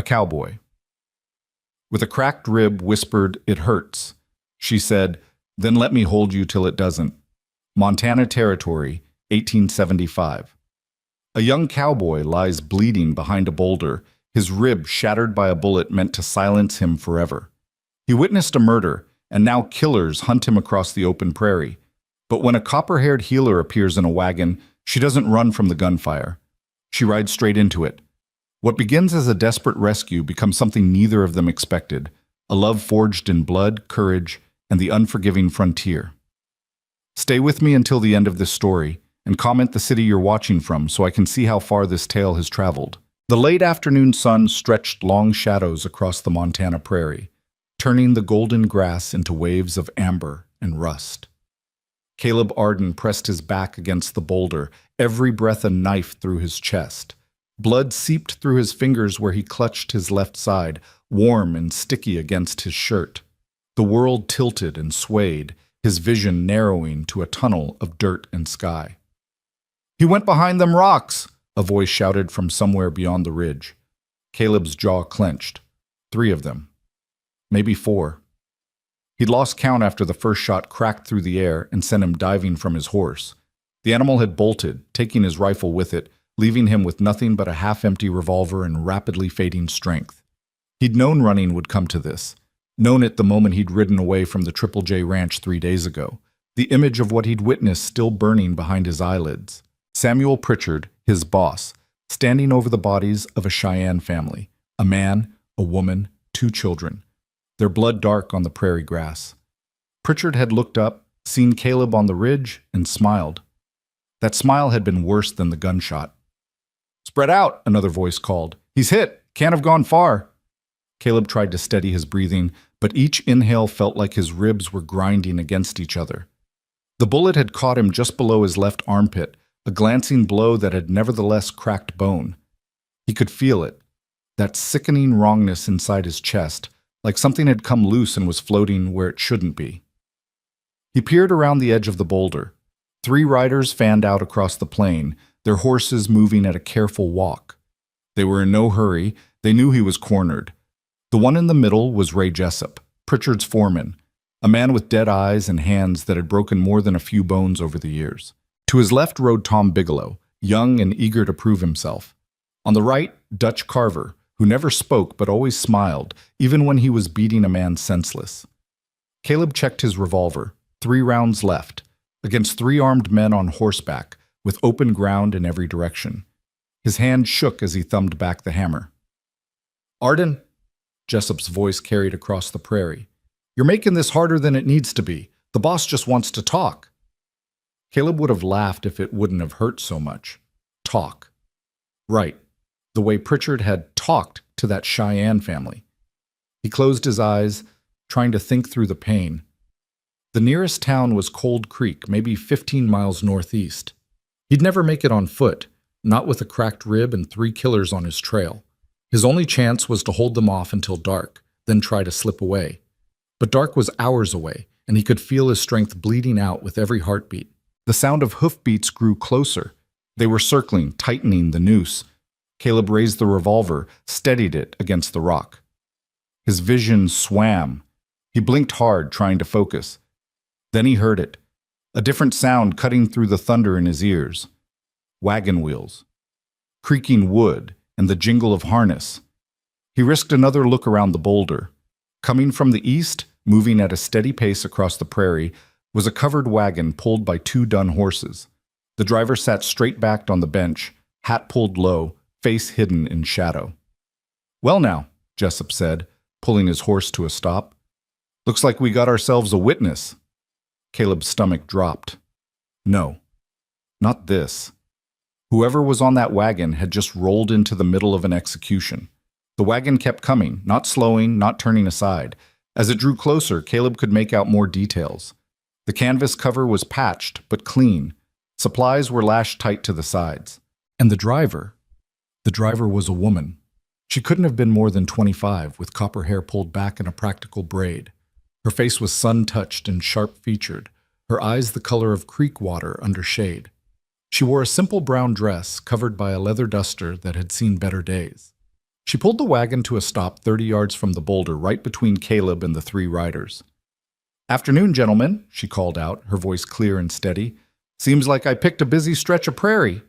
cowboy. With a cracked rib whispered, "It hurts." She said, "Then let me hold you till it doesn't." Montana Territory, 1875. A young cowboy lies bleeding behind a boulder, his rib shattered by a bullet meant to silence him forever. He witnessed a murder, and now killers hunt him across the open prairie. But when a copper-haired healer appears in a wagon, she doesn't run from the gunfire. She rides straight into it. What begins as a desperate rescue becomes something neither of them expected, a love forged in blood, courage, and the unforgiving frontier. Stay with me until the end of this story, and comment the city you're watching from so I can see how far this tale has traveled. The late afternoon sun stretched long shadows across the Montana prairie, turning the golden grass into waves of amber and rust. Caleb Arden pressed his back against the boulder, every breath a knife through his chest. Blood seeped through his fingers where he clutched his left side, warm and sticky against his shirt. The world tilted and swayed, his vision narrowing to a tunnel of dirt and sky. "He went behind them rocks!" a voice shouted from somewhere beyond the ridge. Caleb's jaw clenched. 3 of them. Maybe 4. He'd lost count after the first shot cracked through the air and sent him diving from his horse. The animal had bolted, taking his rifle with it, leaving him with nothing but a half-empty revolver and rapidly fading strength. He'd known running would come to this, known it the moment he'd ridden away from the Triple J Ranch 3 days ago, the image of what he'd witnessed still burning behind his eyelids. Samuel Pritchard, his boss, standing over the bodies of a Cheyenne family, a man, a woman, 2 children, their blood dark on the prairie grass. Pritchard had looked up, seen Caleb on the ridge, and smiled. That smile had been worse than the gunshot. "Spread out," another voice called. "He's hit. Can't have gone far." Caleb tried to steady his breathing, but each inhale felt like his ribs were grinding against each other. The bullet had caught him just below his left armpit, a glancing blow that had nevertheless cracked bone. He could feel it, that sickening wrongness inside his chest, like something had come loose and was floating where it shouldn't be. He peered around the edge of the boulder. 3 riders fanned out across the plain, their horses moving at a careful walk. They were in no hurry. They knew he was cornered. The one in the middle was Ray Jessup, Pritchard's foreman, a man with dead eyes and hands that had broken more than a few bones over the years. To his left rode Tom Bigelow, young and eager to prove himself. On the right, Dutch Carver, who never spoke but always smiled, even when he was beating a man senseless. Caleb checked his revolver, 3 rounds left, against 3 armed men on horseback, with open ground in every direction. His hand shook as he thumbed back the hammer. "Arden," Jessup's voice carried across the prairie, "you're making this harder than it needs to be. The boss just wants to talk." Caleb would have laughed if it wouldn't have hurt so much. Talk. Right. The way Pritchard had talked to that Cheyenne family. He closed his eyes, trying to think through the pain. The nearest town was Cold Creek, maybe 15 miles northeast. He'd never make it on foot, not with a cracked rib and 3 killers on his trail. His only chance was to hold them off until dark, then try to slip away. But dark was hours away, and he could feel his strength bleeding out with every heartbeat. The sound of hoofbeats grew closer. They were circling, tightening the noose. Caleb raised the revolver, steadied it against the rock. His vision swam. He blinked hard, trying to focus. Then he heard it, a different sound cutting through the thunder in his ears. Wagon wheels, creaking wood, and the jingle of harness. He risked another look around the boulder. Coming from the east, moving at a steady pace across the prairie, was a covered wagon pulled by 2 dun horses. The driver sat straight-backed on the bench, hat pulled low, face hidden in shadow. "Well now," Jessup said, pulling his horse to a stop. "Looks like we got ourselves a witness." Caleb's stomach dropped. No, not this. Whoever was on that wagon had just rolled into the middle of an execution. The wagon kept coming, not slowing, not turning aside. As it drew closer, Caleb could make out more details. The canvas cover was patched, but clean. Supplies were lashed tight to the sides. And the driver was a woman. She couldn't have been more than 25, with copper hair pulled back in a practical braid. Her face was sun-touched and sharp-featured, her eyes the color of creek water under shade. She wore a simple brown dress covered by a leather duster that had seen better days. She pulled the wagon to a stop 30 yards from the boulder, right between Caleb and the three riders. "Afternoon, gentlemen," she called out, her voice clear and steady. "Seems like I picked a busy stretch of prairie."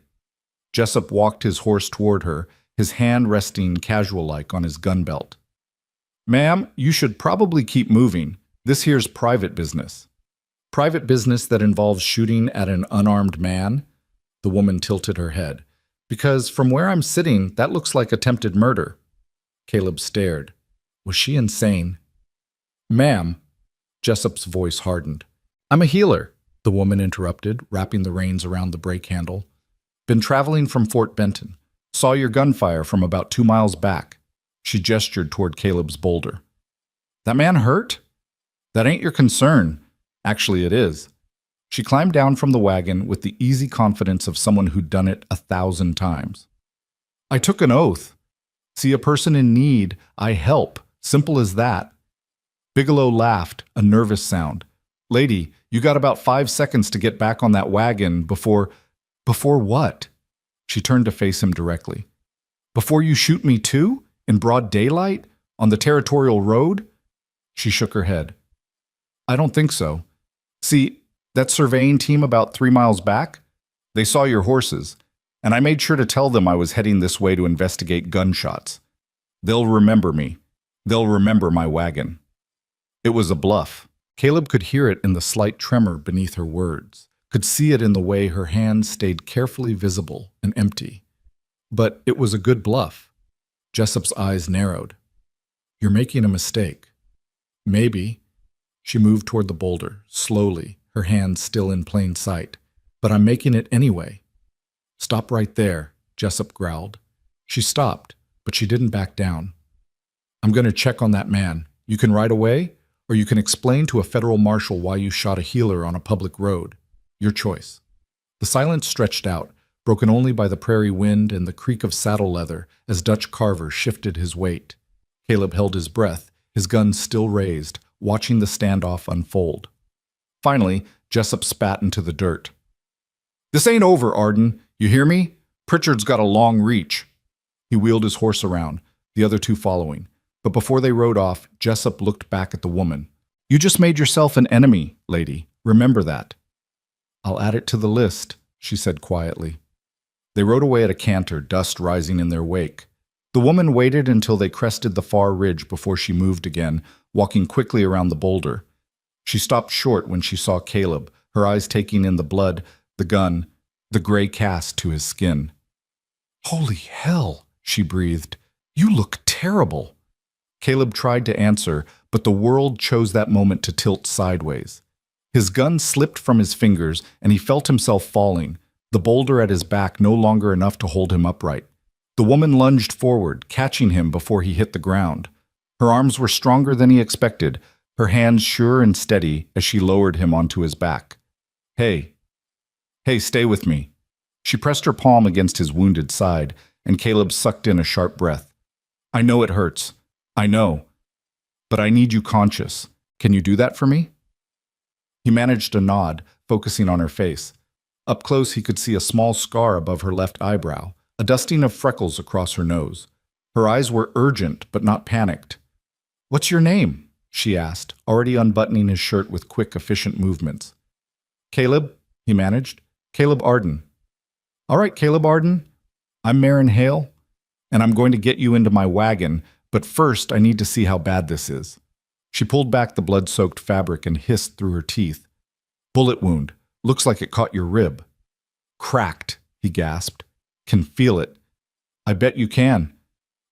Jessup walked his horse toward her, his hand resting casual-like on his gun belt. "Ma'am, you should probably keep moving. This here's private business." "Private business that involves shooting at an unarmed man?" The woman tilted her head. "Because from where I'm sitting, that looks like attempted murder." Caleb stared. Was she insane? "Ma'am," Jessup's voice hardened. "I'm a healer," the woman interrupted, wrapping the reins around the brake handle. "Been traveling from Fort Benton. Saw your gunfire from about 2 miles back." She gestured toward Caleb's boulder. "That man hurt?" "That ain't your concern. Actually, it is." She climbed down from the wagon with the easy confidence of someone who'd done it 1,000 times. "I took an oath. See a person in need, I help. Simple as that." Bigelow laughed, a nervous sound. "Lady, you got about 5 seconds to get back on that wagon before..." "Before what?" She turned to face him directly. "Before you shoot me too? In broad daylight? On the territorial road?" She shook her head. "I don't think so. See, that surveying team about 3 miles back? They saw your horses, and I made sure to tell them I was heading this way to investigate gunshots. They'll remember me. They'll remember my wagon." It was a bluff. Caleb could hear it in the slight tremor beneath her words, could see it in the way her hands stayed carefully visible and empty. But it was a good bluff. Jessup's eyes narrowed. "You're making a mistake." "Maybe." She moved toward the boulder, slowly, her hands still in plain sight. "But I'm making it anyway." "Stop right there," Jessup growled. She stopped, but she didn't back down. "I'm going to check on that man. You can ride away, or you can explain to a federal marshal why you shot a healer on a public road. Your choice." The silence stretched out, broken only by the prairie wind and the creak of saddle leather as Dutch Carver shifted his weight. Caleb held his breath, his gun still raised, watching the standoff unfold. Finally, Jessup spat into the dirt. "This ain't over, Arden. You hear me? Pritchard's got a long reach." He wheeled his horse around, the other two following. But before they rode off, Jessup looked back at the woman. "You just made yourself an enemy, lady. Remember that." "I'll add it to the list," she said quietly. They rode away at a canter, dust rising in their wake. The woman waited until they crested the far ridge before she moved again, walking quickly around the boulder. She stopped short when she saw Caleb, her eyes taking in the blood, the gun, the gray cast to his skin. "Holy hell," she breathed. "You look terrible." Caleb tried to answer, but the world chose that moment to tilt sideways. His gun slipped from his fingers, and he felt himself falling, the boulder at his back no longer enough to hold him upright. The woman lunged forward, catching him before he hit the ground. Her arms were stronger than he expected, her hands sure and steady as she lowered him onto his back. Hey, stay with me." She pressed her palm against his wounded side, and Caleb sucked in a sharp breath. "I know it hurts. I know. But I need you conscious. Can you do that for me?" He managed a nod, focusing on her face. Up close, he could see a small scar above her left eyebrow, a dusting of freckles across her nose. Her eyes were urgent, but not panicked. "What's your name?" she asked, already unbuttoning his shirt with quick, efficient movements. "Caleb," he managed. "Caleb Arden." "All right, Caleb Arden. I'm Marin Hale, and I'm going to get you into my wagon, but first I need to see how bad this is." She pulled back the blood-soaked fabric and hissed through her teeth. "Bullet wound. Looks like it caught your rib." "Cracked," he gasped. "Can feel it." "I bet you can."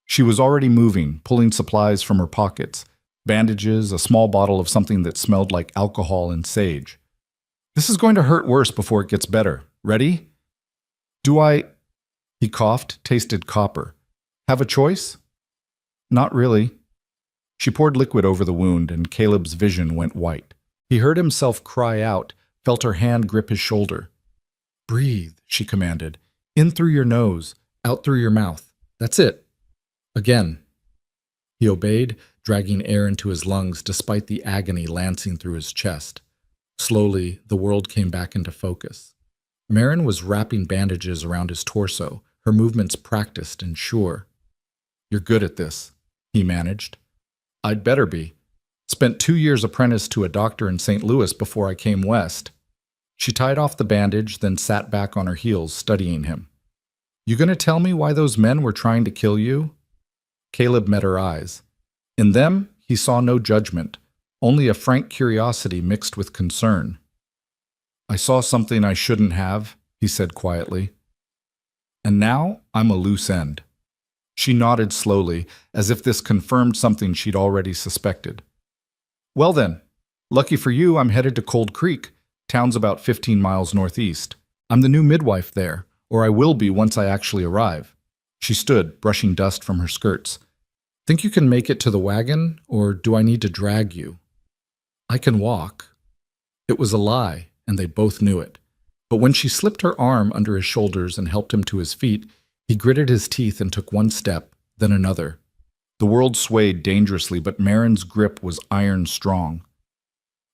She was already moving, pulling supplies from her pockets. Bandages, a small bottle of something that smelled like alcohol and sage. "This is going to hurt worse before it gets better. Ready?" "Do I..." He coughed, tasted copper. "Have a choice?" "Not really." She poured liquid over the wound, and Caleb's vision went white. He heard himself cry out, felt her hand grip his shoulder. "Breathe," she commanded. "In through your nose, out through your mouth. That's it. Again." He obeyed, dragging air into his lungs despite the agony lancing through his chest. Slowly, the world came back into focus. Marin was wrapping bandages around his torso, her movements practiced and sure. You're good at this, he managed. I'd better be. Spent 2 years apprentice to a doctor in St. Louis before I came west. She tied off the bandage, then sat back on her heels, studying him. You gonna tell me why those men were trying to kill you? Caleb met her eyes. In them, he saw no judgment, only a frank curiosity mixed with concern. I saw something I shouldn't have, he said quietly. And now I'm a loose end. She nodded slowly, as if this confirmed something she'd already suspected. Well then, lucky for you, I'm headed to Cold Creek. Town's about 15 miles northeast. I'm the new midwife there, or I will be once I actually arrive. She stood, brushing dust from her skirts. Think you can make it to the wagon, or do I need to drag you? I can walk. It was a lie, and they both knew it. But when she slipped her arm under his shoulders and helped him to his feet, he gritted his teeth and took one step, then another. The world swayed dangerously, but Marin's grip was iron strong.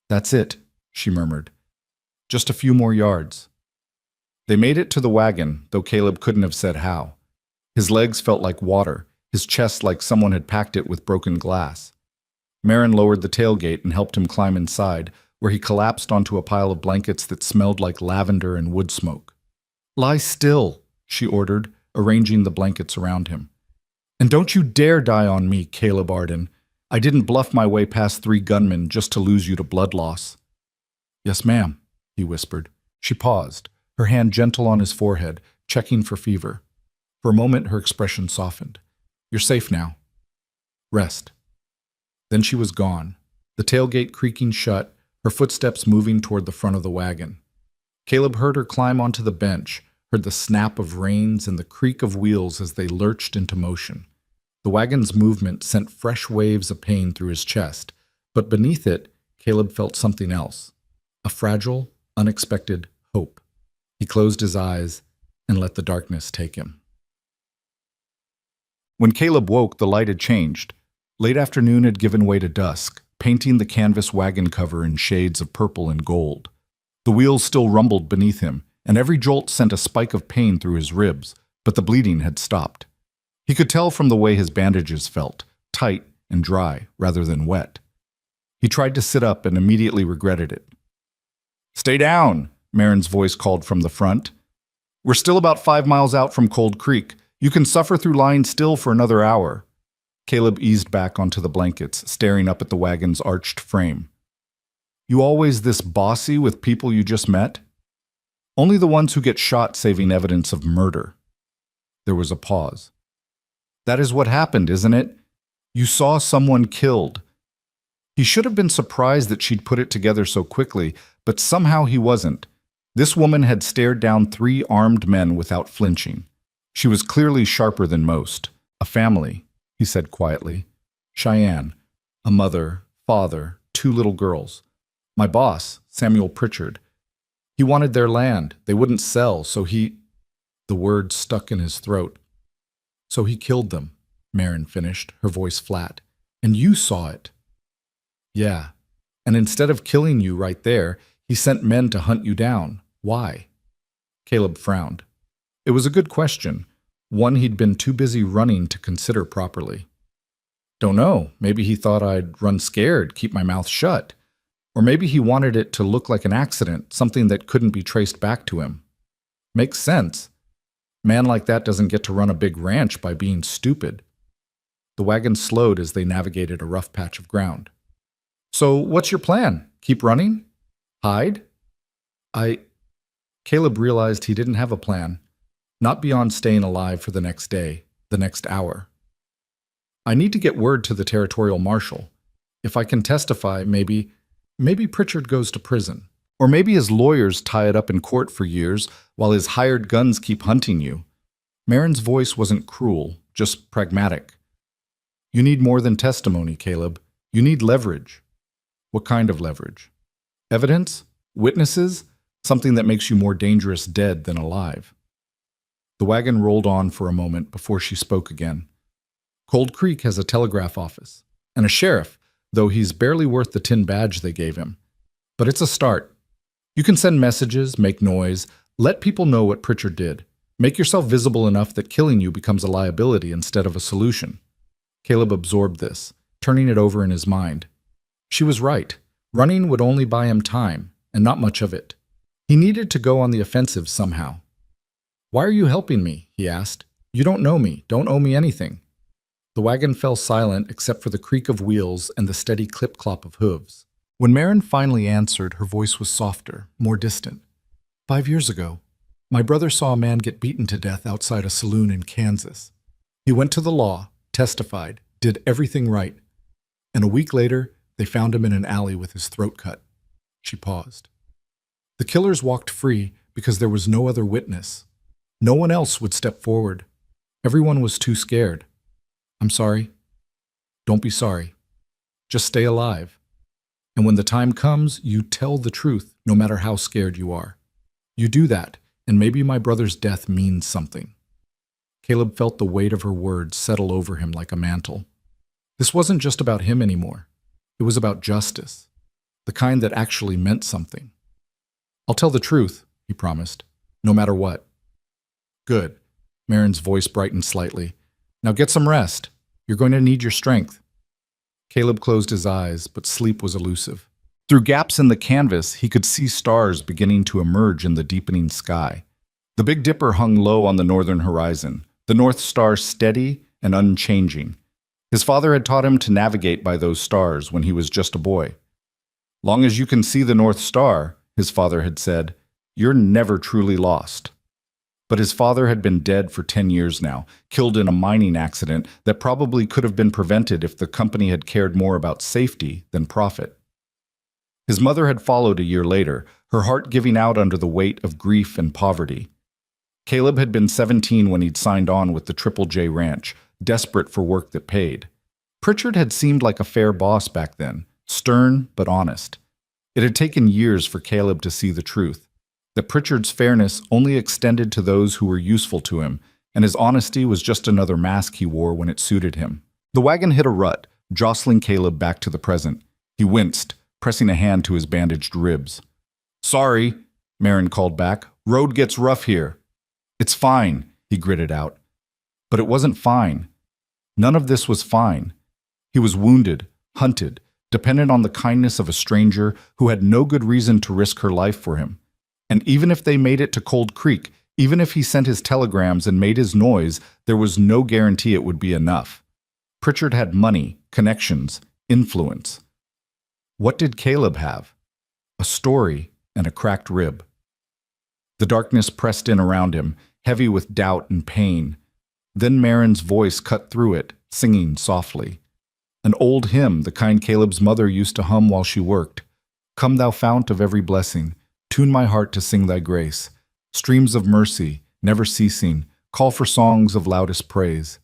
That's it, she murmured. Just a few more yards. They made it to the wagon, though Caleb couldn't have said how. His legs felt like water, his chest like someone had packed it with broken glass. Marin lowered the tailgate and helped him climb inside, where he collapsed onto a pile of blankets that smelled like lavender and wood smoke. Lie still, she ordered, arranging the blankets around him. And don't you dare die on me, Caleb Arden. I didn't bluff my way past 3 gunmen just to lose you to blood loss. Yes, ma'am, he whispered. She paused, her hand gentle on his forehead, checking for fever. For a moment, her expression softened. You're safe now. Rest. Then she was gone, the tailgate creaking shut, her footsteps moving toward the front of the wagon. Caleb heard her climb onto the bench, heard the snap of reins and the creak of wheels as they lurched into motion. The wagon's movement sent fresh waves of pain through his chest, but beneath it, Caleb felt something else, a fragile, unexpected hope. He closed his eyes and let the darkness take him. When Caleb woke, the light had changed. Late afternoon had given way to dusk, painting the canvas wagon cover in shades of purple and gold. The wheels still rumbled beneath him, and every jolt sent a spike of pain through his ribs, but the bleeding had stopped. He could tell from the way his bandages felt, tight and dry rather than wet. He tried to sit up and immediately regretted it. Stay down, Marin's voice called from the front. We're still about 5 miles out from Cold Creek. You can suffer through lying still for another hour. Caleb eased back onto the blankets, staring up at the wagon's arched frame. You always this bossy with people you just met? Only the ones who get shot saving evidence of murder. There was a pause. That is what happened, isn't it? You saw someone killed. He should have been surprised that she'd put it together so quickly, but somehow he wasn't. This woman had stared down 3 armed men without flinching. She was clearly sharper than most. A family, he said quietly. Cheyenne, a mother, father, 2 little girls. My boss, Samuel Pritchard. He wanted their land. They wouldn't sell, so he... The word stuck in his throat. So he killed them, Marin finished, her voice flat. And you saw it. Yeah. And instead of killing you right there, he sent men to hunt you down. Why? Caleb frowned. It was a good question, one he'd been too busy running to consider properly. Don't know, maybe he thought I'd run scared, keep my mouth shut. Or maybe he wanted it to look like an accident, something that couldn't be traced back to him. Makes sense. Man like that doesn't get to run a big ranch by being stupid. The wagon slowed as they navigated a rough patch of ground. So what's your plan? Keep running? Hide? Caleb realized he didn't have a plan. Not beyond staying alive for the next day, the next hour. I need to get word to the territorial marshal. If I can testify, maybe Pritchard goes to prison. Or maybe his lawyers tie it up in court for years while his hired guns keep hunting you. Marin's voice wasn't cruel, just pragmatic. You need more than testimony, Caleb. You need leverage. What kind of leverage? Evidence? Witnesses? Something that makes you more dangerous dead than alive. The wagon rolled on for a moment before she spoke again. Cold Creek has a telegraph office, and a sheriff, though he's barely worth the tin badge they gave him. But it's a start. You can send messages, make noise, let people know what Pritchard did. Make yourself visible enough that killing you becomes a liability instead of a solution. Caleb absorbed this, turning it over in his mind. She was right. Running would only buy him time, and not much of it. He needed to go on the offensive somehow. "Why are you helping me?" he asked. "You don't know me, don't owe me anything." The wagon fell silent except for the creak of wheels and the steady clip-clop of hooves. When Marin finally answered, her voice was softer, more distant. 5 years ago, my brother saw a man get beaten to death outside a saloon in Kansas. He went to the law, testified, did everything right, and a week later, they found him in an alley with his throat cut. She paused. The killers walked free because there was no other witness. No one else would step forward. Everyone was too scared. "I'm sorry." "Don't be sorry. Just stay alive. And when the time comes, you tell the truth, no matter how scared you are. You do that, and maybe my brother's death means something." Caleb felt the weight of her words settle over him like a mantle. This wasn't just about him anymore. It was about justice, the kind that actually meant something. "I'll tell the truth," he promised, "no matter what." "Good." Marin's voice brightened slightly. "Now get some rest. You're going to need your strength." Caleb closed his eyes, but sleep was elusive. Through gaps in the canvas, he could see stars beginning to emerge in the deepening sky. The Big Dipper hung low on the northern horizon, the North Star steady and unchanging. His father had taught him to navigate by those stars when he was just a boy. "Long as you can see the North Star," his father had said, "you're never truly lost." But his father had been dead for 10 years now, killed in a mining accident that probably could have been prevented if the company had cared more about safety than profit. His mother had followed a year later, her heart giving out under the weight of grief and poverty. Caleb had been 17 when he'd signed on with the Triple J Ranch, desperate for work that paid. Pritchard had seemed like a fair boss back then, stern but honest. It had taken years for Caleb to see the truth, that Pritchard's fairness only extended to those who were useful to him, and his honesty was just another mask he wore when it suited him. The wagon hit a rut, jostling Caleb back to the present. He winced, pressing a hand to his bandaged ribs. "Sorry," Marin called back. "Road gets rough here." "It's fine," he gritted out. But it wasn't fine. None of this was fine. He was wounded, hunted, dependent on the kindness of a stranger who had no good reason to risk her life for him. And even if they made it to Cold Creek, even if he sent his telegrams and made his noise, there was no guarantee it would be enough. Pritchard had money, connections, influence. What did Caleb have? A story and a cracked rib. The darkness pressed in around him, heavy with doubt and pain. Then Marin's voice cut through it, singing softly. An old hymn, the kind Caleb's mother used to hum while she worked. "Come thou fount of every blessing, tune my heart to sing thy grace. Streams of mercy, never ceasing, call for songs of loudest praise."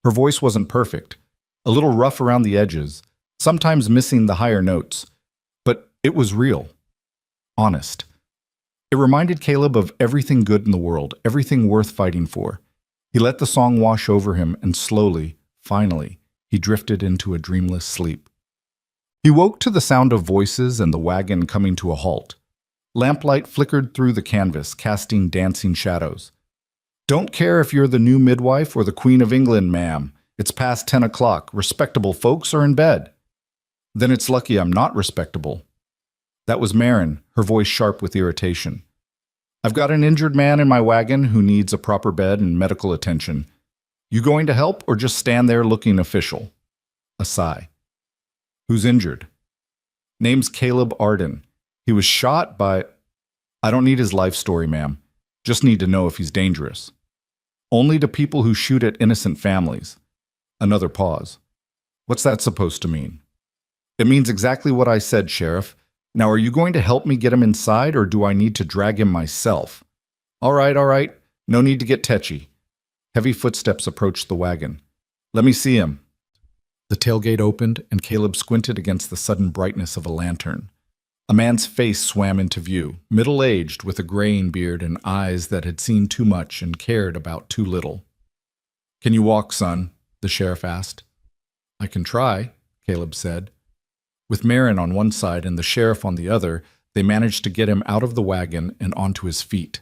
Her voice wasn't perfect, a little rough around the edges, sometimes missing the higher notes, but it was real, honest. It reminded Caleb of everything good in the world, everything worth fighting for. He let the song wash over him, and slowly, finally, he drifted into a dreamless sleep. He woke to the sound of voices and the wagon coming to a halt. Lamplight flickered through the canvas, casting dancing shadows. "Don't care if you're the new midwife or the Queen of England, ma'am. It's past 10 o'clock. Respectable folks are in bed." "Then it's lucky I'm not respectable." That was Marin, her voice sharp with irritation. "I've got an injured man in my wagon who needs a proper bed and medical attention. You going to help or just stand there looking official?" A sigh. "Who's injured?" "Name's Caleb Arden. He was shot by—" "I don't need his life story, ma'am. Just need to know if he's dangerous." "Only to people who shoot at innocent families." Another pause. "What's that supposed to mean?" "It means exactly what I said, Sheriff. Now, are you going to help me get him inside, or do I need to drag him myself?" All right. No need to get tetchy." Heavy footsteps approached the wagon. "Let me see him." The tailgate opened, and Caleb squinted against the sudden brightness of a lantern. A man's face swam into view, middle-aged, with a graying beard and eyes that had seen too much and cared about too little. "Can you walk, son?" the sheriff asked. "I can try," Caleb said. With Marin on one side and the sheriff on the other, they managed to get him out of the wagon and onto his feet.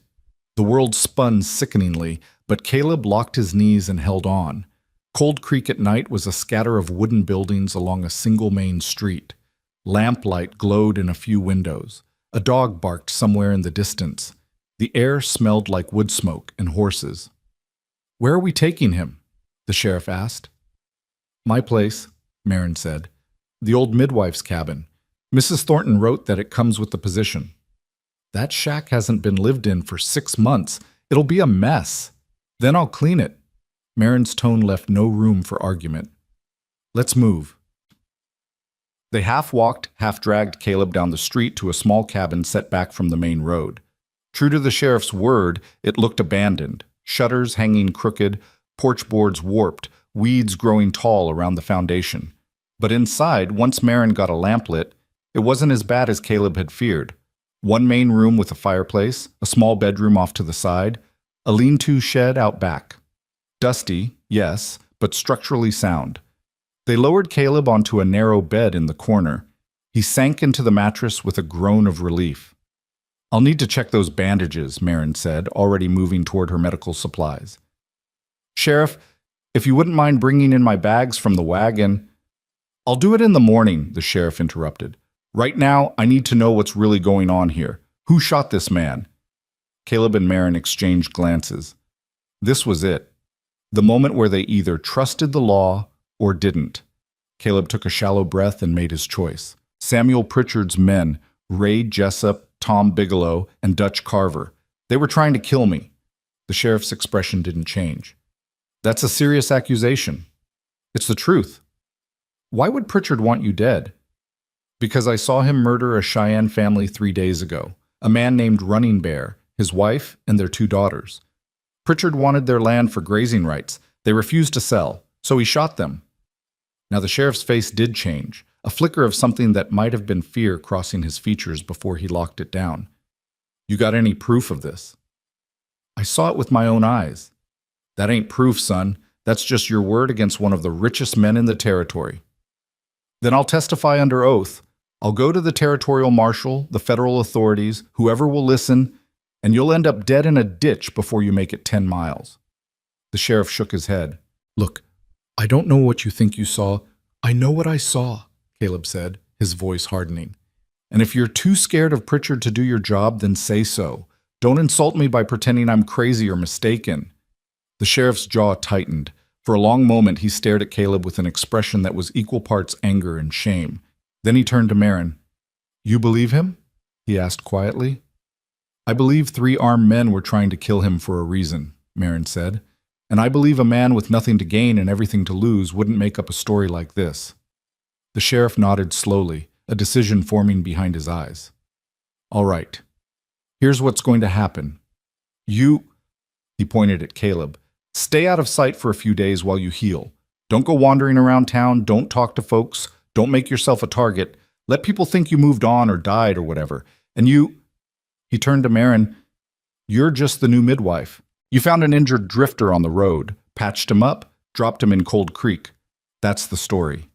The world spun sickeningly, but Caleb locked his knees and held on. Cold Creek at night was a scatter of wooden buildings along a single main street. Lamplight glowed in a few windows. A dog barked somewhere in the distance. The air smelled like wood smoke and horses. "Where are we taking him?" the sheriff asked. "My place," Marin said. "The old midwife's cabin. Mrs. Thornton wrote that it comes with the position." "That shack hasn't been lived in for 6 months. It'll be a mess. Then I'll clean it." Marin's tone left no room for argument. "Let's move." They half-walked, half-dragged Caleb down the street to a small cabin set back from the main road. True to the sheriff's word, it looked abandoned. Shutters hanging crooked, porch boards warped, weeds growing tall around the foundation. But inside, once Marin got a lamp lit, it wasn't as bad as Caleb had feared. One main room with a fireplace, a small bedroom off to the side, a lean-to shed out back. Dusty, yes, but structurally sound. They lowered Caleb onto a narrow bed in the corner. He sank into the mattress with a groan of relief. "I'll need to check those bandages," Marin said, already moving toward her medical supplies. "Sheriff, if you wouldn't mind bringing in my bags from the wagon—" "I'll do it in the morning," the sheriff interrupted. "Right now, I need to know what's really going on here. Who shot this man?" Caleb and Marin exchanged glances. This was it. The moment where they either trusted the law or didn't. Caleb took a shallow breath and made his choice. Samuel Pritchard's men, Ray Jessup, Tom Bigelow, and Dutch Carver. They were trying to kill me. The sheriff's expression didn't change. "That's a serious accusation." "It's the truth." "Why would Pritchard want you dead?" "Because I saw him murder a Cheyenne family 3 days ago. A man named Running Bear, his wife, and their 2 daughters. Pritchard wanted their land for grazing rights. They refused to sell, so he shot them." Now the sheriff's face did change, a flicker of something that might have been fear crossing his features before he locked it down. "You got any proof of this?" "I saw it with my own eyes." "That ain't proof, son. That's just your word against one of the richest men in the territory." "Then I'll testify under oath. I'll go to the territorial marshal, the federal authorities, whoever will listen, and you'll end up dead in a ditch before you make it 10 miles. The sheriff shook his head. "Look, I don't know what you think you saw. I know what I saw," Caleb said, his voice hardening. "And if you're too scared of Pritchard to do your job, then say so. Don't insult me by pretending I'm crazy or mistaken." The sheriff's jaw tightened. For a long moment, he stared at Caleb with an expression that was equal parts anger and shame. Then he turned to Marin. "You believe him?" he asked quietly. "I believe 3 armed men were trying to kill him for a reason," Marin said. "And I believe a man with nothing to gain and everything to lose wouldn't make up a story like this." The sheriff nodded slowly, a decision forming behind his eyes. "All right. Here's what's going to happen. You," he pointed at Caleb, "stay out of sight for a few days while you heal. Don't go wandering around town, don't talk to folks, don't make yourself a target. Let people think you moved on or died or whatever. And you," he turned to Marin, "you're just the new midwife. You found an injured drifter on the road, patched him up, dropped him in Cold Creek. That's the story."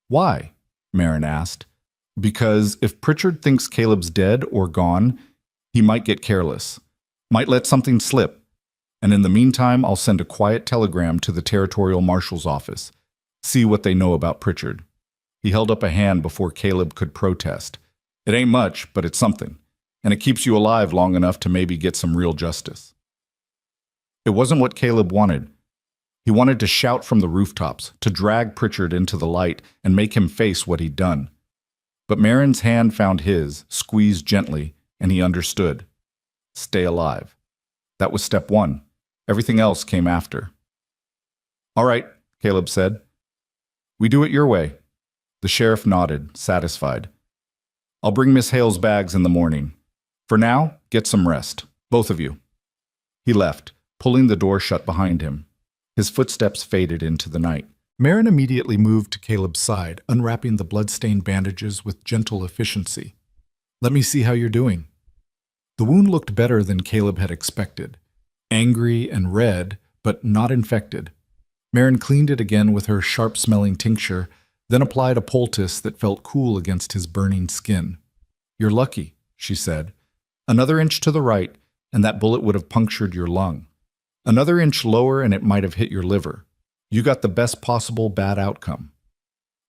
"Why?" Marin asked. "Because if Pritchard thinks Caleb's dead or gone, he might get careless, might let something slip. And in the meantime, I'll send a quiet telegram to the territorial marshal's office. See what they know about Pritchard." He held up a hand before Caleb could protest. "It ain't much, but it's something. And it keeps you alive long enough to maybe get some real justice." It wasn't what Caleb wanted. He wanted to shout from the rooftops, to drag Pritchard into the light and make him face what he'd done. But Marin's hand found his, squeezed gently, and he understood. Stay alive. That was step 1. Everything else came after. "All right," Caleb said. "We do it your way." The sheriff nodded, satisfied. "I'll bring Miss Hale's bags in the morning. For now, get some rest, both of you." He left, pulling the door shut behind him. His footsteps faded into the night. Marin immediately moved to Caleb's side, unwrapping the blood-stained bandages with gentle efficiency. "Let me see how you're doing." The wound looked better than Caleb had expected. Angry and red, but not infected. Marin cleaned it again with her sharp-smelling tincture, then applied a poultice that felt cool against his burning skin. "You're lucky," she said. "Another inch to the right, and that bullet would have punctured your lung. Another inch lower, and it might have hit your liver. You got the best possible bad outcome.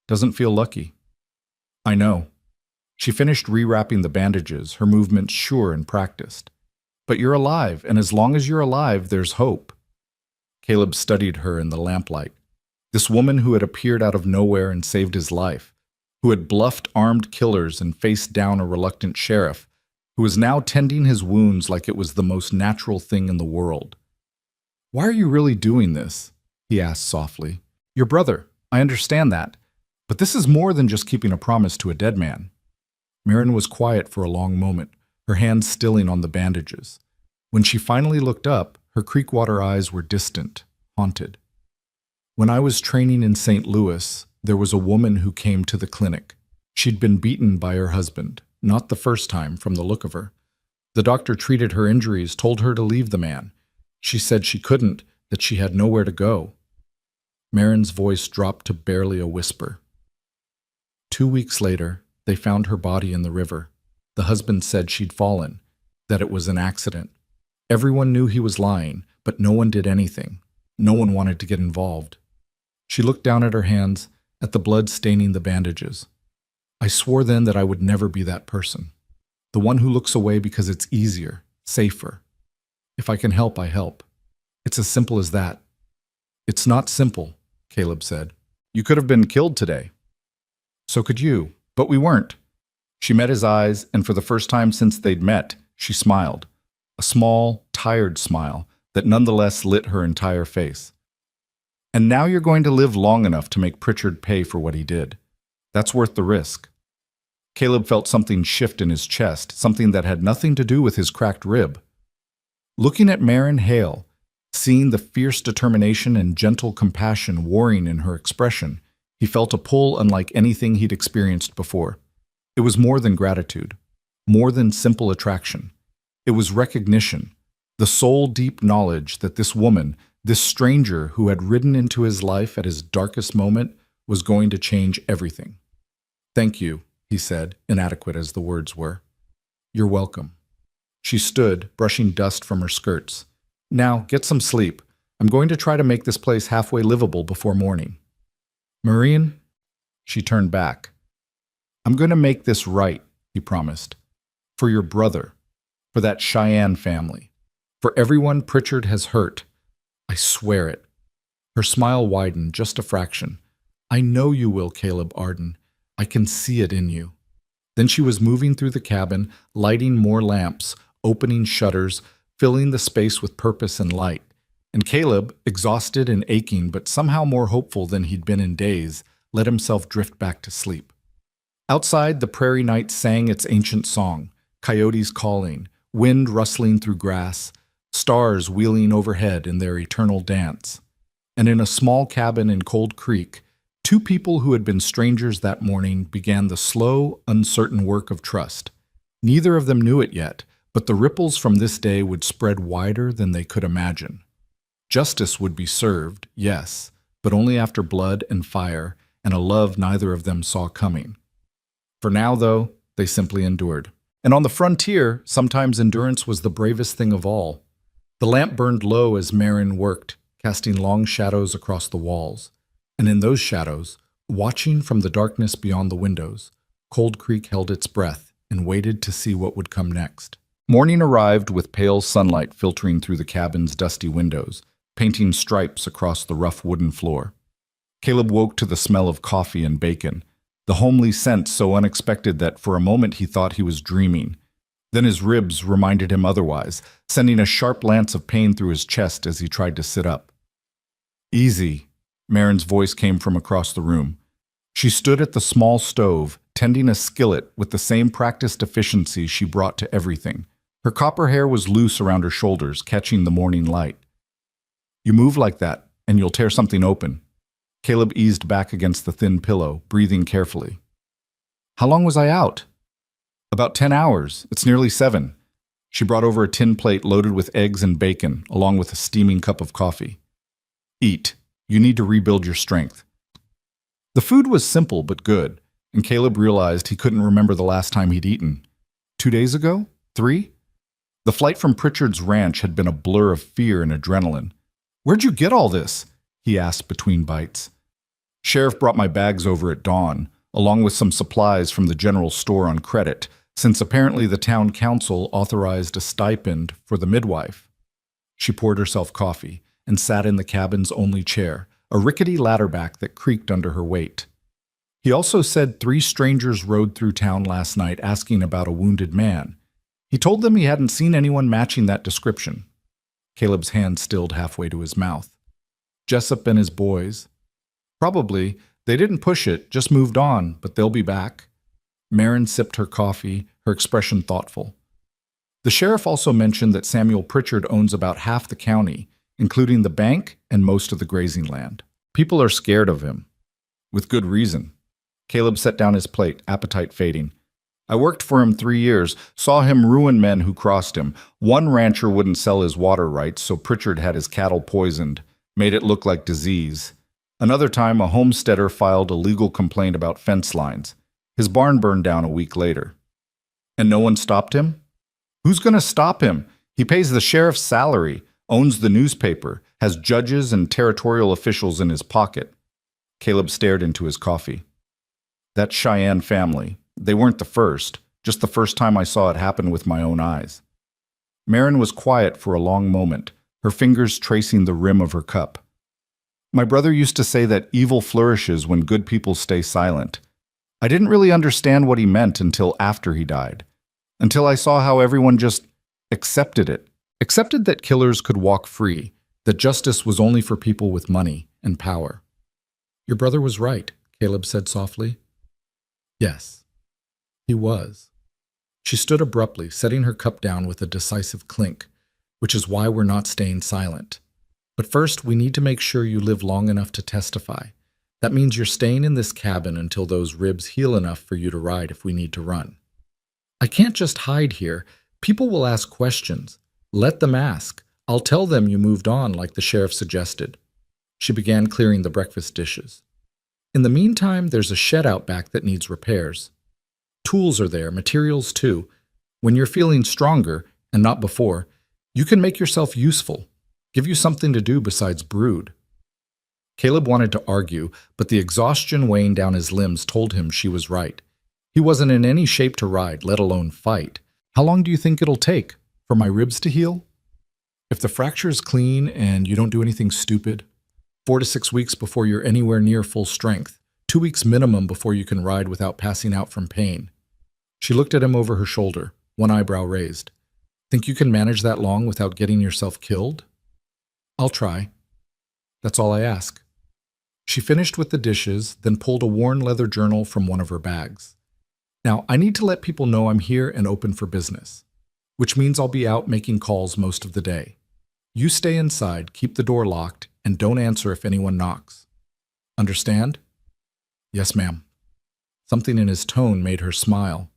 Doesn't feel lucky. I know. She finished rewrapping the bandages, her movements sure and practiced. But you're alive, and as long as you're alive, there's hope. Caleb studied her in the lamplight. This woman who had appeared out of nowhere and saved his life, who had bluffed armed killers and faced down a reluctant sheriff, who was now tending his wounds like it was the most natural thing in the world. Why are you really doing this? He asked softly. Your brother, I understand that. But this is more than just keeping a promise to a dead man. Marin was quiet for a long moment, her hands stilling on the bandages. When she finally looked up, her Creekwater eyes were distant, haunted. When I was training in St. Louis, there was a woman who came to the clinic. She'd been beaten by her husband, not the first time from the look of her. The doctor treated her injuries, told her to leave the man. She said she couldn't, that she had nowhere to go. Marin's voice dropped to barely a whisper. 2 weeks later, they found her body in the river. The husband said she'd fallen, that it was an accident. Everyone knew he was lying, but no one did anything. No one wanted to get involved. She looked down at her hands, at the blood staining the bandages. I swore then that I would never be that person. The one who looks away because it's easier, safer. If I can help, I help. It's as simple as that. It's not simple, Caleb said. You could have been killed today. So could you, but we weren't. She met his eyes, and for the first time since they'd met, she smiled. A small, tired smile that nonetheless lit her entire face. And now you're going to live long enough to make Pritchard pay for what he did. That's worth the risk. Caleb felt something shift in his chest, something that had nothing to do with his cracked rib. Looking at Marin Hale, seeing the fierce determination and gentle compassion warring in her expression, he felt a pull unlike anything he'd experienced before. It was more than gratitude, more than simple attraction. It was recognition, the soul-deep knowledge that this woman, this stranger who had ridden into his life at his darkest moment, was going to change everything. Thank you, he said, inadequate as the words were. You're welcome. She stood, brushing dust from her skirts. Now, get some sleep. I'm going to try to make this place halfway livable before morning. Maureen? She turned back. I'm going to make this right, he promised. For your brother. For that Cheyenne family. For everyone Pritchard has hurt. I swear it. Her smile widened just a fraction. I know you will, Caleb Arden. I can see it in you. Then she was moving through the cabin, lighting more lamps, opening shutters, filling the space with purpose and light. And Caleb, exhausted and aching but somehow more hopeful than he'd been in days, let himself drift back to sleep. Outside, the prairie night sang its ancient song, coyotes calling, wind rustling through grass, stars wheeling overhead in their eternal dance. And in a small cabin in Cold Creek, two people who had been strangers that morning began the slow, uncertain work of trust. Neither of them knew it yet, but the ripples from this day would spread wider than they could imagine. Justice would be served, yes, but only after blood and fire and a love neither of them saw coming. For now, though, they simply endured. And on the frontier, sometimes endurance was the bravest thing of all. The lamp burned low as Marin worked, casting long shadows across the walls. And in those shadows, watching from the darkness beyond the windows, Cold Creek held its breath and waited to see what would come next. Morning arrived with pale sunlight filtering through the cabin's dusty windows, painting stripes across the rough wooden floor. Caleb woke to the smell of coffee and bacon, the homely scent so unexpected that for a moment he thought he was dreaming. Then his ribs reminded him otherwise, sending a sharp lance of pain through his chest as he tried to sit up. Easy, Marin's voice came from across the room. She stood at the small stove, tending a skillet with the same practiced efficiency she brought to everything. Her copper hair was loose around her shoulders, catching the morning light. You move like that, and you'll tear something open. Caleb eased back against the thin pillow, breathing carefully. How long was I out? About 10 hours. It's nearly 7. She brought over a tin plate loaded with eggs and bacon, along with a steaming cup of coffee. Eat. You need to rebuild your strength. The food was simple but good, and Caleb realized he couldn't remember the last time he'd eaten. 2 days ago? 3? The flight from Pritchard's ranch had been a blur of fear and adrenaline. Where'd you get all this? he asked between bites. Sheriff brought my bags over at dawn, along with some supplies from the general store on credit, since apparently the town council authorized a stipend for the midwife. She poured herself coffee and sat in the cabin's only chair, a rickety ladderback that creaked under her weight. He also said 3 strangers rode through town last night asking about a wounded man. He told them he hadn't seen anyone matching that description. Caleb's hand stilled halfway to his mouth. Jessup and his boys. Probably. They didn't push it, just moved on, but they'll be back. Marin sipped her coffee, her expression thoughtful. The sheriff also mentioned that Samuel Pritchard owns about half the county, including the bank and most of the grazing land. People are scared of him. With good reason. Caleb set down his plate, appetite fading. I worked for him 3 years, saw him ruin men who crossed him. One rancher wouldn't sell his water rights, so Pritchard had his cattle poisoned, made it look like disease. Another time, a homesteader filed a legal complaint about fence lines. His barn burned down a week later. And no one stopped him? Who's going to stop him? He pays the sheriff's salary, owns the newspaper, has judges and territorial officials in his pocket. Caleb stared into his coffee. That Cheyenne family, they weren't the first, just the first time I saw it happen with my own eyes. Marin was quiet for a long moment, her fingers tracing the rim of her cup. My brother used to say that evil flourishes when good people stay silent. I didn't really understand what he meant until after he died, until I saw how everyone just accepted it, accepted that killers could walk free, that justice was only for people with money and power. Your brother was right, Caleb said softly. Yes, he was. She stood abruptly, setting her cup down with a decisive clink, which is why we're not staying silent. But first, we need to make sure you live long enough to testify. That means you're staying in this cabin until those ribs heal enough for you to ride if we need to run. I can't just hide here. People will ask questions. Let them ask. I'll tell them you moved on, like the sheriff suggested. She began clearing the breakfast dishes. In the meantime, there's a shed out back that needs repairs. Tools are there, materials too. When you're feeling stronger, and not before, you can make yourself useful. Give you something to do besides brood. Caleb wanted to argue, but the exhaustion weighing down his limbs told him she was right. He wasn't in any shape to ride, let alone fight. How long do you think it'll take for my ribs to heal? If the fracture is clean and you don't do anything stupid, 4 to 6 weeks before you're anywhere near full strength, 2 weeks minimum before you can ride without passing out from pain. She looked at him over her shoulder, one eyebrow raised. Think you can manage that long without getting yourself killed? I'll try. That's all I ask. She finished with the dishes, then pulled a worn leather journal from one of her bags. Now, I need to let people know I'm here and open for business, which means I'll be out making calls most of the day. You stay inside, keep the door locked, and don't answer if anyone knocks. Understand? Yes, ma'am. Something in his tone made her smile.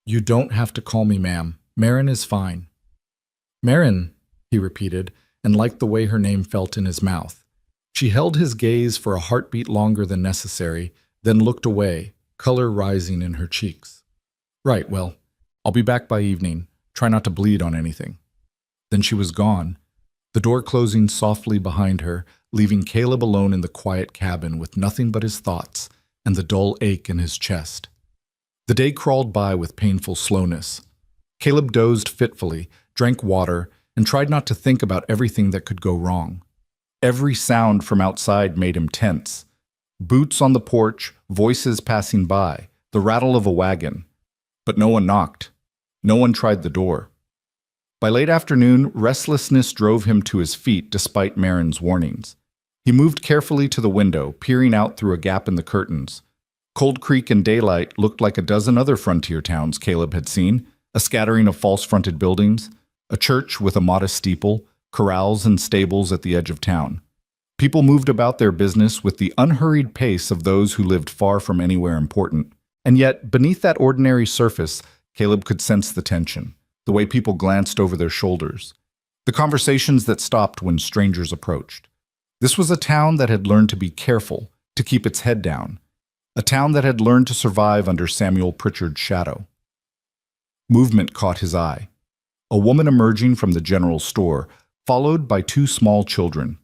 You don't have to call me ma'am. Marin is fine. Marin, he repeated, and liked the way her name felt in his mouth. She held his gaze for a heartbeat longer than necessary, then looked away, color rising in her cheeks. Right, well, I'll be back by evening. Try not to bleed on anything. Then she was gone, the door closing softly behind her, leaving Caleb alone in the quiet cabin with nothing but his thoughts and the dull ache in his chest. The day crawled by with painful slowness. Caleb dozed fitfully, drank water, and tried not to think about everything that could go wrong. Every sound from outside made him tense. Boots on the porch, voices passing by, the rattle of a wagon. But no one knocked. No one tried the door. By late afternoon, restlessness drove him to his feet despite Marin's warnings. He moved carefully to the window, peering out through a gap in the curtains. Cold Creek in daylight looked like a dozen other frontier towns Caleb had seen, a scattering of false-fronted buildings, a church with a modest steeple, corrals and stables at the edge of town. People moved about their business with the unhurried pace of those who lived far from anywhere important. And yet, beneath that ordinary surface, Caleb could sense the tension, the way people glanced over their shoulders, the conversations that stopped when strangers approached. This was a town that had learned to be careful, to keep its head down, a town that had learned to survive under Samuel Pritchard's shadow. Movement caught his eye. A woman emerging from the general store, followed by 2 small children.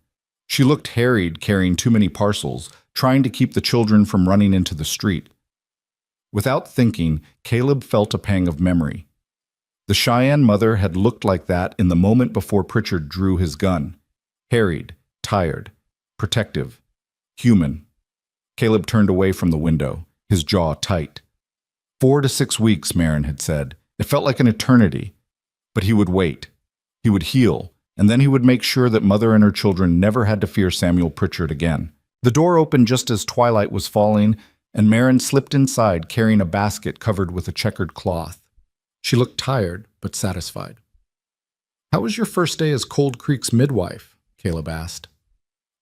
She looked harried, carrying too many parcels, trying to keep the children from running into the street. Without thinking, Caleb felt a pang of memory. The Cheyenne mother had looked like that in the moment before Pritchard drew his gun. Harried, tired, protective, human. Caleb turned away from the window, his jaw tight. 4 to 6 weeks, Marin had said. It felt like an eternity. But he would wait. He would heal, and then he would make sure that Mother and her children never had to fear Samuel Pritchard again. The door opened just as twilight was falling, and Marin slipped inside carrying a basket covered with a checkered cloth. She looked tired, but satisfied. "How was your first day as Cold Creek's midwife?" Caleb asked.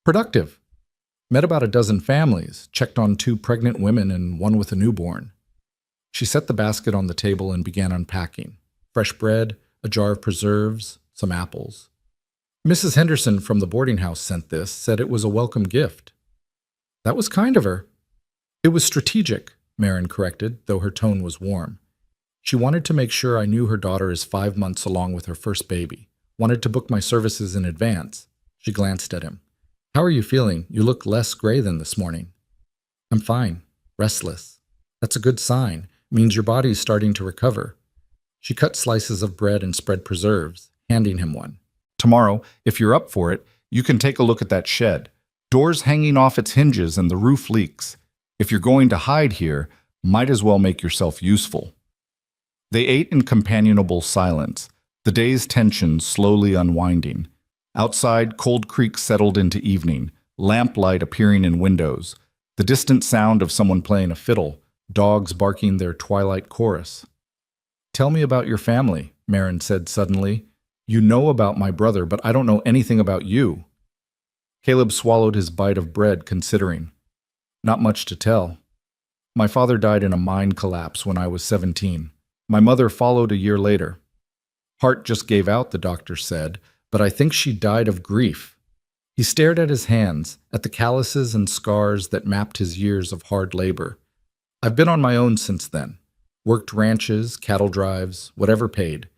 "Productive. Met about a dozen families, checked on 2 pregnant women and 1 with a newborn." She set the basket on the table and began unpacking. Fresh bread, a jar of preserves, some apples. "Mrs. Henderson from the boarding house sent this, said it was a welcome gift." "That was kind of her." "It was strategic," Marin corrected, though her tone was warm. "She wanted to make sure I knew her daughter is 5 months along with her first baby. Wanted to book my services in advance." She glanced at him. "How are you feeling? You look less gray than this morning." "I'm fine. Restless." "That's a good sign. Means your body's starting to recover." She cut slices of bread and spread preserves, handing him one. "Tomorrow, if you're up for it, you can take a look at that shed. Doors hanging off its hinges and the roof leaks. If you're going to hide here, might as well make yourself useful." They ate in companionable silence, the day's tension slowly unwinding. Outside, Cold Creek settled into evening, lamplight appearing in windows, the distant sound of someone playing a fiddle, dogs barking their twilight chorus. "Tell me about your family," Marin said suddenly. "You know about my brother, but I don't know anything about you." Caleb swallowed his bite of bread, considering. "Not much to tell. My father died in a mine collapse when I was 17. My mother followed a year later. Heart just gave out, the doctor said, but I think she died of grief." He stared at his hands, at the calluses and scars that mapped his years of hard labor. "I've been on my own since then. Worked ranches, cattle drives, whatever paid.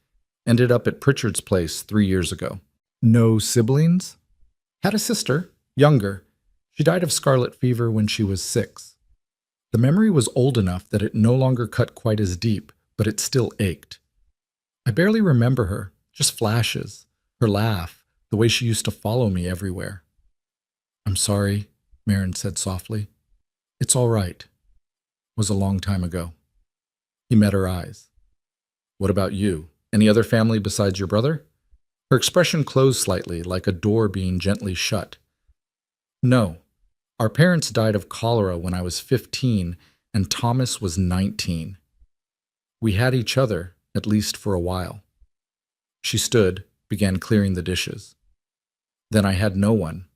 Ended up at Pritchard's place 3 years ago." "No siblings?" "Had a sister, younger. She died of scarlet fever when she was 6. The memory was old enough that it no longer cut quite as deep, but it still ached. I barely remember her, just flashes, her laugh, the way she used to follow me everywhere." "I'm sorry," Marin said softly. "It's all right. Was a long time ago." He met her eyes. "What about you? Any other family besides your brother?" Her expression closed slightly, like a door being gently shut. "No. Our parents died of cholera when I was 15, and Thomas was 19. We had each other, at least for a while." She stood, began clearing the dishes. "Then I had no one.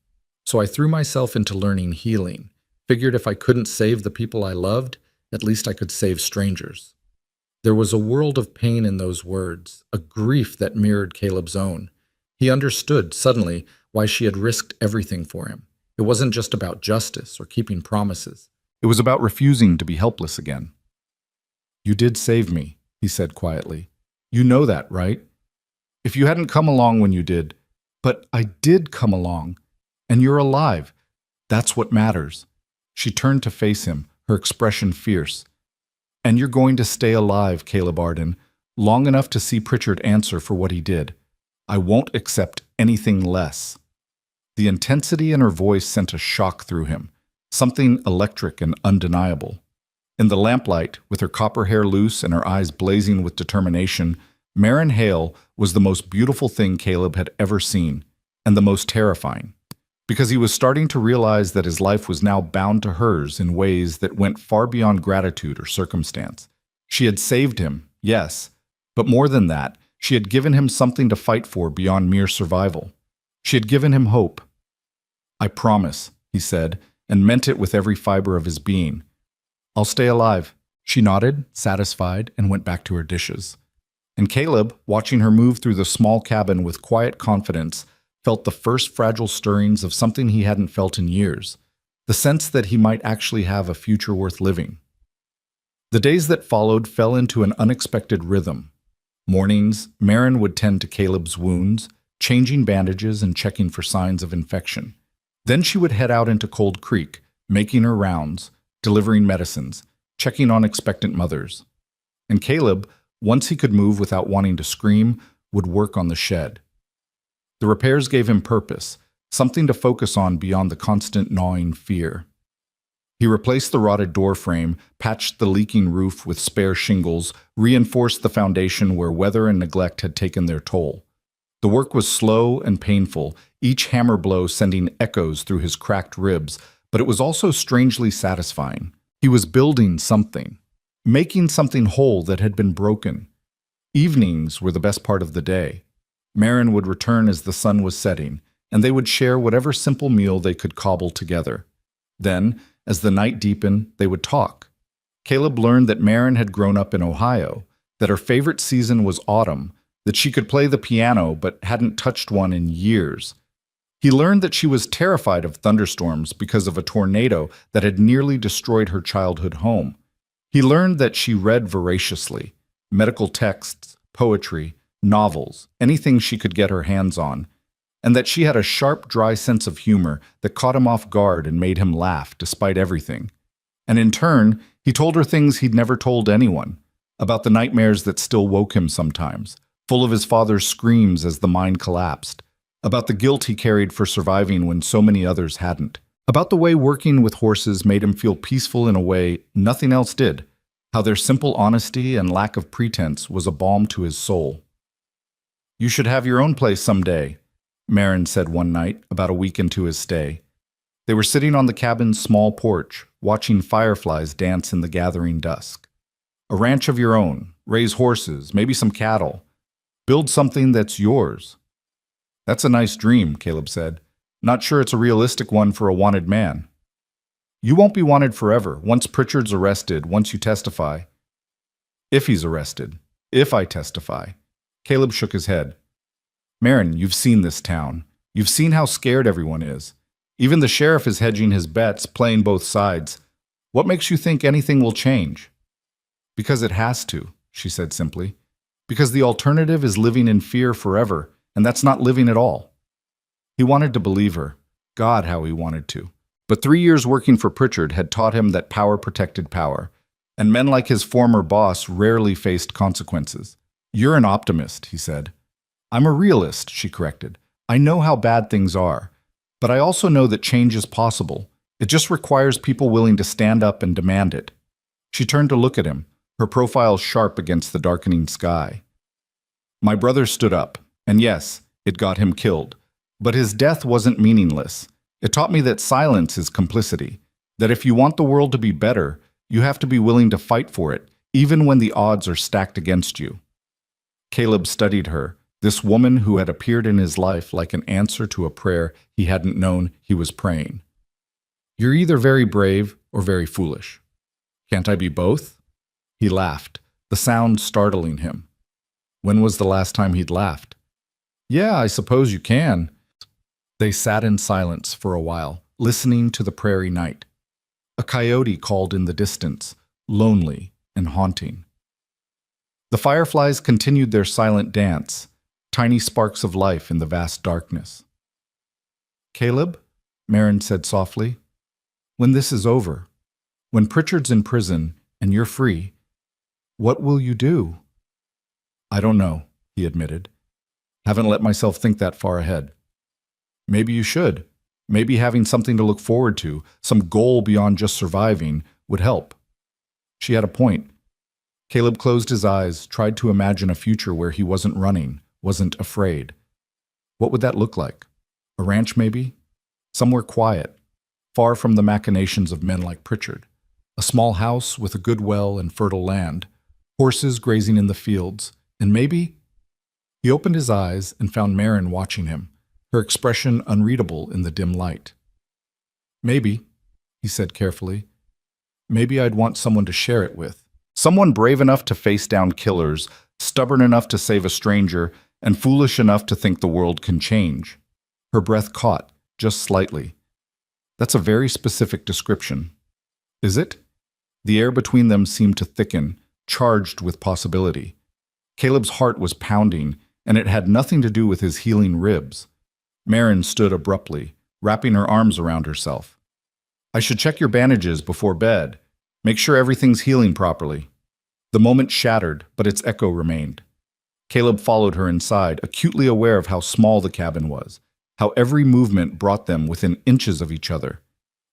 So I threw myself into learning healing. Figured if I couldn't save the people I loved, at least I could save strangers." There was a world of pain in those words, a grief that mirrored Caleb's own. He understood, suddenly, why she had risked everything for him. It wasn't just about justice or keeping promises. It was about refusing to be helpless again. "You did save me," he said quietly. "You know that, right? If you hadn't come along when you did, but I did come along, and you're alive. That's what matters." She turned to face him, her expression fierce. "And you're going to stay alive, Caleb Arden, long enough to see Pritchard answer for what he did. I won't accept anything less." The intensity in her voice sent a shock through him, something electric and undeniable. In the lamplight, with her copper hair loose and her eyes blazing with determination, Marin Hale was the most beautiful thing Caleb had ever seen, and the most terrifying, because he was starting to realize that his life was now bound to hers in ways that went far beyond gratitude or circumstance. She had saved him, yes, but more than that, she had given him something to fight for beyond mere survival. She had given him hope. "I promise," he said, and meant it with every fiber of his being. "I'll stay alive." She nodded, satisfied, and went back to her dishes. And Caleb, watching her move through the small cabin with quiet confidence, felt the first fragile stirrings of something he hadn't felt in years, the sense that he might actually have a future worth living. The days that followed fell into an unexpected rhythm. Mornings, Marin would tend to Caleb's wounds, changing bandages and checking for signs of infection. Then she would head out into Cold Creek, making her rounds, delivering medicines, checking on expectant mothers. And Caleb, once he could move without wanting to scream, would work on the shed. The repairs gave him purpose, something to focus on beyond the constant gnawing fear. He replaced the rotted door frame, patched the leaking roof with spare shingles, reinforced the foundation where weather and neglect had taken their toll. The work was slow and painful, each hammer blow sending echoes through his cracked ribs, but it was also strangely satisfying. He was building something, making something whole that had been broken. Evenings were the best part of the day. Marin would return as the sun was setting, and they would share whatever simple meal they could cobble together. Then, as the night deepened, they would talk. Caleb learned that Marin had grown up in Ohio, that her favorite season was autumn, that she could play the piano but hadn't touched one in years. He learned that she was terrified of thunderstorms because of a tornado that had nearly destroyed her childhood home. He learned that she read voraciously, medical texts, poetry, novels, anything she could get her hands on, and that she had a sharp, dry sense of humor that caught him off guard and made him laugh despite everything. And in turn, he told her things he'd never told anyone, about the nightmares that still woke him sometimes, full of his father's screams as the mine collapsed, about the guilt he carried for surviving when so many others hadn't, about the way working with horses made him feel peaceful in a way nothing else did, how their simple honesty and lack of pretense was a balm to his soul. "You should have your own place someday," Marin said one night, about a week into his stay. They were sitting on the cabin's small porch, watching fireflies dance in the gathering dusk. "A ranch of your own, raise horses, maybe some cattle. Build something that's yours." "That's a nice dream," Caleb said. "Not sure it's a realistic one for a wanted man." "You won't be wanted forever, once Pritchard's arrested, once you testify." "If he's arrested. If I testify." Caleb shook his head. "Marin, you've seen this town. You've seen how scared everyone is. Even the sheriff is hedging his bets, playing both sides. What makes you think anything will change?" "Because it has to," she said simply. "Because the alternative is living in fear forever, and that's not living at all." He wanted to believe her. God, how he wanted to. But 3 years working for Pritchard had taught him that power protected power, and men like his former boss rarely faced consequences. "You're an optimist," he said. "I'm a realist," she corrected. "I know how bad things are, but I also know that change is possible. It just requires people willing to stand up and demand it." She turned to look at him, her profile sharp against the darkening sky. "My brother stood up, and yes, it got him killed. But his death wasn't meaningless. It taught me that silence is complicity, that if you want the world to be better, you have to be willing to fight for it, even when the odds are stacked against you." Caleb studied her, this woman who had appeared in his life like an answer to a prayer he hadn't known he was praying. "You're either very brave or very foolish. Can't I be both?" He laughed, the sound startling him. When was the last time he'd laughed? "Yeah, I suppose you can." They sat in silence for a while, listening to the prairie night. A coyote called in the distance, lonely and haunting. The fireflies continued their silent dance, tiny sparks of life in the vast darkness. "Caleb," Marin said softly, "when this is over, when Pritchard's in prison and you're free, what will you do?" "I don't know," he admitted. "Haven't let myself think that far ahead." "Maybe you should. Maybe having something to look forward to, some goal beyond just surviving, would help." She had a point. Caleb closed his eyes, tried to imagine a future where he wasn't running, wasn't afraid. What would that look like? A ranch, maybe? Somewhere quiet, far from the machinations of men like Pritchard. A small house with a good well and fertile land, horses grazing in the fields, and maybe... He opened his eyes and found Marin watching him, her expression unreadable in the dim light. "Maybe," he said carefully, "maybe I'd want someone to share it with. Someone brave enough to face down killers, stubborn enough to save a stranger, and foolish enough to think the world can change." Her breath caught, just slightly. "That's a very specific description." "Is it?" The air between them seemed to thicken, charged with possibility. Caleb's heart was pounding, and it had nothing to do with his healing ribs. Marin stood abruptly, wrapping her arms around herself. I should check your bandages before bed. Make sure everything's healing properly. The moment shattered, but its echo remained. Caleb followed her inside, acutely aware of how small the cabin was, how every movement brought them within inches of each other.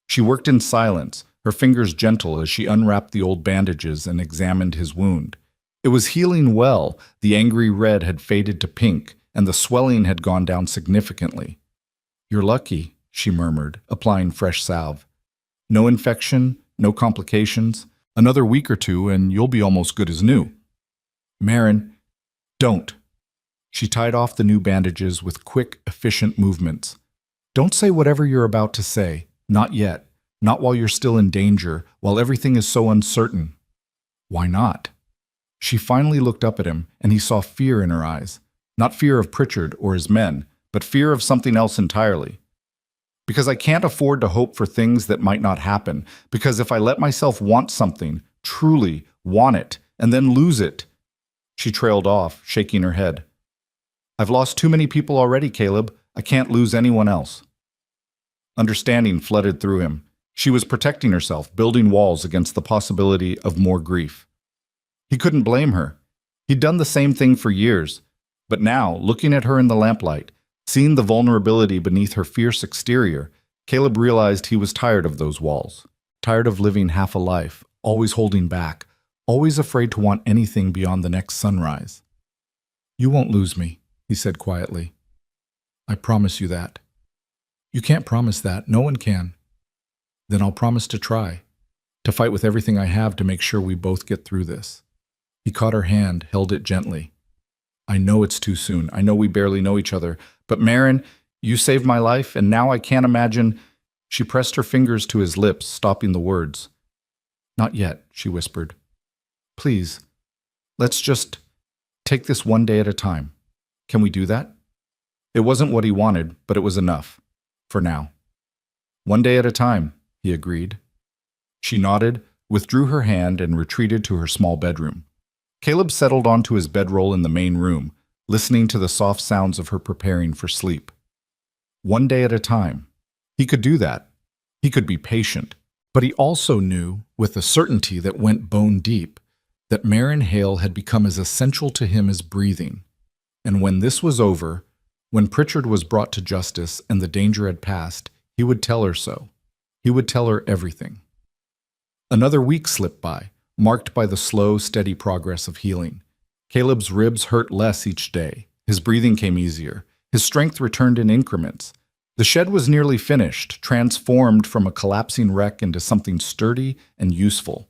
She worked in silence, her fingers gentle as she unwrapped the old bandages and examined his wound. It was healing well. The angry red had faded to pink, and the swelling had gone down significantly. "You're lucky," she murmured, applying fresh salve. "No infection, no complications. Another week or two, and you'll be almost good as new." "Marin, don't." She tied off the new bandages with quick, efficient movements. "Don't say whatever you're about to say. Not yet. Not while you're still in danger, while everything is so uncertain." "Why not?" She finally looked up at him, and he saw fear in her eyes. Not fear of Pritchard or his men, but fear of something else entirely. "Because I can't afford to hope for things that might not happen. Because if I let myself want something, truly want it, and then lose it..." She trailed off, shaking her head. "I've lost too many people already, Caleb. I can't lose anyone else." Understanding flooded through him. She was protecting herself, building walls against the possibility of more grief. He couldn't blame her. He'd done the same thing for years. But now, looking at her in the lamplight, seeing the vulnerability beneath her fierce exterior, Caleb realized he was tired of those walls. Tired of living half a life, always holding back, always afraid to want anything beyond the next sunrise. "You won't lose me," he said quietly. "I promise you that." "You can't promise that. No one can." "Then I'll promise to try. To fight with everything I have to make sure we both get through this." He caught her hand, held it gently. "I know it's too soon. I know we barely know each other. But Marin, you saved my life, and now I can't imagine..." She pressed her fingers to his lips, stopping the words. "Not yet," she whispered. "Please, let's just take this one day at a time. Can we do that?" It wasn't what he wanted, but it was enough. For now. "One day at a time," he agreed. She nodded, withdrew her hand, and retreated to her small bedroom. Caleb settled onto his bedroll in the main room, listening to the soft sounds of her preparing for sleep. One day at a time. He could do that. He could be patient. But he also knew, with a certainty that went bone deep, that Marin Hale had become as essential to him as breathing. And when this was over, when Pritchard was brought to justice and the danger had passed, he would tell her so. He would tell her everything. Another week slipped by, marked by the slow, steady progress of healing. Caleb's ribs hurt less each day. His breathing came easier. His strength returned in increments. The shed was nearly finished, transformed from a collapsing wreck into something sturdy and useful.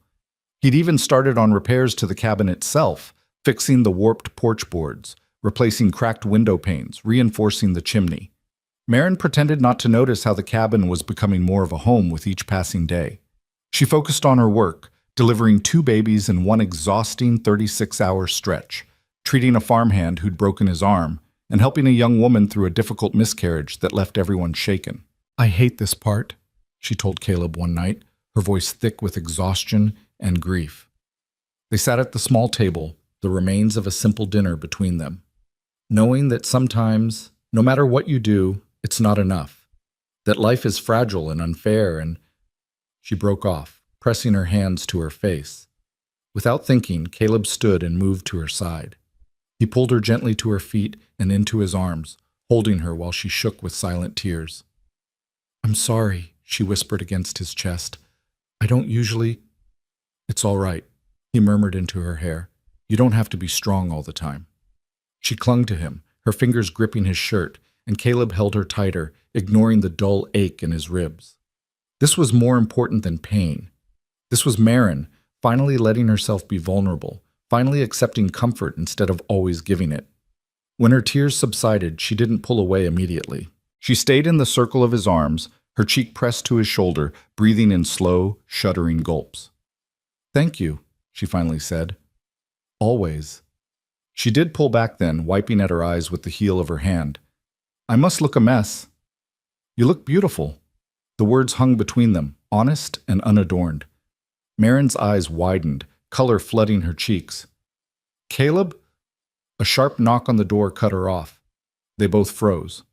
He'd even started on repairs to the cabin itself, fixing the warped porch boards, replacing cracked window panes, reinforcing the chimney. Marin pretended not to notice how the cabin was becoming more of a home with each passing day. She focused on her work, delivering 2 babies in one exhausting 36-hour stretch, treating a farmhand who'd broken his arm, and helping a young woman through a difficult miscarriage that left everyone shaken. "I hate this part," she told Caleb one night, her voice thick with exhaustion and grief. They sat at the small table, the remains of a simple dinner between them, knowing that sometimes, no matter what you do, it's not enough, that life is fragile and unfair, and... She broke off, pressing her hands to her face. Without thinking, Caleb stood and moved to her side. He pulled her gently to her feet and into his arms, holding her while she shook with silent tears. "I'm sorry," she whispered against his chest. "I don't usually..." "It's all right," he murmured into her hair. "You don't have to be strong all the time." She clung to him, her fingers gripping his shirt, and Caleb held her tighter, ignoring the dull ache in his ribs. This was more important than pain. This was Marin, finally letting herself be vulnerable, finally accepting comfort instead of always giving it. When her tears subsided, she didn't pull away immediately. She stayed in the circle of his arms, her cheek pressed to his shoulder, breathing in slow, shuddering gulps. "Thank you," she finally said. "Always." She did pull back then, wiping at her eyes with the heel of her hand. "I must look a mess." "You look beautiful." The words hung between them, honest and unadorned. Marin's eyes widened, color flooding her cheeks. "Caleb?" A sharp knock on the door cut her off. They both froze.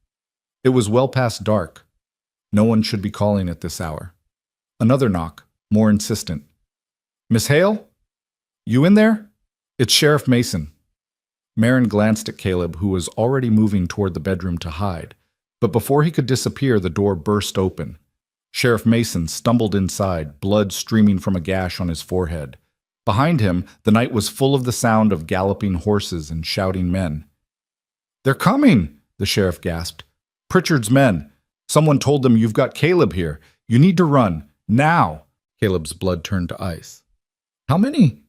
It was well past dark. No one should be calling at this hour. Another knock, more insistent. Miss Hale? You in there? It's Sheriff Mason. Marin glanced at Caleb, who was already moving toward the bedroom to hide. But before he could disappear, the door burst open. Sheriff Mason stumbled inside, blood streaming from a gash on his forehead. Behind him, the night was full of the sound of galloping horses and shouting men. "They're coming!" the sheriff gasped. "Pritchard's men. Someone told them you've got Caleb here. You need to run. Now!" Caleb's blood turned to ice. "How many?"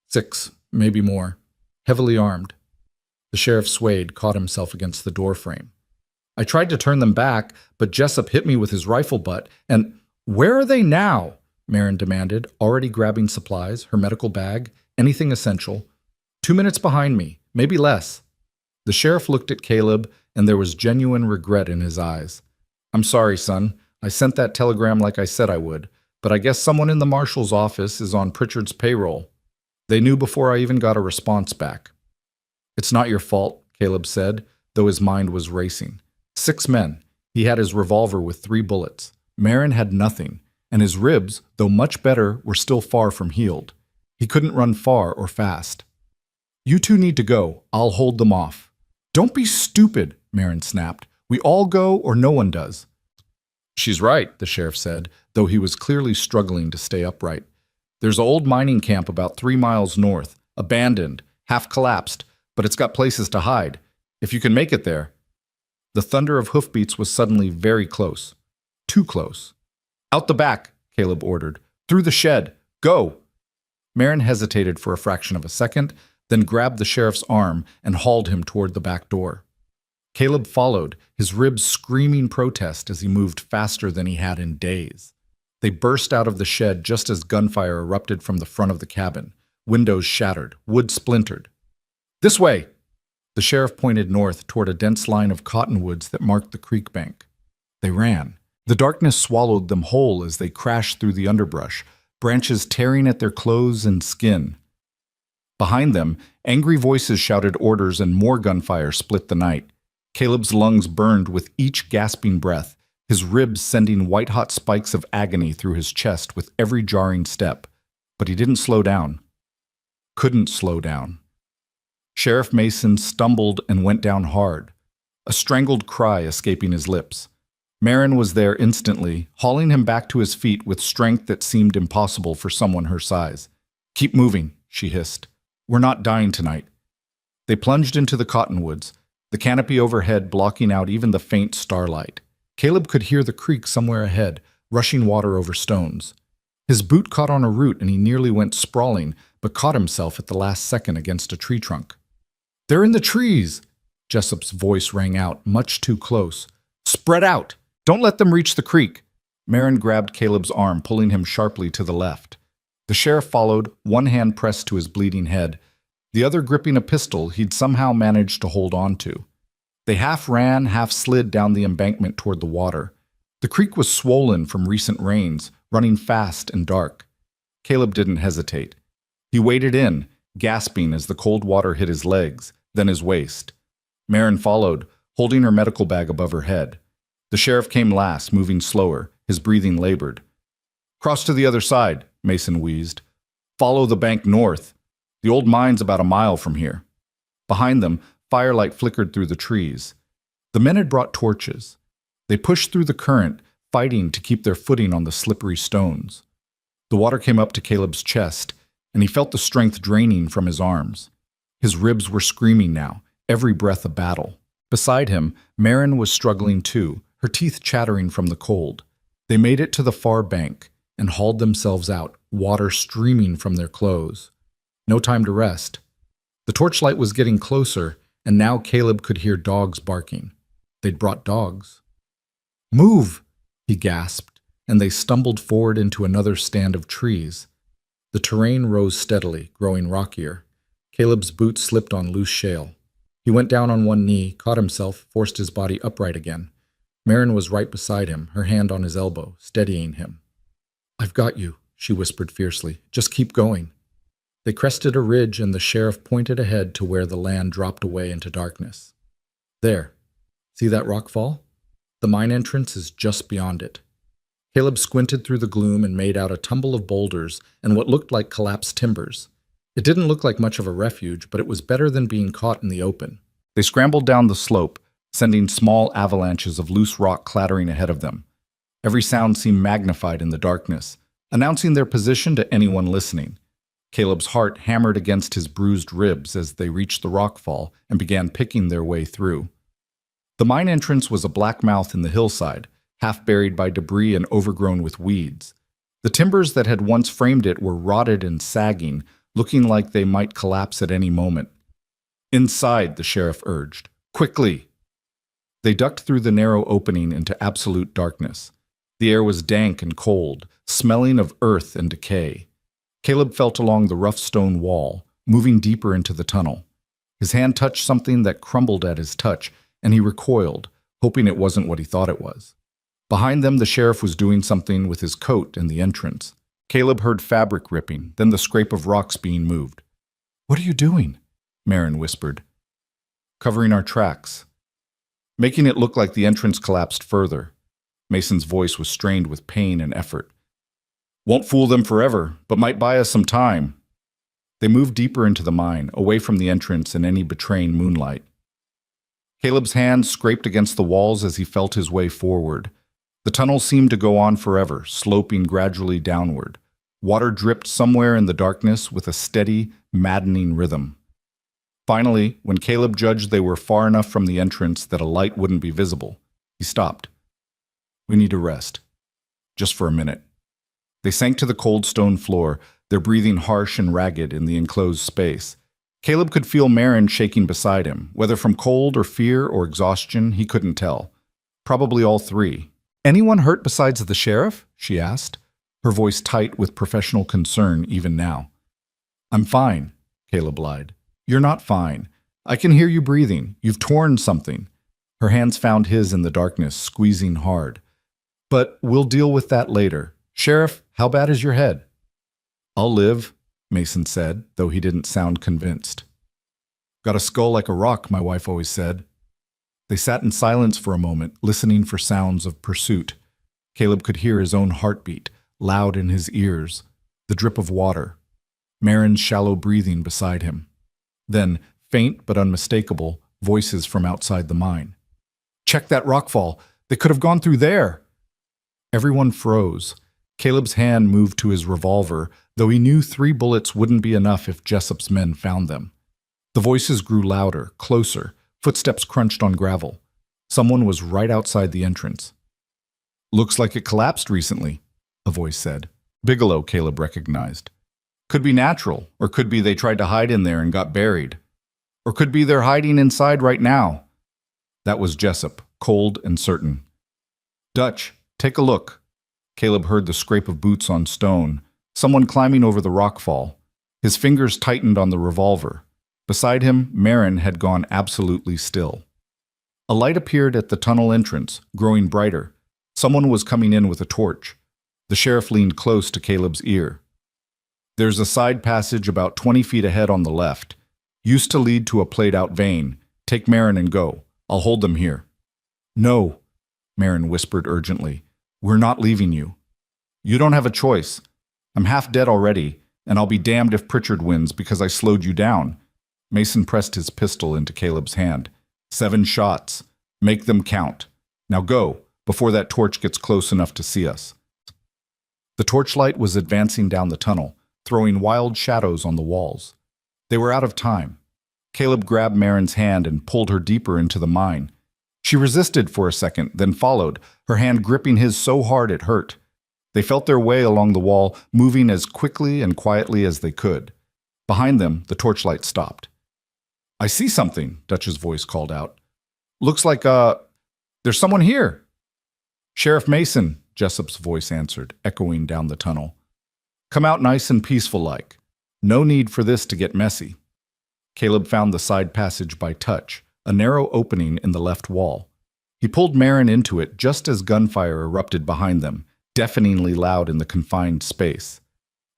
"6, maybe more. Heavily armed." The sheriff swayed, caught himself against the doorframe. "I tried to turn them back, but Jessup hit me with his rifle butt, and—" "Where are they now?" Marin demanded, already grabbing supplies, her medical bag, anything essential. 2 minutes behind me, maybe less." The sheriff looked at Caleb, and there was genuine regret in his eyes. "I'm sorry, son. I sent that telegram like I said I would, but I guess someone in the marshal's office is on Pritchard's payroll. They knew before I even got a response back." "It's not your fault," Caleb said, though his mind was racing. 6 men. He had his revolver with 3 bullets. Marin had nothing, and his ribs, though much better, were still far from healed. He couldn't run far or fast. "You two need to go. I'll hold them off." "Don't be stupid," Marin snapped. "We all go or no one does." "She's right," the sheriff said, though he was clearly struggling to stay upright. "There's an old mining camp about 3 miles north, abandoned, half collapsed, but it's got places to hide. If you can make it there." The thunder of hoofbeats was suddenly very close. Too close. "Out the back," Caleb ordered. "Through the shed. Go!" Marin hesitated for a fraction of a second, then grabbed the sheriff's arm and hauled him toward the back door. Caleb followed, his ribs screaming protest as he moved faster than he had in days. They burst out of the shed just as gunfire erupted from the front of the cabin. Windows shattered, wood splintered. "This way!" The sheriff pointed north toward a dense line of cottonwoods that marked the creek bank. They ran. The darkness swallowed them whole as they crashed through the underbrush, branches tearing at their clothes and skin. Behind them, angry voices shouted orders and more gunfire split the night. Caleb's lungs burned with each gasping breath, his ribs sending white-hot spikes of agony through his chest with every jarring step. But he didn't slow down. Couldn't slow down. Sheriff Mason stumbled and went down hard, a strangled cry escaping his lips. Marin was there instantly, hauling him back to his feet with strength that seemed impossible for someone her size. "Keep moving," she hissed. "We're not dying tonight." They plunged into the cottonwoods, the canopy overhead blocking out even the faint starlight. Caleb could hear the creek somewhere ahead, rushing water over stones. His boot caught on a root and he nearly went sprawling, but caught himself at the last second against a tree trunk. "They're in the trees!" Jessup's voice rang out, much too close. "Spread out! Don't let them reach the creek!" Marin grabbed Caleb's arm, pulling him sharply to the left. The sheriff followed, one hand pressed to his bleeding head, the other gripping a pistol he'd somehow managed to hold on to. They half ran, half slid down the embankment toward the water. The creek was swollen from recent rains, running fast and dark. Caleb didn't hesitate. He waded in, gasping as the cold water hit his legs, then his waist. Marin followed, holding her medical bag above her head. The sheriff came last, moving slower, his breathing labored. "Cross to the other side," Mason wheezed. "Follow the bank north. The old mine's about a mile from here." Behind them, firelight flickered through the trees. The men had brought torches. They pushed through the current, fighting to keep their footing on the slippery stones. The water came up to Caleb's chest, and he felt the strength draining from his arms. His ribs were screaming now, every breath a battle. Beside him, Marin was struggling too, her teeth chattering from the cold. They made it to the far bank and hauled themselves out, water streaming from their clothes. No time to rest. The torchlight was getting closer, and now Caleb could hear dogs barking. They'd brought dogs. "Move!" he gasped, and they stumbled forward into another stand of trees. The terrain rose steadily, growing rockier. Caleb's boots slipped on loose shale. He went down on one knee, caught himself, forced his body upright again. Marin was right beside him, her hand on his elbow, steadying him. "I've got you," she whispered fiercely. "Just keep going." They crested a ridge, and the sheriff pointed ahead to where the land dropped away into darkness. "There. See that rock fall?" The mine entrance is just beyond it. Caleb squinted through the gloom and made out a tumble of boulders and what looked like collapsed timbers. It didn't look like much of a refuge, but it was better than being caught in the open. They scrambled down the slope, sending small avalanches of loose rock clattering ahead of them. Every sound seemed magnified in the darkness, announcing their position to anyone listening. Caleb's heart hammered against his bruised ribs as they reached the rockfall and began picking their way through. The mine entrance was a black mouth in the hillside, half buried by debris and overgrown with weeds. The timbers that had once framed it were rotted and sagging, looking like they might collapse at any moment. "Inside," the sheriff urged. "Quickly!" They ducked through the narrow opening into absolute darkness. The air was dank and cold, smelling of earth and decay. Caleb felt along the rough stone wall, moving deeper into the tunnel. His hand touched something that crumbled at his touch, and he recoiled, hoping it wasn't what he thought it was. Behind them, the sheriff was doing something with his coat in the entrance. Caleb heard fabric ripping, then the scrape of rocks being moved. "What are you doing?" Marin whispered. "Covering our tracks. Making it look like the entrance collapsed further." Mason's voice was strained with pain and effort. "Won't fool them forever, but might buy us some time." They moved deeper into the mine, away from the entrance and any betraying moonlight. Caleb's hand scraped against the walls as he felt his way forward. The tunnel seemed to go on forever, sloping gradually downward. Water dripped somewhere in the darkness with a steady, maddening rhythm. Finally, when Caleb judged they were far enough from the entrance that a light wouldn't be visible, he stopped. "We need to rest. Just for a minute." They sank to the cold stone floor, their breathing harsh and ragged in the enclosed space. Caleb could feel Marin shaking beside him, whether from cold or fear or exhaustion, he couldn't tell. Probably all three. "Anyone hurt besides the sheriff?" she asked, her voice tight with professional concern even now. "I'm fine," Caleb lied. "You're not fine. I can hear you breathing. You've torn something." Her hands found his in the darkness, squeezing hard. "But we'll deal with that later. Sheriff, how bad is your head?" "I'll live," Mason said, though he didn't sound convinced. "Got a skull like a rock," my wife always said. They sat in silence for a moment, listening for sounds of pursuit. Caleb could hear his own heartbeat, loud in his ears, the drip of water, Marin's shallow breathing beside him. Then, faint but unmistakable, voices from outside the mine. "Check that rockfall! They could have gone through there!" Everyone froze. Caleb's hand moved to his revolver, though he knew 3 bullets wouldn't be enough if Jessup's men found them. The voices grew louder, closer. Footsteps crunched on gravel. Someone was right outside the entrance. "Looks like it collapsed recently," a voice said. Bigelow, Caleb recognized. Could be natural, or could be they tried to hide in there and got buried. Or could be they're hiding inside right now. That was Jessup, cold and certain. "Dutch, take a look." Caleb heard the scrape of boots on stone, someone climbing over the rockfall. His fingers tightened on the revolver. Beside him, Marin had gone absolutely still. A light appeared at the tunnel entrance, growing brighter. Someone was coming in with a torch. The sheriff leaned close to Caleb's ear. "There's a side passage about 20 feet ahead on the left. Used to lead to a played-out vein. Take Marin and go. I'll hold them here." "No," Marin whispered urgently. "We're not leaving you. You don't have a choice. I'm half dead already, and I'll be damned if Pritchard wins because I slowed you down." Mason pressed his pistol into Caleb's hand. 7 shots. Make them count. Now go, before that torch gets close enough to see us. The torchlight was advancing down the tunnel, throwing wild shadows on the walls. They were out of time. Caleb grabbed Marin's hand and pulled her deeper into the mine. She resisted for a second, then followed, her hand gripping his so hard it hurt. They felt their way along the wall, moving as quickly and quietly as they could. Behind them, the torchlight stopped. "I see something," Dutch's voice called out. "Looks like, there's someone here." "Sheriff Mason," Jessup's voice answered, echoing down the tunnel. "Come out nice and peaceful-like. No need for this to get messy." Caleb found the side passage by touch, a narrow opening in the left wall. He pulled Marin into it just as gunfire erupted behind them, deafeningly loud in the confined space.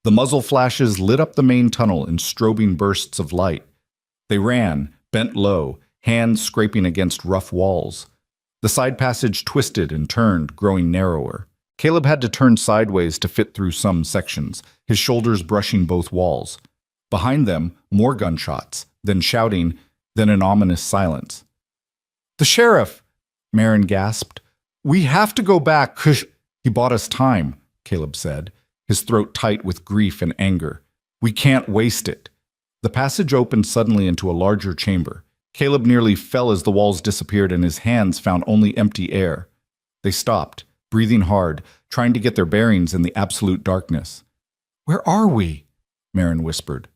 The muzzle flashes lit up the main tunnel in strobing bursts of light. They ran, bent low, hands scraping against rough walls. The side passage twisted and turned, growing narrower. Caleb had to turn sideways to fit through some sections, his shoulders brushing both walls. Behind them, more gunshots, then shouting, then an ominous silence. "The sheriff!" Marin gasped. "We have to go back. He bought us time," Caleb said, his throat tight with grief and anger. "We can't waste it." The passage opened suddenly into a larger chamber. Caleb nearly fell as the walls disappeared and his hands found only empty air. They stopped, breathing hard, trying to get their bearings in the absolute darkness. "Where are we?" Marin whispered.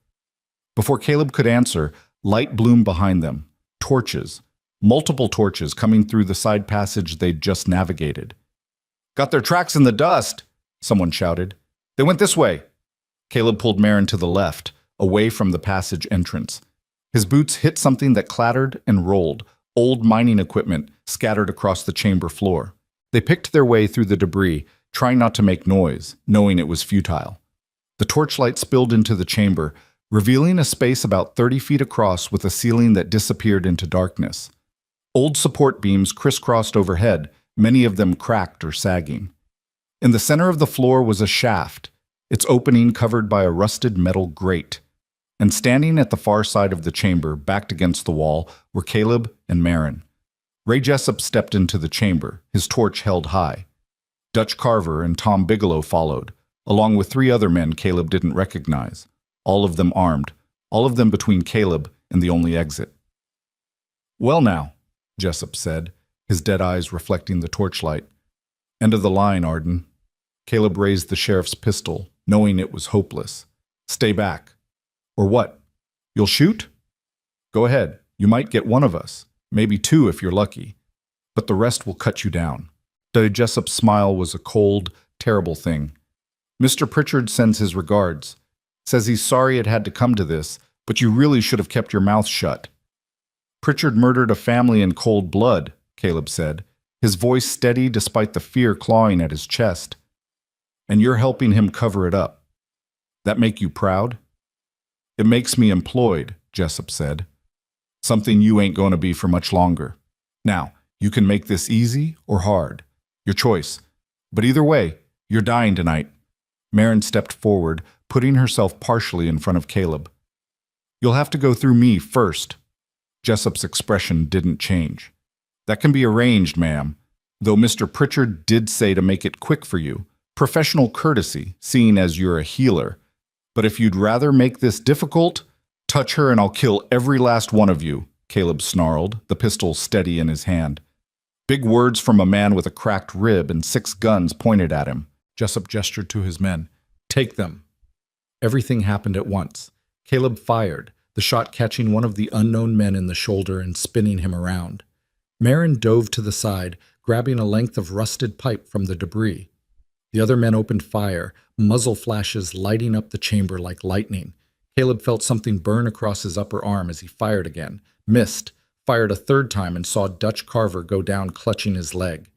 Before Caleb could answer, light bloomed behind them. Torches. Multiple torches coming through the side passage they'd just navigated. "Got their tracks in the dust," someone shouted. "They went this way." Caleb pulled Marin to the left, away from the passage entrance. His boots hit something that clattered and rolled, old mining equipment scattered across the chamber floor. They picked their way through the debris, trying not to make noise, knowing it was futile. The torchlight spilled into the chamber, revealing a space about 30 feet across with a ceiling that disappeared into darkness. Old support beams crisscrossed overhead, many of them cracked or sagging. In the center of the floor was a shaft, its opening covered by a rusted metal grate. And standing at the far side of the chamber, backed against the wall, were Caleb and Marin. Ray Jessup stepped into the chamber, his torch held high. Dutch Carver and Tom Bigelow followed, along with 3 other men Caleb didn't recognize, all of them armed, all of them between Caleb and the only exit. "Well now," Jessup said, his dead eyes reflecting the torchlight. "End of the line, Arden." Caleb raised the sheriff's pistol, knowing it was hopeless. "Stay back." "Or what? You'll shoot?" "Go ahead. You might get one of us, maybe 2 if you're lucky. But the rest will cut you down." Jessup's smile was a cold, terrible thing. "Mr. Pritchard sends his regards. Says he's sorry it had to come to this, but you really should have kept your mouth shut." "Pritchard murdered a family in cold blood," Caleb said, his voice steady despite the fear clawing at his chest. "And you're helping him cover it up. That make you proud?" "It makes me employed," Jessup said. "Something you ain't going to be for much longer. Now, you can make this easy or hard. Your choice. But either way, you're dying tonight." Marin stepped forward, putting herself partially in front of Caleb. "You'll have to go through me first." Jessup's expression didn't change. "That can be arranged, ma'am, though Mr. Pritchard did say to make it quick for you. Professional courtesy, seeing as you're a healer. But if you'd rather make this difficult, touch her and I'll kill every last one of you," Caleb snarled, the pistol steady in his hand. Big words from a man with a cracked rib and 6 guns pointed at him. Jessup gestured to his men. "Take them." Everything happened at once. Caleb fired, the shot catching one of the unknown men in the shoulder and spinning him around. Marin dove to the side, grabbing a length of rusted pipe from the debris. The other men opened fire, muzzle flashes lighting up the chamber like lightning. Caleb felt something burn across his upper arm as he fired again, missed, fired a 3rd time and saw Dutch Carver go down clutching his leg.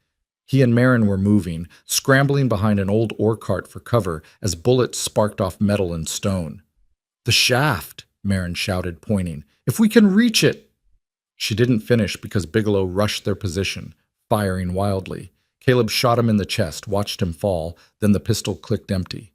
He and Marin were moving, scrambling behind an old ore cart for cover as bullets sparked off metal and stone. "The shaft!" Marin shouted, pointing. "If we can reach it!" She didn't finish because Bigelow rushed their position, firing wildly. Caleb shot him in the chest, watched him fall, then the pistol clicked empty.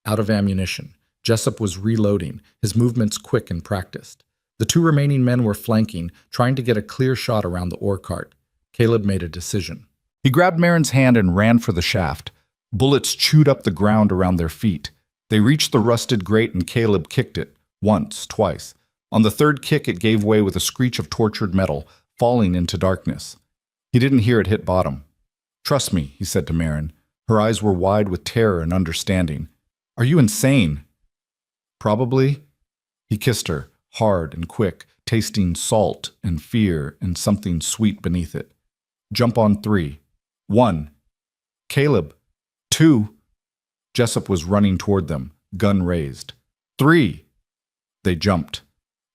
Out of ammunition. Jessup was reloading, his movements quick and practiced. The 2 remaining men were flanking, trying to get a clear shot around the ore cart. Caleb made a decision. He grabbed Marin's hand and ran for the shaft. Bullets chewed up the ground around their feet. They reached the rusted grate and Caleb kicked it, once, twice. On the 3rd kick it gave way with a screech of tortured metal, falling into darkness. He didn't hear it hit bottom. "Trust me," he said to Marin. Her eyes were wide with terror and understanding. "Are you insane?" "Probably." He kissed her, hard and quick, tasting salt and fear and something sweet beneath it. "Jump on 3. 1. Caleb. 2. Jessup was running toward them, gun raised. 3. They jumped.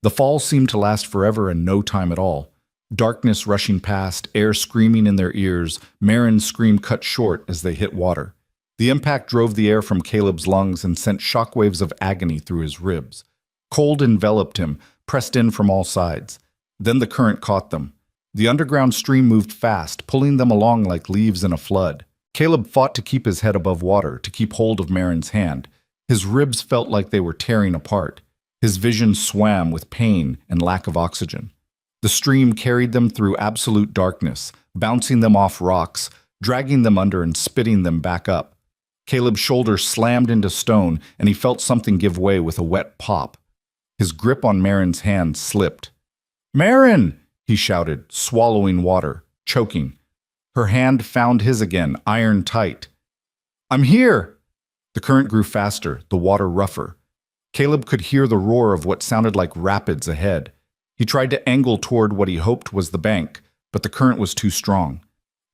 The fall seemed to last forever and no time at all. Darkness rushing past, air screaming in their ears, Marin's scream cut short as they hit water. The impact drove the air from Caleb's lungs and sent shockwaves of agony through his ribs. Cold enveloped him, pressed in from all sides. Then the current caught them. The underground stream moved fast, pulling them along like leaves in a flood. Caleb fought to keep his head above water, to keep hold of Marin's hand. His ribs felt like they were tearing apart. His vision swam with pain and lack of oxygen. The stream carried them through absolute darkness, bouncing them off rocks, dragging them under and spitting them back up. Caleb's shoulder slammed into stone, and he felt something give way with a wet pop. His grip on Marin's hand slipped. "Marin!" he shouted, swallowing water, choking. Her hand found his again, iron tight. "I'm here!" The current grew faster, the water rougher. Caleb could hear the roar of what sounded like rapids ahead. He tried to angle toward what he hoped was the bank, but the current was too strong.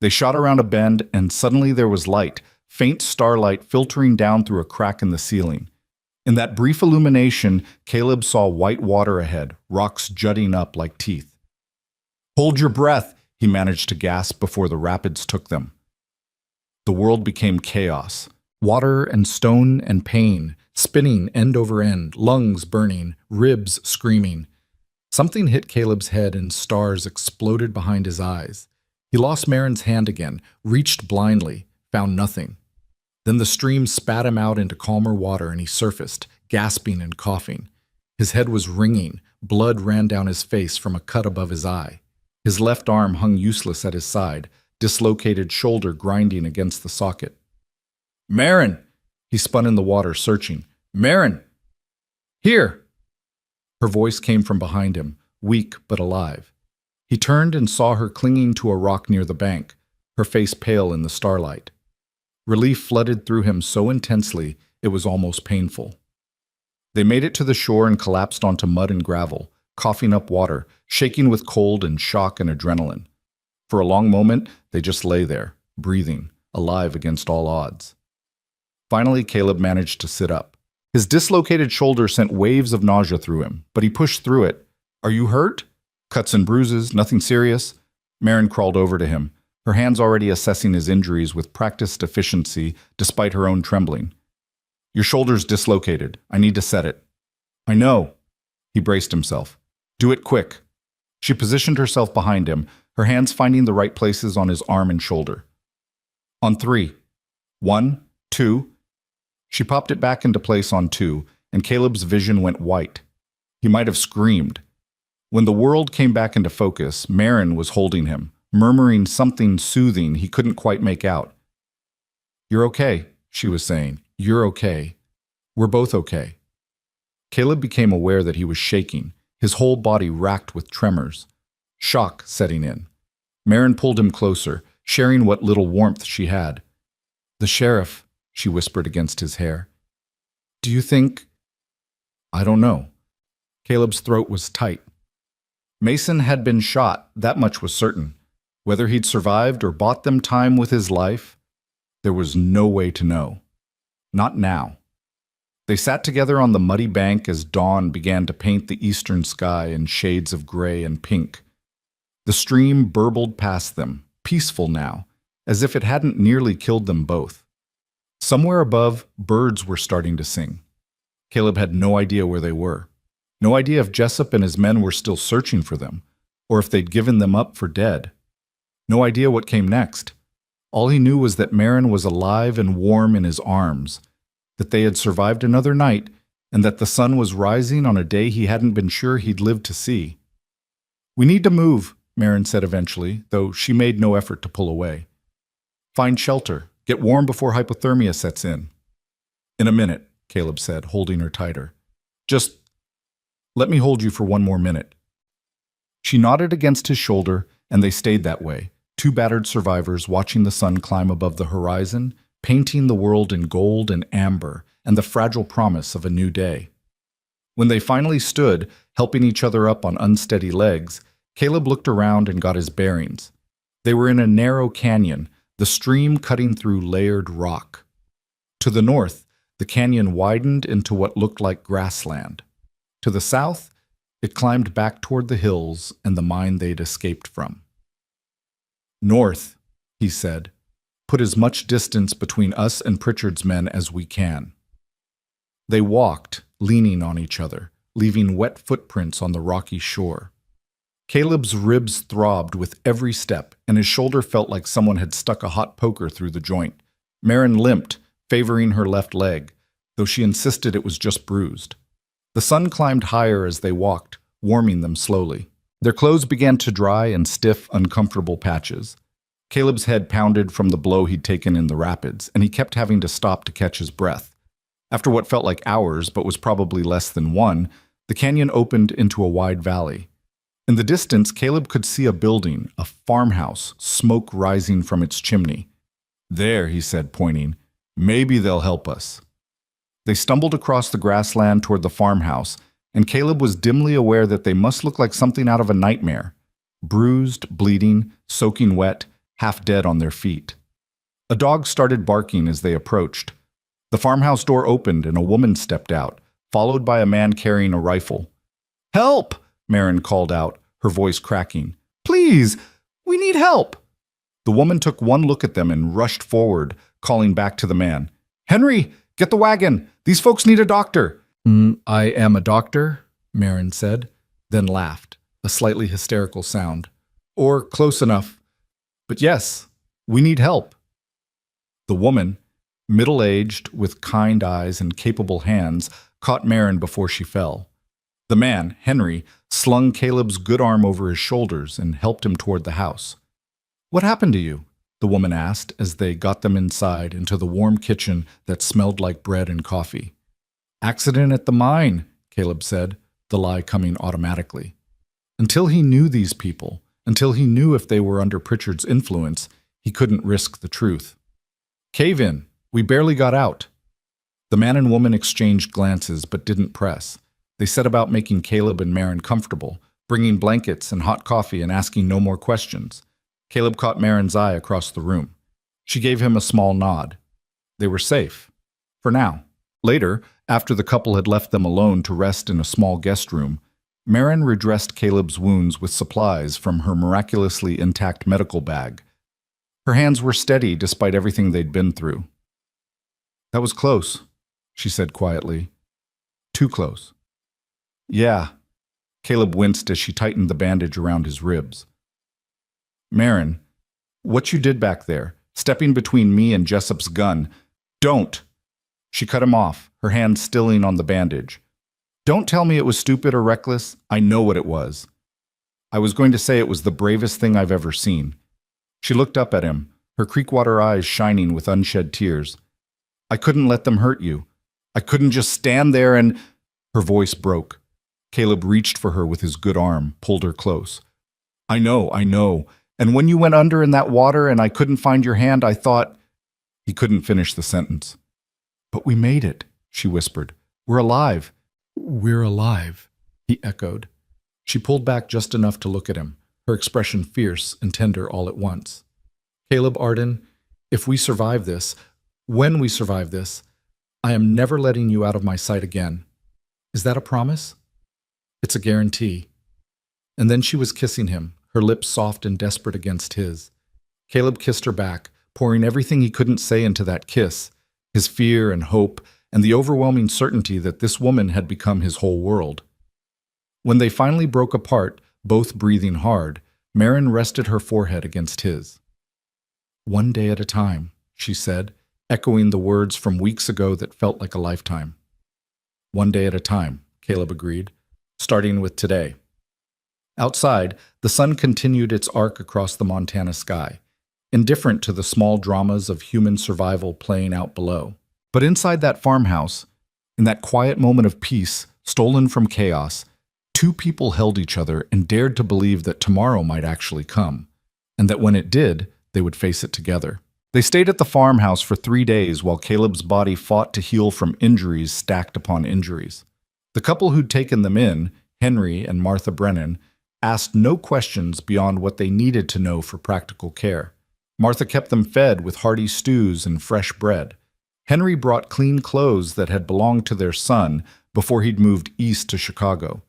They shot around a bend, and suddenly there was light, faint starlight filtering down through a crack in the ceiling. In that brief illumination, Caleb saw white water ahead, rocks jutting up like teeth. "Hold your breath," he managed to gasp before the rapids took them. The world became chaos. Water and stone and pain, spinning end over end, lungs burning, ribs screaming. Something hit Caleb's head and stars exploded behind his eyes. He lost Marin's hand again, reached blindly, found nothing. Then the stream spat him out into calmer water and he surfaced, gasping and coughing. His head was ringing, blood ran down his face from a cut above his eye. His left arm hung useless at his side, dislocated shoulder grinding against the socket. "Marin!" He spun in the water, searching. "Marin! Here!" Her voice came from behind him, weak but alive. He turned and saw her clinging to a rock near the bank, her face pale in the starlight. Relief flooded through him so intensely it was almost painful. They made it to the shore and collapsed onto mud and gravel, coughing up water, shaking with cold and shock and adrenaline. For a long moment, they just lay there, breathing, alive against all odds. Finally, Caleb managed to sit up. His dislocated shoulder sent waves of nausea through him, but he pushed through it. "Are you hurt?" "Cuts and bruises, nothing serious." Marin crawled over to him, her hands already assessing his injuries with practiced efficiency despite her own trembling. "Your shoulder's dislocated. I need to set it." "I know." He braced himself. "Do it quick." She positioned herself behind him, her hands finding the right places on his arm and shoulder. "On 3. 1, 2. She popped it back into place on 2, and Caleb's vision went white. He might have screamed. When the world came back into focus, Marin was holding him, murmuring something soothing he couldn't quite make out. "You're okay," she was saying. "You're okay. We're both okay." Caleb became aware that he was shaking, his whole body racked with tremors. Shock setting in. Marin pulled him closer, sharing what little warmth she had. "The sheriff," she whispered against his hair. "Do you think—" "I don't know." Caleb's throat was tight. Mason had been shot, that much was certain. Whether he'd survived or bought them time with his life, there was no way to know. Not now. They sat together on the muddy bank as dawn began to paint the eastern sky in shades of gray and pink. The stream burbled past them, peaceful now, as if it hadn't nearly killed them both. Somewhere above, birds were starting to sing. Caleb had no idea where they were. No idea if Jessup and his men were still searching for them, or if they'd given them up for dead. No idea what came next. All he knew was that Marin was alive and warm in his arms, that they had survived another night, and that the sun was rising on a day he hadn't been sure he'd live to see. "We need to move," Marin said eventually, though she made no effort to pull away. "Find shelter. Get warm before hypothermia sets in." "In a minute," Caleb said, holding her tighter. "Just let me hold you for one more minute." She nodded against his shoulder, and they stayed that way, two battered survivors watching the sun climb above the horizon, painting the world in gold and amber and the fragile promise of a new day. When they finally stood, helping each other up on unsteady legs, Caleb looked around and got his bearings. They were in a narrow canyon, the stream cutting through layered rock. To the north, the canyon widened into what looked like grassland. To the south, it climbed back toward the hills and the mine they'd escaped from. "North," he said. "Put as much distance between us and Pritchard's men as we can." They walked, leaning on each other, leaving wet footprints on the rocky shore. Caleb's ribs throbbed with every step, and his shoulder felt like someone had stuck a hot poker through the joint. Marin limped, favoring her left leg, though she insisted it was just bruised. The sun climbed higher as they walked, warming them slowly. Their clothes began to dry in stiff, uncomfortable patches. Caleb's head pounded from the blow he'd taken in the rapids, and he kept having to stop to catch his breath. After what felt like hours, but was probably less than one, the canyon opened into a wide valley. In the distance, Caleb could see a building, a farmhouse, smoke rising from its chimney. "There," he said, pointing. "Maybe they'll help us." They stumbled across the grassland toward the farmhouse, and Caleb was dimly aware that they must look like something out of a nightmare. Bruised, bleeding, soaking wet, half dead on their feet. A dog started barking as they approached. The farmhouse door opened and a woman stepped out, followed by a man carrying a rifle. "Help!" Marin called out, her voice cracking. "Please, we need help!" The woman took one look at them and rushed forward, calling back to the man. "Henry, get the wagon! These folks need a doctor!" "I am a doctor," Marin said, then laughed, a slightly hysterical sound. "Or close enough. But yes, we need help." The woman, middle-aged, with kind eyes and capable hands, caught Marin before she fell. The man, Henry, slung Caleb's good arm over his shoulders and helped him toward the house. "What happened to you?" the woman asked as they got them inside into the warm kitchen that smelled like bread and coffee. "Accident at the mine," Caleb said, the lie coming automatically. Until he knew these people, until he knew if they were under Pritchard's influence, he couldn't risk the truth. "Cave in. We barely got out." The man and woman exchanged glances but didn't press. They set about making Caleb and Marin comfortable, bringing blankets and hot coffee and asking no more questions. Caleb caught Marin's eye across the room. She gave him a small nod. They were safe. For now. Later, after the couple had left them alone to rest in a small guest room, Marin redressed Caleb's wounds with supplies from her miraculously intact medical bag. Her hands were steady despite everything they'd been through. "That was close," she said quietly. "Too close." "Yeah." Caleb winced as she tightened the bandage around his ribs. "Marin, what you did back there, stepping between me and Jessup's gun, don't!" She cut him off, her hand stilling on the bandage. "Don't tell me it was stupid or reckless. I know what it was. I was going to say it was the bravest thing I've ever seen." She looked up at him, her creekwater eyes shining with unshed tears. "I couldn't let them hurt you. I couldn't just stand there and—" Her voice broke. Caleb reached for her with his good arm, pulled her close. I know. And when you went under in that water and I couldn't find your hand, I thought—" He couldn't finish the sentence. "But we made it," she whispered. "We're alive." "We're alive," he echoed. She pulled back just enough to look at him, her expression fierce and tender all at once. "Caleb Arden, if we survive this, when we survive this, I am never letting you out of my sight again. Is that a promise?" "It's a guarantee." And then she was kissing him, her lips soft and desperate against his. Caleb kissed her back, pouring everything he couldn't say into that kiss, his fear and hope, and the overwhelming certainty that this woman had become his whole world. When they finally broke apart, both breathing hard, Marin rested her forehead against his. "One day at a time," she said, echoing the words from weeks ago that felt like a lifetime. "One day at a time," Caleb agreed, "starting with today." Outside, the sun continued its arc across the Montana sky, indifferent to the small dramas of human survival playing out below. But inside that farmhouse, in that quiet moment of peace, stolen from chaos, two people held each other and dared to believe that tomorrow might actually come, and that when it did, they would face it together. They stayed at the farmhouse for 3 days while Caleb's body fought to heal from injuries stacked upon injuries. The couple who'd taken them in, Henry and Martha Brennan, asked no questions beyond what they needed to know for practical care. Martha kept them fed with hearty stews and fresh bread. Henry brought clean clothes that had belonged to their son before he'd moved east to Chicago.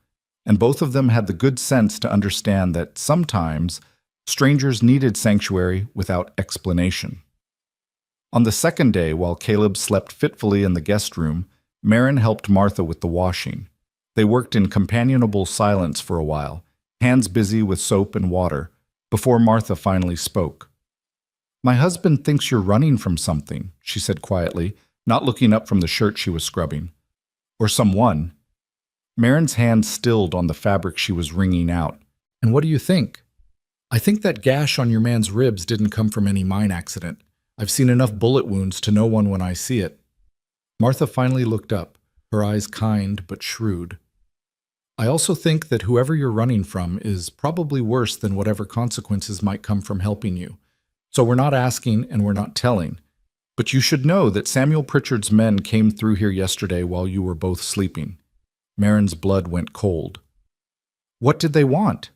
And both of them had the good sense to understand that sometimes strangers needed sanctuary without explanation. On the second day, while Caleb slept fitfully in the guest room, Marin helped Martha with the washing. They worked in companionable silence for a while, hands busy with soap and water, before Martha finally spoke. "My husband thinks you're running from something," she said quietly, not looking up from the shirt she was scrubbing. "Or someone." Marin's hand stilled on the fabric she was wringing out. "And what do you think?" "I think that gash on your man's ribs didn't come from any mine accident. I've seen enough bullet wounds to know one when I see it." Martha finally looked up, her eyes kind but shrewd. "I also think that whoever you're running from is probably worse than whatever consequences might come from helping you. So we're not asking and we're not telling. But you should know that Samuel Pritchard's men came through here yesterday while you were both sleeping." Marin's blood went cold. "What did they want?"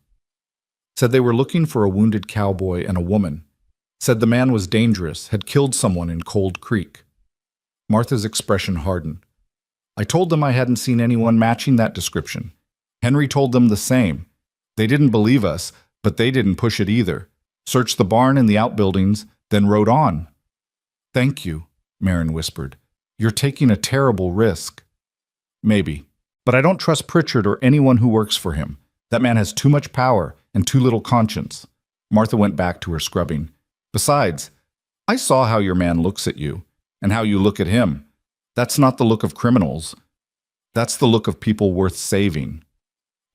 "Said they were looking for a wounded cowboy and a woman. Said the man was dangerous, had killed someone in Cold Creek." Martha's expression hardened. "I told them I hadn't seen anyone matching that description. Henry told them the same. They didn't believe us, but they didn't push it either. Searched the barn and the outbuildings, then rode on." "Thank you," Marin whispered. "You're taking a terrible risk." "Maybe. But I don't trust Pritchard or anyone who works for him. That man has too much power and too little conscience." Martha went back to her scrubbing. "Besides, I saw how your man looks at you, and how you look at him. That's not the look of criminals. That's the look of people worth saving."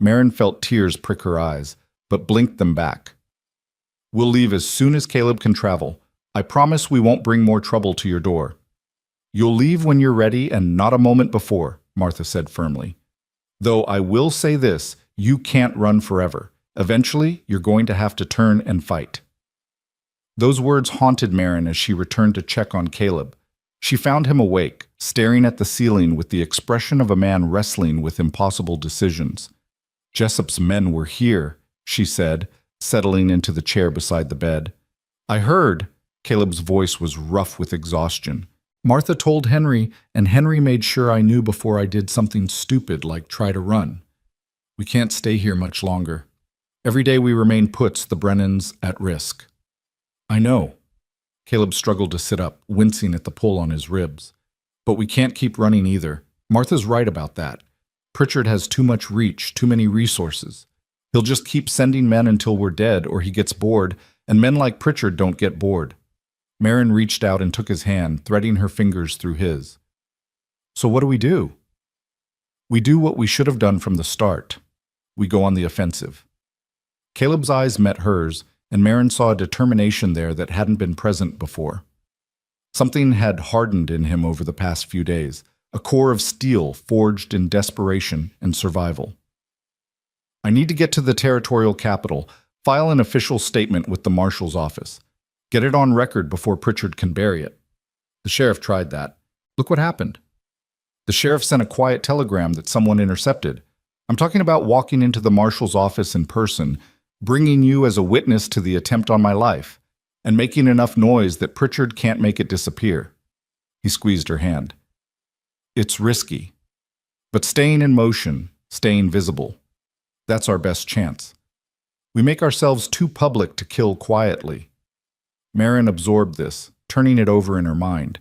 Marin felt tears prick her eyes, but blinked them back. "We'll leave as soon as Caleb can travel. I promise we won't bring more trouble to your door." "You'll leave when you're ready and not a moment before," Martha said firmly. "Though I will say this, you can't run forever. Eventually, you're going to have to turn and fight." Those words haunted Marin as she returned to check on Caleb. She found him awake, staring at the ceiling with the expression of a man wrestling with impossible decisions. "Jessup's men were here," she said, settling into the chair beside the bed. "I heard." Caleb's voice was rough with exhaustion. "Martha told Henry, and Henry made sure I knew before I did something stupid like try to run. We can't stay here much longer. Every day we remain puts the Brennans at risk." "I know." Caleb struggled to sit up, wincing at the pull on his ribs. "But we can't keep running either. Martha's right about that. Pritchard has too much reach, too many resources. He'll just keep sending men until we're dead or he gets bored, and men like Pritchard don't get bored." Marin reached out and took his hand, threading her fingers through his. "So what do we do?" "We do what we should have done from the start. We go on the offensive." Caleb's eyes met hers, and Marin saw a determination there that hadn't been present before. Something had hardened in him over the past few days, a core of steel forged in desperation and survival. "I need to get to the territorial capital, file an official statement with the marshal's office. Get it on record before Pritchard can bury it." The sheriff tried that. Look what happened. The sheriff sent a quiet telegram that someone intercepted. I'm talking about walking into the marshal's office in person, bringing you as a witness to the attempt on my life, and making enough noise that Pritchard can't make it disappear. He squeezed her hand. "It's risky. But staying in motion, staying visible, that's our best chance. We make ourselves too public to kill quietly." Marin absorbed this, turning it over in her mind.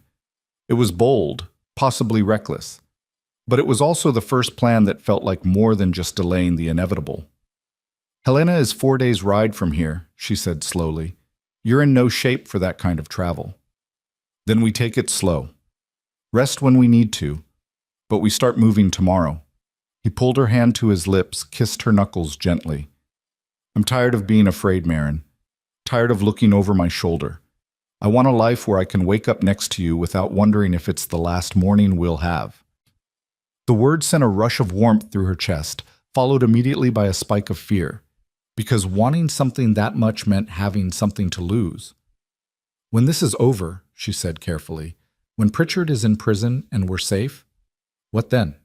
It was bold, possibly reckless, but it was also the first plan that felt like more than just delaying the inevitable. "Helena is 4 days' ride from here," she said slowly. "You're in no shape for that kind of travel. Then we take it slow. Rest when we need to, but we start moving tomorrow." He pulled her hand to his lips, kissed her knuckles gently. "I'm tired of being afraid, Marin. Tired of looking over my shoulder. I want a life where I can wake up next to you without wondering if it's the last morning we'll have." The word sent a rush of warmth through her chest, followed immediately by a spike of fear, because wanting something that much meant having something to lose. "When this is over," she said carefully, "when Pritchard is in prison and we're safe, what then?"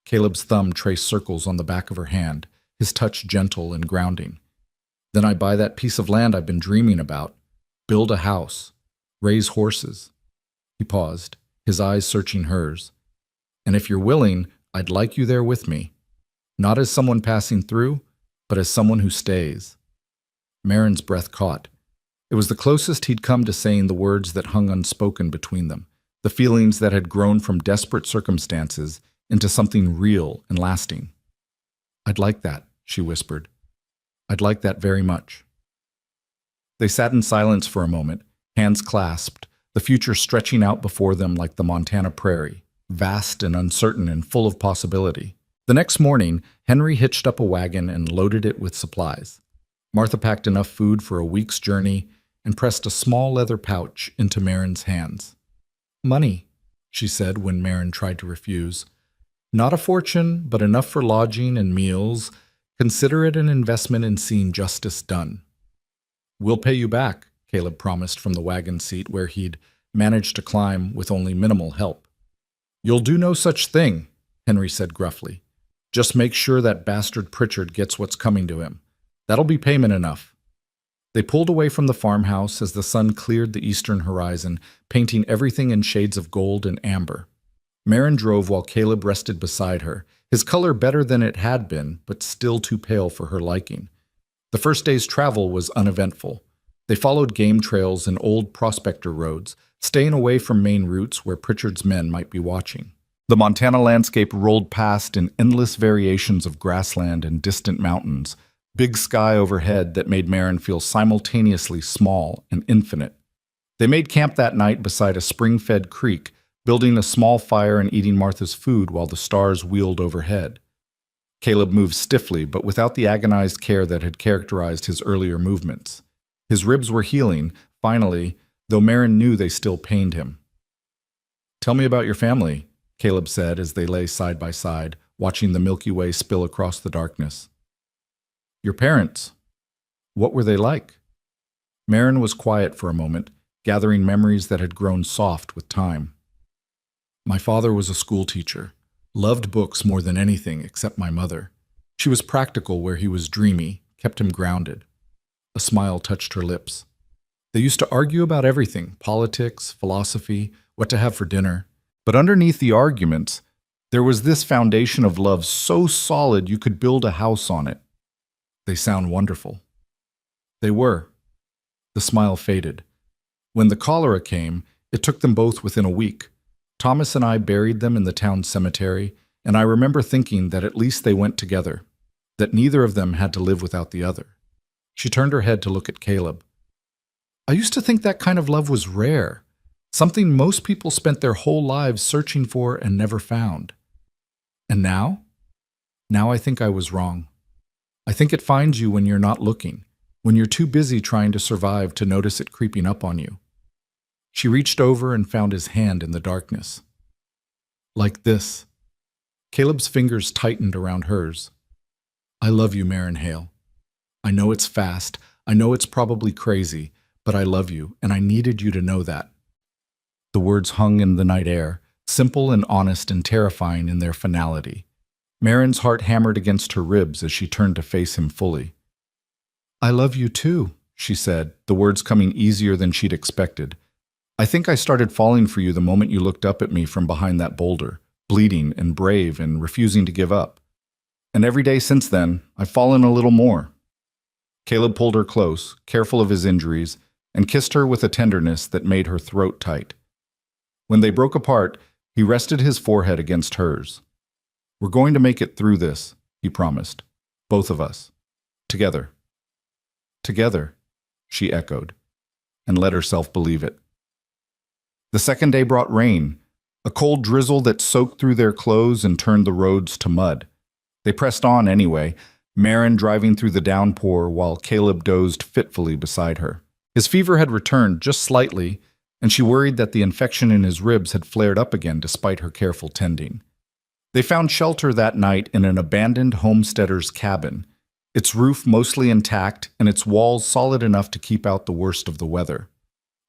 Caleb's thumb traced circles on the back of her hand, his touch gentle and grounding. "Then I buy that piece of land I've been dreaming about, build a house, raise horses." He paused, his eyes searching hers. "And if you're willing, I'd like you there with me. Not as someone passing through, but as someone who stays." Marin's breath caught. It was the closest he'd come to saying the words that hung unspoken between them, the feelings that had grown from desperate circumstances into something real and lasting. "I'd like that," she whispered. I'd like that very much. They sat in silence for a moment, hands clasped, the future stretching out before them like the Montana prairie, vast and uncertain and full of possibility. The next morning, Henry hitched up a wagon and loaded it with supplies. Martha packed enough food for a week's journey and pressed a small leather pouch into Marin's hands. "Money," she said when Marin tried to refuse. "Not a fortune, but enough for lodging and meals. Consider it an investment in seeing justice done." "We'll pay you back," Caleb promised from the wagon seat where he'd managed to climb with only minimal help. "You'll do no such thing," Henry said gruffly. "Just make sure that bastard Pritchard gets what's coming to him. That'll be payment enough." They pulled away from the farmhouse as the sun cleared the eastern horizon, painting everything in shades of gold and amber. Marin drove while Caleb rested beside her, his color better than it had been, but still too pale for her liking. The first day's travel was uneventful. They followed game trails and old prospector roads, staying away from main routes where Pritchard's men might be watching. The Montana landscape rolled past in endless variations of grassland and distant mountains, big sky overhead that made Marin feel simultaneously small and infinite. They made camp that night beside a spring-fed creek, building a small fire and eating Martha's food while the stars wheeled overhead. Caleb moved stiffly, but without the agonized care that had characterized his earlier movements. His ribs were healing, finally, though Marin knew they still pained him. "Tell me about your family," Caleb said as they lay side by side, watching the Milky Way spill across the darkness. "Your parents, what were they like?" Marin was quiet for a moment, gathering memories that had grown soft with time. "My father was a school teacher, loved books more than anything except my mother. She was practical where he was dreamy, kept him grounded." A smile touched her lips. "They used to argue about everything, politics, philosophy, what to have for dinner. But underneath the arguments, there was this foundation of love so solid you could build a house on it." "They sound wonderful." They were. The smile faded. When the cholera came, it took them both within a week. Thomas and I buried them in the town cemetery, and I remember thinking that at least they went together, that neither of them had to live without the other. She turned her head to look at Caleb. "I used to think that kind of love was rare, something most people spent their whole lives searching for and never found. And now? Now I think I was wrong. I think it finds you when you're not looking, when you're too busy trying to survive to notice it creeping up on you." She reached over and found his hand in the darkness. "Like this." Caleb's fingers tightened around hers. "I love you, Marin Hale. I know it's fast, I know it's probably crazy, but I love you, and I needed you to know that." The words hung in the night air, simple and honest and terrifying in their finality. Marin's heart hammered against her ribs as she turned to face him fully. "I love you too," she said, the words coming easier than she'd expected. "I think I started falling for you the moment you looked up at me from behind that boulder, bleeding and brave and refusing to give up. And every day since then, I've fallen a little more." Caleb pulled her close, careful of his injuries, and kissed her with a tenderness that made her throat tight. When they broke apart, he rested his forehead against hers. "We're going to make it through this," he promised. "Both of us. Together." "Together," she echoed, and let herself believe it. The second day brought rain, a cold drizzle that soaked through their clothes and turned the roads to mud. They pressed on anyway, Marin driving through the downpour while Caleb dozed fitfully beside her. His fever had returned just slightly, and she worried that the infection in his ribs had flared up again despite her careful tending. They found shelter that night in an abandoned homesteader's cabin, its roof mostly intact and its walls solid enough to keep out the worst of the weather.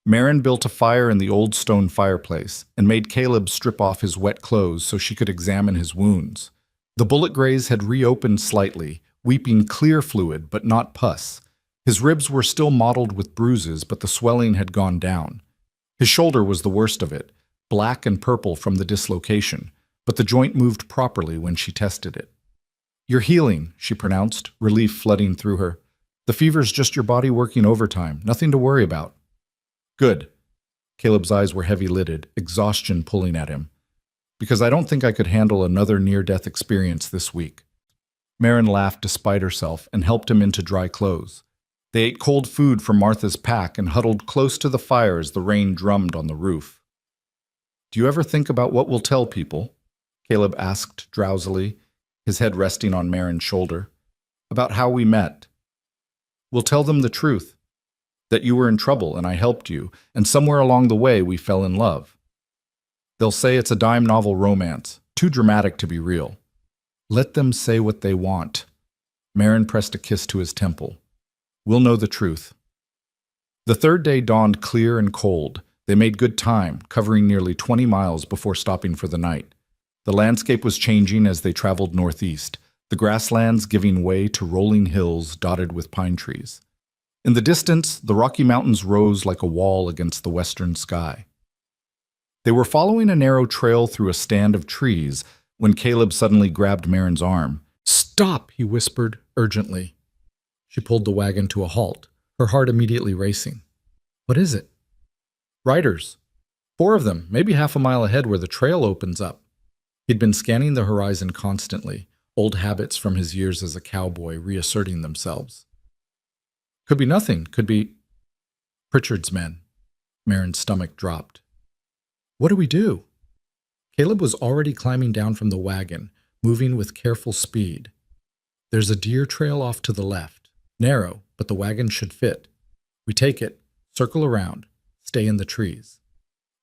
Marin built a fire in the old stone fireplace and made Caleb strip off his wet clothes so she could examine his wounds. The bullet graze had reopened slightly, weeping clear fluid but not pus. His ribs were still mottled with bruises, but the swelling had gone down. His shoulder was the worst of it, black and purple from the dislocation, but the joint moved properly when she tested it. "You're healing," she pronounced, relief flooding through her. "The fever's just your body working overtime, nothing to worry about." "Good." Caleb's eyes were heavy-lidded, exhaustion pulling at him. "Because I don't think I could handle another near-death experience this week." Marin laughed despite herself and helped him into dry clothes. They ate cold food from Martha's pack and huddled close to the fire as the rain drummed on the roof. "Do you ever think about what we'll tell people?" Caleb asked drowsily, his head resting on Marin's shoulder. "About how we met. We'll tell them the truth, that you were in trouble and I helped you, and somewhere along the way we fell in love. They'll say it's a dime novel romance, too dramatic to be real. Let them say what they want." Marin pressed a kiss to his temple. "We'll know the truth." The third day dawned clear and cold. They made good time, covering nearly 20 miles before stopping for the night. The landscape was changing as they traveled northeast, the grasslands giving way to rolling hills dotted with pine trees. In the distance, the Rocky Mountains rose like a wall against the western sky. They were following a narrow trail through a stand of trees when Caleb suddenly grabbed Marin's arm. "Stop!" he whispered urgently. She pulled the wagon to a halt, her heart immediately racing. "What is it?" "Riders. 4 of them, maybe half a mile ahead where the trail opens up." He'd been scanning the horizon constantly, old habits from his years as a cowboy reasserting themselves. "Could be nothing, could be Pritchard's men." Marin's stomach dropped. "What do we do?" Caleb was already climbing down from the wagon, moving with careful speed. "There's a deer trail off to the left. Narrow, but the wagon should fit. We take it, circle around, stay in the trees."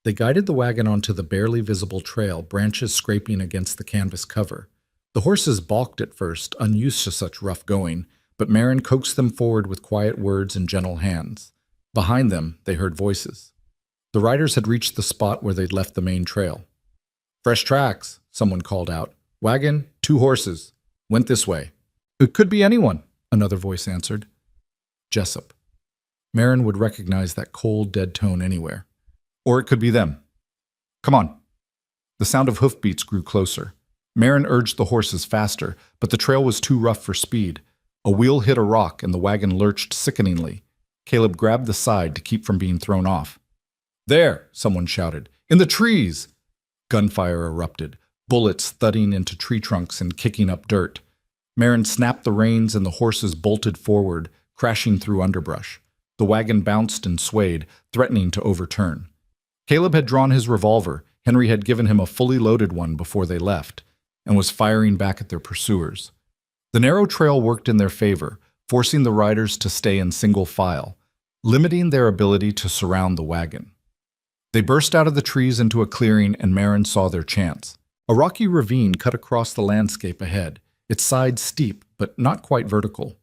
They guided the wagon onto the barely visible trail, branches scraping against the canvas cover. The horses balked at first, unused to such rough going, but Marin coaxed them forward with quiet words and gentle hands. Behind them, they heard voices. The riders had reached the spot where they'd left the main trail. "Fresh tracks," someone called out. "Wagon, 2 horses. Went this way." "It could be anyone," another voice answered. Jessup. Marin would recognize that cold, dead tone anywhere. Or it could be them. "Come on." The sound of hoofbeats grew closer. Marin urged the horses faster, but the trail was too rough for speed. A wheel hit a rock and the wagon lurched sickeningly. Caleb grabbed the side to keep from being thrown off. "There!" someone shouted. "In the trees!" Gunfire erupted, bullets thudding into tree trunks and kicking up dirt. Marin snapped the reins and the horses bolted forward, crashing through underbrush. The wagon bounced and swayed, threatening to overturn. Caleb had drawn his revolver. Henry had given him a fully loaded one before they left, and was firing back at their pursuers. The narrow trail worked in their favor, forcing the riders to stay in single file, limiting their ability to surround the wagon. They burst out of the trees into a clearing, and Marin saw their chance. A rocky ravine cut across the landscape ahead, its sides steep but not quite vertical.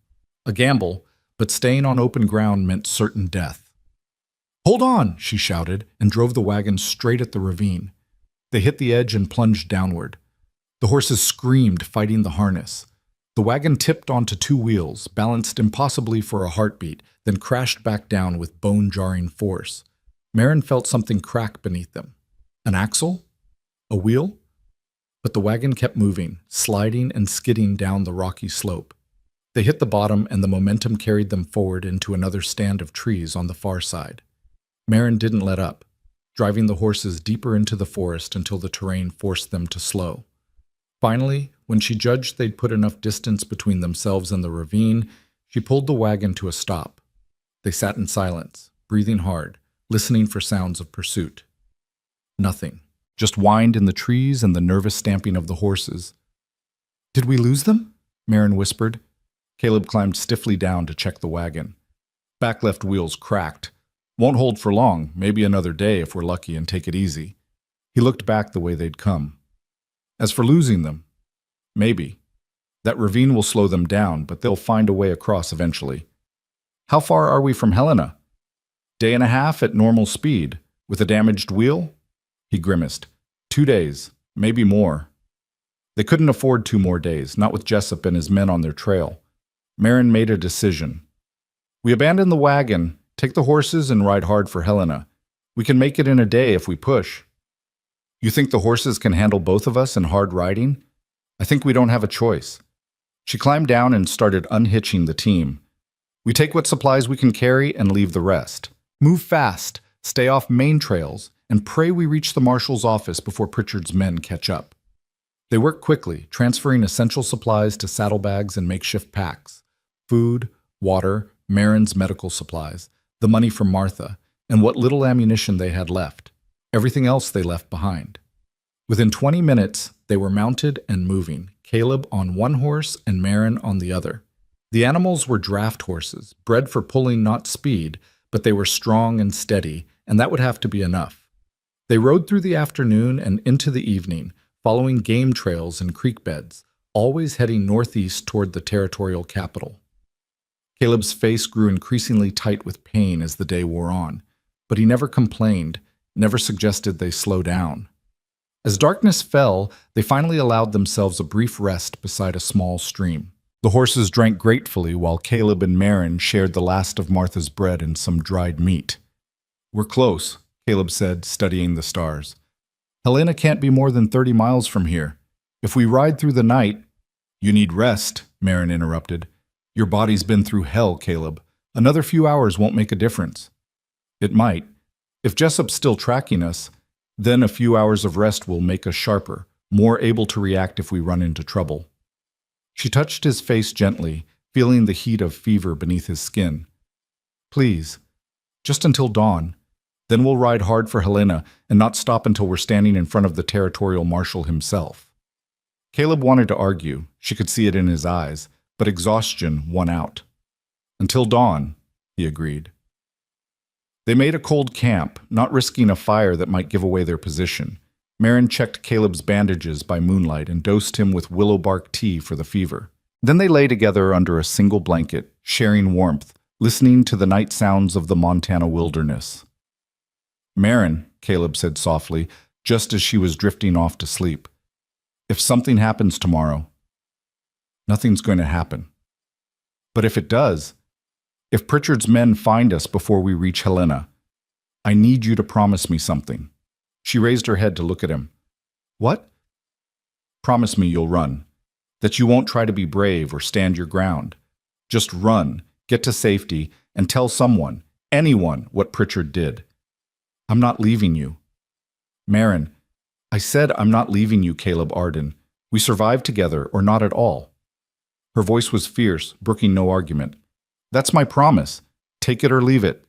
A gamble, but staying on open ground meant certain death. "Hold on!" she shouted, and drove the wagon straight at the ravine. They hit the edge and plunged downward. The horses screamed, fighting the harness. The wagon tipped onto 2 wheels, balanced impossibly for a heartbeat, then crashed back down with bone-jarring force. Marin felt something crack beneath them. An axle? A wheel? But the wagon kept moving, sliding and skidding down the rocky slope. They hit the bottom, and the momentum carried them forward into another stand of trees on the far side. Marin didn't let up, driving the horses deeper into the forest until the terrain forced them to slow. Finally, when she judged they'd put enough distance between themselves and the ravine, she pulled the wagon to a stop. They sat in silence, breathing hard, listening for sounds of pursuit. Nothing. Just wind in the trees and the nervous stamping of the horses. "Did we lose them?" Marin whispered. Caleb climbed stiffly down to check the wagon. Back left wheels cracked. "Won't hold for long, maybe another day if we're lucky and take it easy." He looked back the way they'd come. "As for losing them, maybe. That ravine will slow them down, but they'll find a way across eventually." "How far are we from Helena?" "Day and a half at normal speed. With a damaged wheel?" He grimaced. 2 days, maybe more." They couldn't afford 2 more days, not with Jessup and his men on their trail. Marin made a decision. "We abandon the wagon, take the horses, and ride hard for Helena. We can make it in a day if we push." "You think the horses can handle both of us in hard riding?" "I think we don't have a choice." She climbed down and started unhitching the team. "We take what supplies we can carry and leave the rest. Move fast, stay off main trails, and pray we reach the marshal's office before Pritchard's men catch up." They worked quickly, transferring essential supplies to saddlebags and makeshift packs. Food, water, Marin's medical supplies, the money from Martha, and what little ammunition they had left. Everything else they left behind. Within 20 minutes, they were mounted and moving, Caleb on one horse and Marin on the other. The animals were draft horses, bred for pulling, not speed, but they were strong and steady, and that would have to be enough. They rode through the afternoon and into the evening, following game trails and creek beds, always heading northeast toward the territorial capital. Caleb's face grew increasingly tight with pain as the day wore on, but he never complained, never suggested they slow down. As darkness fell, they finally allowed themselves a brief rest beside a small stream. The horses drank gratefully while Caleb and Marin shared the last of Martha's bread and some dried meat. "We're close," Caleb said, studying the stars. "Helena can't be more than 30 miles from here. If we ride through the night—" "You need rest," Marin interrupted. "Your body's been through hell, Caleb. Another few hours won't make a difference." "It might. If Jessup's still tracking us, then a few hours of rest will make us sharper, more able to react if we run into trouble." She touched his face gently, feeling the heat of fever beneath his skin. "Please, just until dawn. Then we'll ride hard for Helena and not stop until we're standing in front of the territorial marshal himself." Caleb wanted to argue. She could see it in his eyes, but exhaustion won out. "Until dawn," he agreed. They made a cold camp, not risking a fire that might give away their position. Marin checked Caleb's bandages by moonlight and dosed him with willow bark tea for the fever. Then they lay together under a single blanket, sharing warmth, listening to the night sounds of the Montana wilderness. "Marin," Caleb said softly, just as she was drifting off to sleep, "if something happens tomorrow—" "Nothing's going to happen." "But if it does, if Pritchard's men find us before we reach Helena, I need you to promise me something." She raised her head to look at him. "What?" "Promise me you'll run, that you won't try to be brave or stand your ground. Just run, get to safety, and tell someone, anyone, what Pritchard did." "I'm not leaving you." "Marin, I said I'm not leaving you, Caleb Arden. We survive together or not at all." Her voice was fierce, brooking no argument. "That's my promise. Take it or leave it."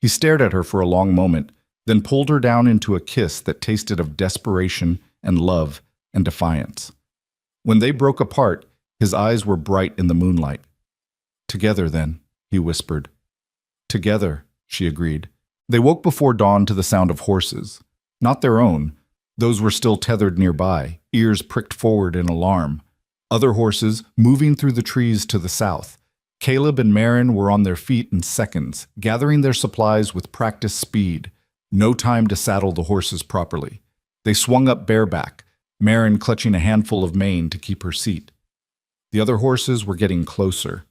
He stared at her for a long moment, then pulled her down into a kiss that tasted of desperation and love and defiance. When they broke apart, his eyes were bright in the moonlight. "Together, then," he whispered. "Together," she agreed. They woke before dawn to the sound of horses. Not their own. Those were still tethered nearby, ears pricked forward in alarm. Other horses, moving through the trees to the south. Caleb and Marin were on their feet in seconds, gathering their supplies with practiced speed. No time to saddle the horses properly. They swung up bareback, Marin clutching a handful of mane to keep her seat. The other horses were getting closer.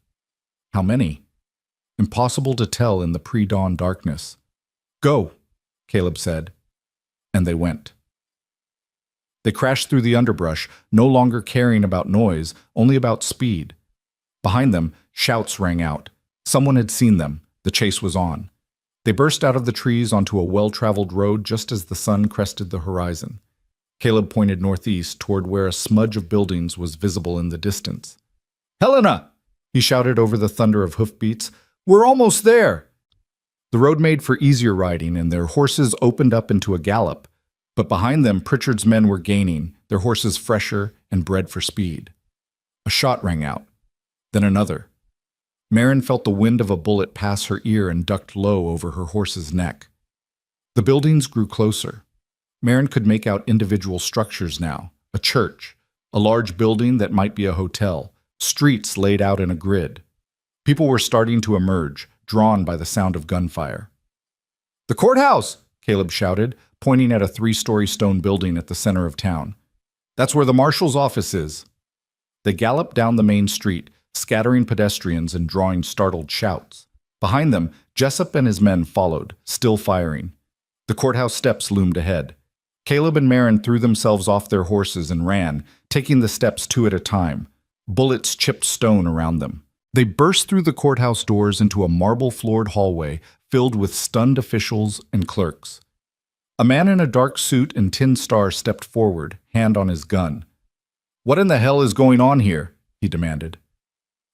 How many? Impossible to tell in the pre-dawn darkness. "Go," Caleb said, and they went. They crashed through the underbrush, no longer caring about noise, only about speed. Behind them, shouts rang out. Someone had seen them. The chase was on. They burst out of the trees onto a well-traveled road just as the sun crested the horizon. Caleb pointed northeast toward where a smudge of buildings was visible in the distance. "Helena!" he shouted over the thunder of hoofbeats. "We're almost there!" The road made for easier riding, and their horses opened up into a gallop. But behind them, Pritchard's men were gaining, their horses fresher and bred for speed. A shot rang out, then another. Marin felt the wind of a bullet pass her ear and ducked low over her horse's neck. The buildings grew closer. Marin could make out individual structures now, a church, a large building that might be a hotel, streets laid out in a grid. People were starting to emerge, drawn by the sound of gunfire. "The courthouse!" Caleb shouted, pointing at a 3-story stone building at the center of town. "That's where the marshal's office is." They galloped down the main street, scattering pedestrians and drawing startled shouts. Behind them, Jessup and his men followed, still firing. The courthouse steps loomed ahead. Caleb and Marin threw themselves off their horses and ran, taking the steps 2 at a time. Bullets chipped stone around them. They burst through the courthouse doors into a marble-floored hallway filled with stunned officials and clerks. A man in a dark suit and tin star stepped forward, hand on his gun. What in the hell is going on here? He demanded.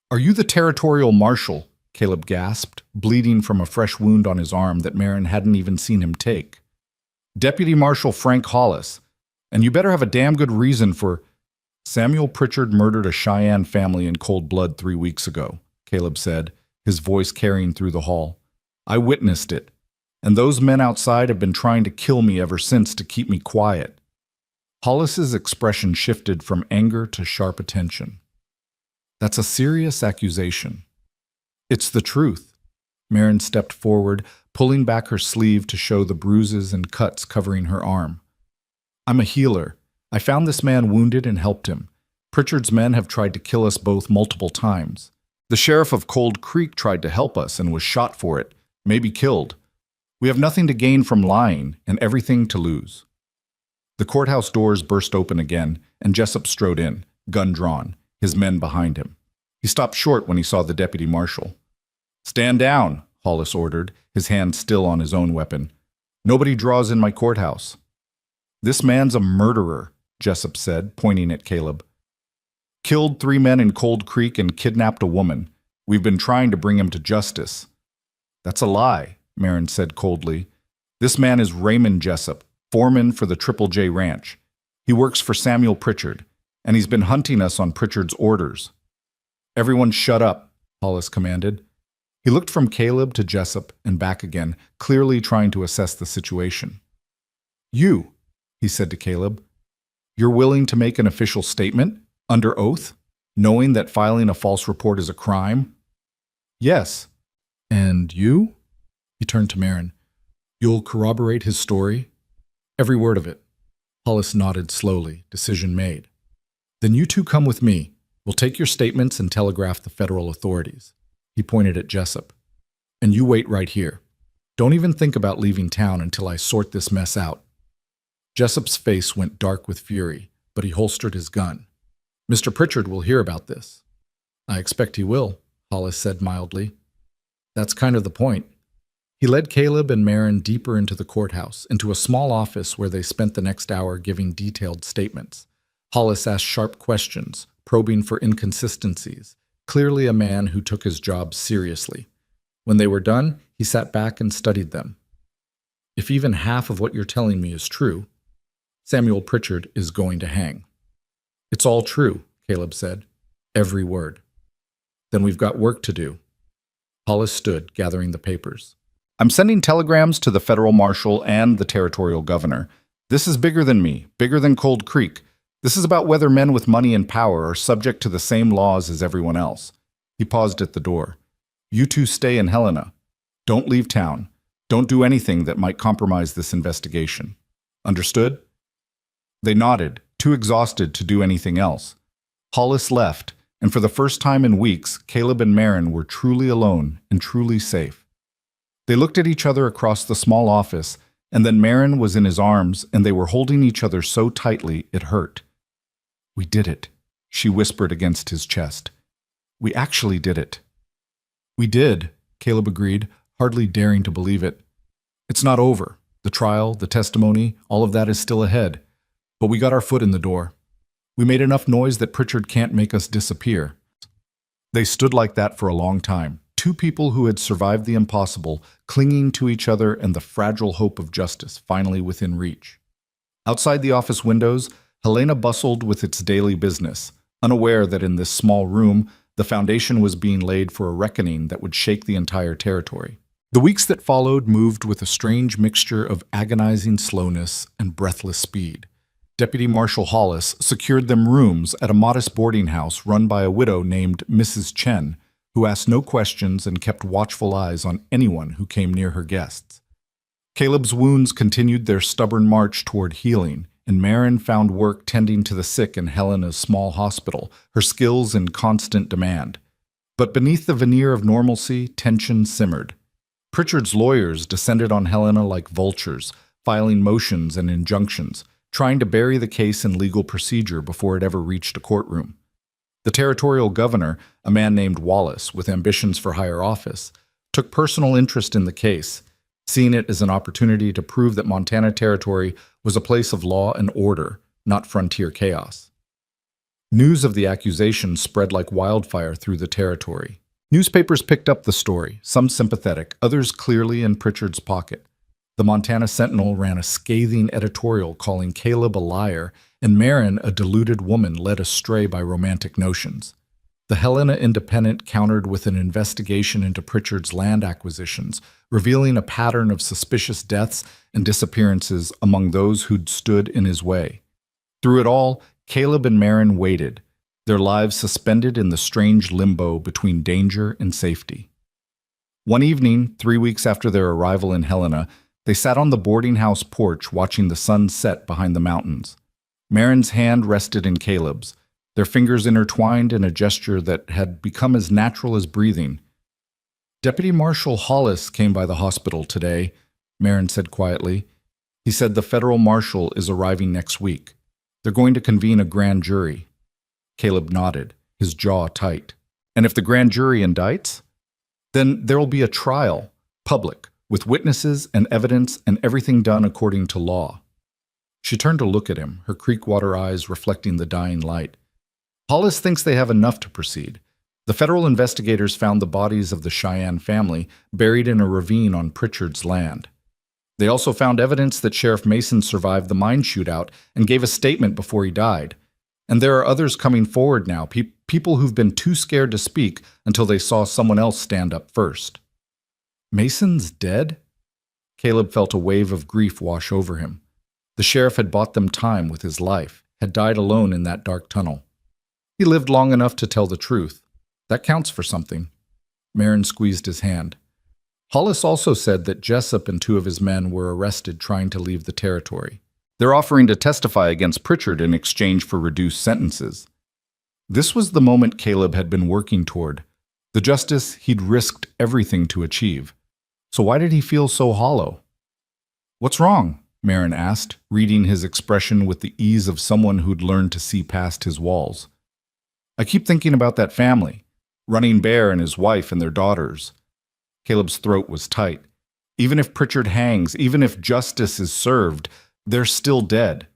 Are you the territorial marshal? Caleb gasped, bleeding from a fresh wound on his arm that Marin hadn't even seen him take. Deputy Marshal Frank Hollis, and you better have a damn good reason for— Samuel Pritchard murdered a Cheyenne family in cold blood 3 weeks ago, Caleb said, his voice carrying through the hall. I witnessed it, and those men outside have been trying to kill me ever since to keep me quiet. Hollis's expression shifted from anger to sharp attention. That's a serious accusation. It's the truth. Marin stepped forward, pulling back her sleeve to show the bruises and cuts covering her arm. I'm a healer. I found this man wounded and helped him. Pritchard's men have tried to kill us both multiple times. The sheriff of Cold Creek tried to help us and was shot for it, maybe killed. We have nothing to gain from lying and everything to lose. The courthouse doors burst open again, and Jessup strode in, gun drawn, his men behind him. He stopped short when he saw the deputy marshal. Stand down, Hollis ordered, his hand still on his own weapon. Nobody draws in my courthouse. This man's a murderer, Jessup said, pointing at Caleb. Killed 3 men in Cold Creek and kidnapped a woman. We've been trying to bring him to justice. That's a lie, Marin said coldly. This man is Raymond Jessup, foreman for the Triple J Ranch. He works for Samuel Pritchard, and he's been hunting us on Pritchard's orders. Everyone shut up, Hollis commanded. He looked from Caleb to Jessup and back again, clearly trying to assess the situation. You, he said to Caleb, you're willing to make an official statement, under oath, knowing that filing a false report is a crime? Yes. And you? He turned to Marin. You'll corroborate his story? Every word of it. Hollis nodded slowly, decision made. Then you two come with me. We'll take your statements and telegraph the federal authorities. He pointed at Jessup. And you wait right here. Don't even think about leaving town until I sort this mess out. Jessup's face went dark with fury, but he holstered his gun. Mr. Pritchard will hear about this. I expect he will, Hollis said mildly. That's kind of the point. He led Caleb and Marin deeper into the courthouse, into a small office where they spent the next hour giving detailed statements. Hollis asked sharp questions, probing for inconsistencies, clearly a man who took his job seriously. When they were done, he sat back and studied them. If even half of what you're telling me is true, Samuel Pritchard is going to hang. It's all true, Caleb said. Every word. Then we've got work to do. Hollis stood, gathering the papers. I'm sending telegrams to the federal marshal and the territorial governor. This is bigger than me, bigger than Cold Creek. This is about whether men with money and power are subject to the same laws as everyone else. He paused at the door. You two stay in Helena. Don't leave town. Don't do anything that might compromise this investigation. Understood? They nodded, too exhausted to do anything else. Hollis left, and for the first time in weeks, Caleb and Marin were truly alone and truly safe. They looked at each other across the small office, and then Marin was in his arms, and they were holding each other so tightly it hurt. We did it, she whispered against his chest. We actually did it. We did, Caleb agreed, hardly daring to believe it. It's not over. The trial, the testimony, all of that is still ahead. But we got our foot in the door. We made enough noise that Pritchard can't make us disappear. They stood like that for a long time, 2 people who had survived the impossible, clinging to each other and the fragile hope of justice finally within reach. Outside the office windows, Helena bustled with its daily business, unaware that in this small room, the foundation was being laid for a reckoning that would shake the entire territory. The weeks that followed moved with a strange mixture of agonizing slowness and breathless speed. Deputy Marshal Hollis secured them rooms at a modest boarding house run by a widow named Mrs. Chen, who asked no questions and kept watchful eyes on anyone who came near her guests. Caleb's wounds continued their stubborn march toward healing, and Marin found work tending to the sick in Helena's small hospital, her skills in constant demand. But beneath the veneer of normalcy, tension simmered. Pritchard's lawyers descended on Helena like vultures, filing motions and injunctions, trying to bury the case in legal procedure before it ever reached a courtroom. The territorial governor, a man named Wallace with ambitions for higher office, took personal interest in the case, seeing it as an opportunity to prove that Montana Territory was a place of law and order, not frontier chaos. News of the accusation spread like wildfire through the territory. Newspapers picked up the story, some sympathetic, others clearly in Pritchard's pocket. The Montana Sentinel ran a scathing editorial calling Caleb a liar and Marin a deluded woman led astray by romantic notions. The Helena Independent countered with an investigation into Pritchard's land acquisitions, revealing a pattern of suspicious deaths and disappearances among those who'd stood in his way. Through it all, Caleb and Marin waited, their lives suspended in the strange limbo between danger and safety. One evening, 3 weeks after their arrival in Helena, they sat on the boarding house porch watching the sun set behind the mountains. Marin's hand rested in Caleb's, their fingers intertwined in a gesture that had become as natural as breathing. "Deputy Marshal Hollis came by the hospital today," Marin said quietly. "He said the federal marshal is arriving next week. They're going to convene a grand jury." Caleb nodded, his jaw tight. "And if the grand jury indicts? Then there'll be a trial, public, with witnesses and evidence and everything done according to law." She turned to look at him, her creekwater eyes reflecting the dying light. "Hollis thinks they have enough to proceed. The federal investigators found the bodies of the Cheyenne family buried in a ravine on Pritchard's land. They also found evidence that Sheriff Mason survived the mine shootout and gave a statement before he died. And there are others coming forward now, people who've been too scared to speak until they saw someone else stand up first." "Mason's dead?" Caleb felt a wave of grief wash over him. The sheriff had bought them time with his life, had died alone in that dark tunnel. He lived long enough to tell the truth. That counts for something. Marin squeezed his hand. Hollis also said that Jessup and 2 of his men were arrested trying to leave the territory. They're offering to testify against Pritchard in exchange for reduced sentences. This was the moment Caleb had been working toward, the justice he'd risked everything to achieve. So why did he feel so hollow? "What's wrong?" Marin asked, reading his expression with the ease of someone who'd learned to see past his walls. "I keep thinking about that family, Running Bear and his wife and their daughters." Caleb's throat was tight. Even if Pritchard hangs, even if justice is served, they're still dead.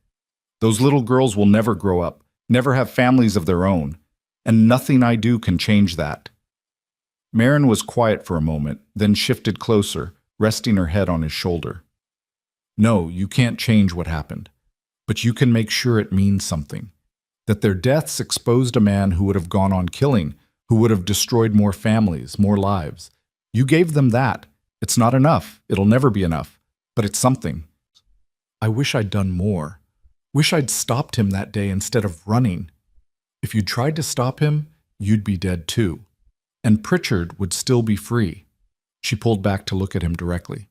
Those little girls will never grow up, never have families of their own, and nothing I do can change that. Marin was quiet for a moment, then shifted closer, resting her head on his shoulder. "No, you can't change what happened, but you can make sure it means something. That their deaths exposed a man who would have gone on killing, who would have destroyed more families, more lives. You gave them that. It's not enough. It'll never be enough. But it's something. I wish I'd done more. Wish I'd stopped him that day instead of running. If you'd tried to stop him, you'd be dead too. And Pritchard would still be free." She pulled back to look at him directly.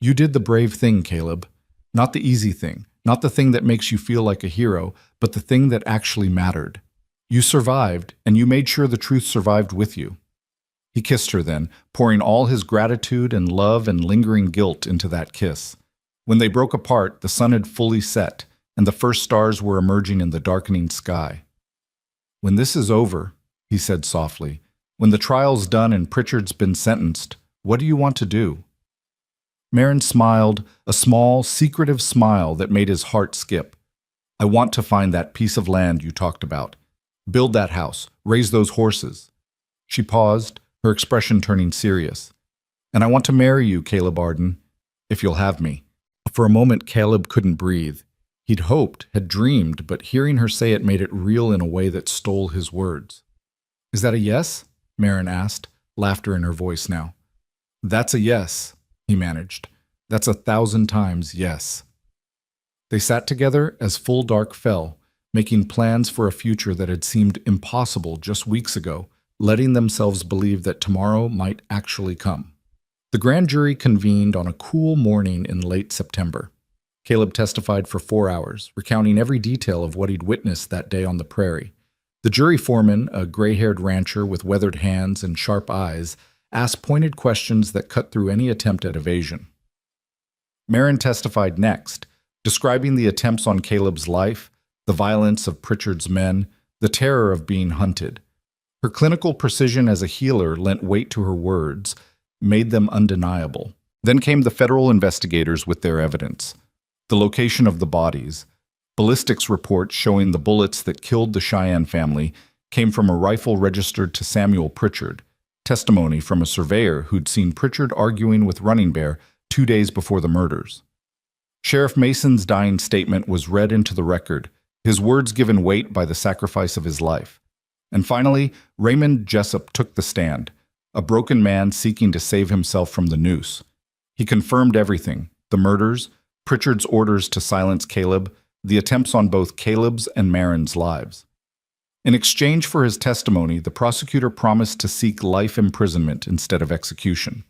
"You did the brave thing, Caleb. Not the easy thing. Not the thing that makes you feel like a hero, but the thing that actually mattered. You survived, and you made sure the truth survived with you." He kissed her then, pouring all his gratitude and love and lingering guilt into that kiss. When they broke apart, the sun had fully set, and the first stars were emerging in the darkening sky. "When this is over," he said softly, "when the trial's done and Pritchard's been sentenced, what do you want to do?" Marin smiled, a small, secretive smile that made his heart skip. "I want to find that piece of land you talked about. Build that house, raise those horses." She paused, her expression turning serious. "And I want to marry you, Caleb Arden, if you'll have me." For a moment, Caleb couldn't breathe. He'd hoped, had dreamed, but hearing her say it made it real in a way that stole his words. "Is that a yes?" Marin asked, laughter in her voice now. "That's a yes," he managed. "That's 1,000 times yes." They sat together as full dark fell, making plans for a future that had seemed impossible just weeks ago, letting themselves believe that tomorrow might actually come. The grand jury convened on a cool morning in late September. Caleb testified for 4 hours, recounting every detail of what he'd witnessed that day on the prairie. The jury foreman, a gray-haired rancher with weathered hands and sharp eyes, asked pointed questions that cut through any attempt at evasion. Marin testified next, describing the attempts on Caleb's life, the violence of Pritchard's men, the terror of being hunted. Her clinical precision as a healer lent weight to her words, made them undeniable. Then came the federal investigators with their evidence. The location of the bodies, Ballistics reports showing the bullets that killed the Cheyenne family came from a rifle registered to Samuel Pritchard, testimony from a surveyor who'd seen Pritchard arguing with Running Bear 2 days before the murders. Sheriff Mason's dying statement was read into the record, his words given weight by the sacrifice of his life. And finally, Raymond Jessup took the stand, a broken man seeking to save himself from the noose. He confirmed everything: the murders, Pritchard's orders to silence Caleb, the attempts on both Caleb's and Marin's lives. In exchange for his testimony, the prosecutor promised to seek life imprisonment instead of execution.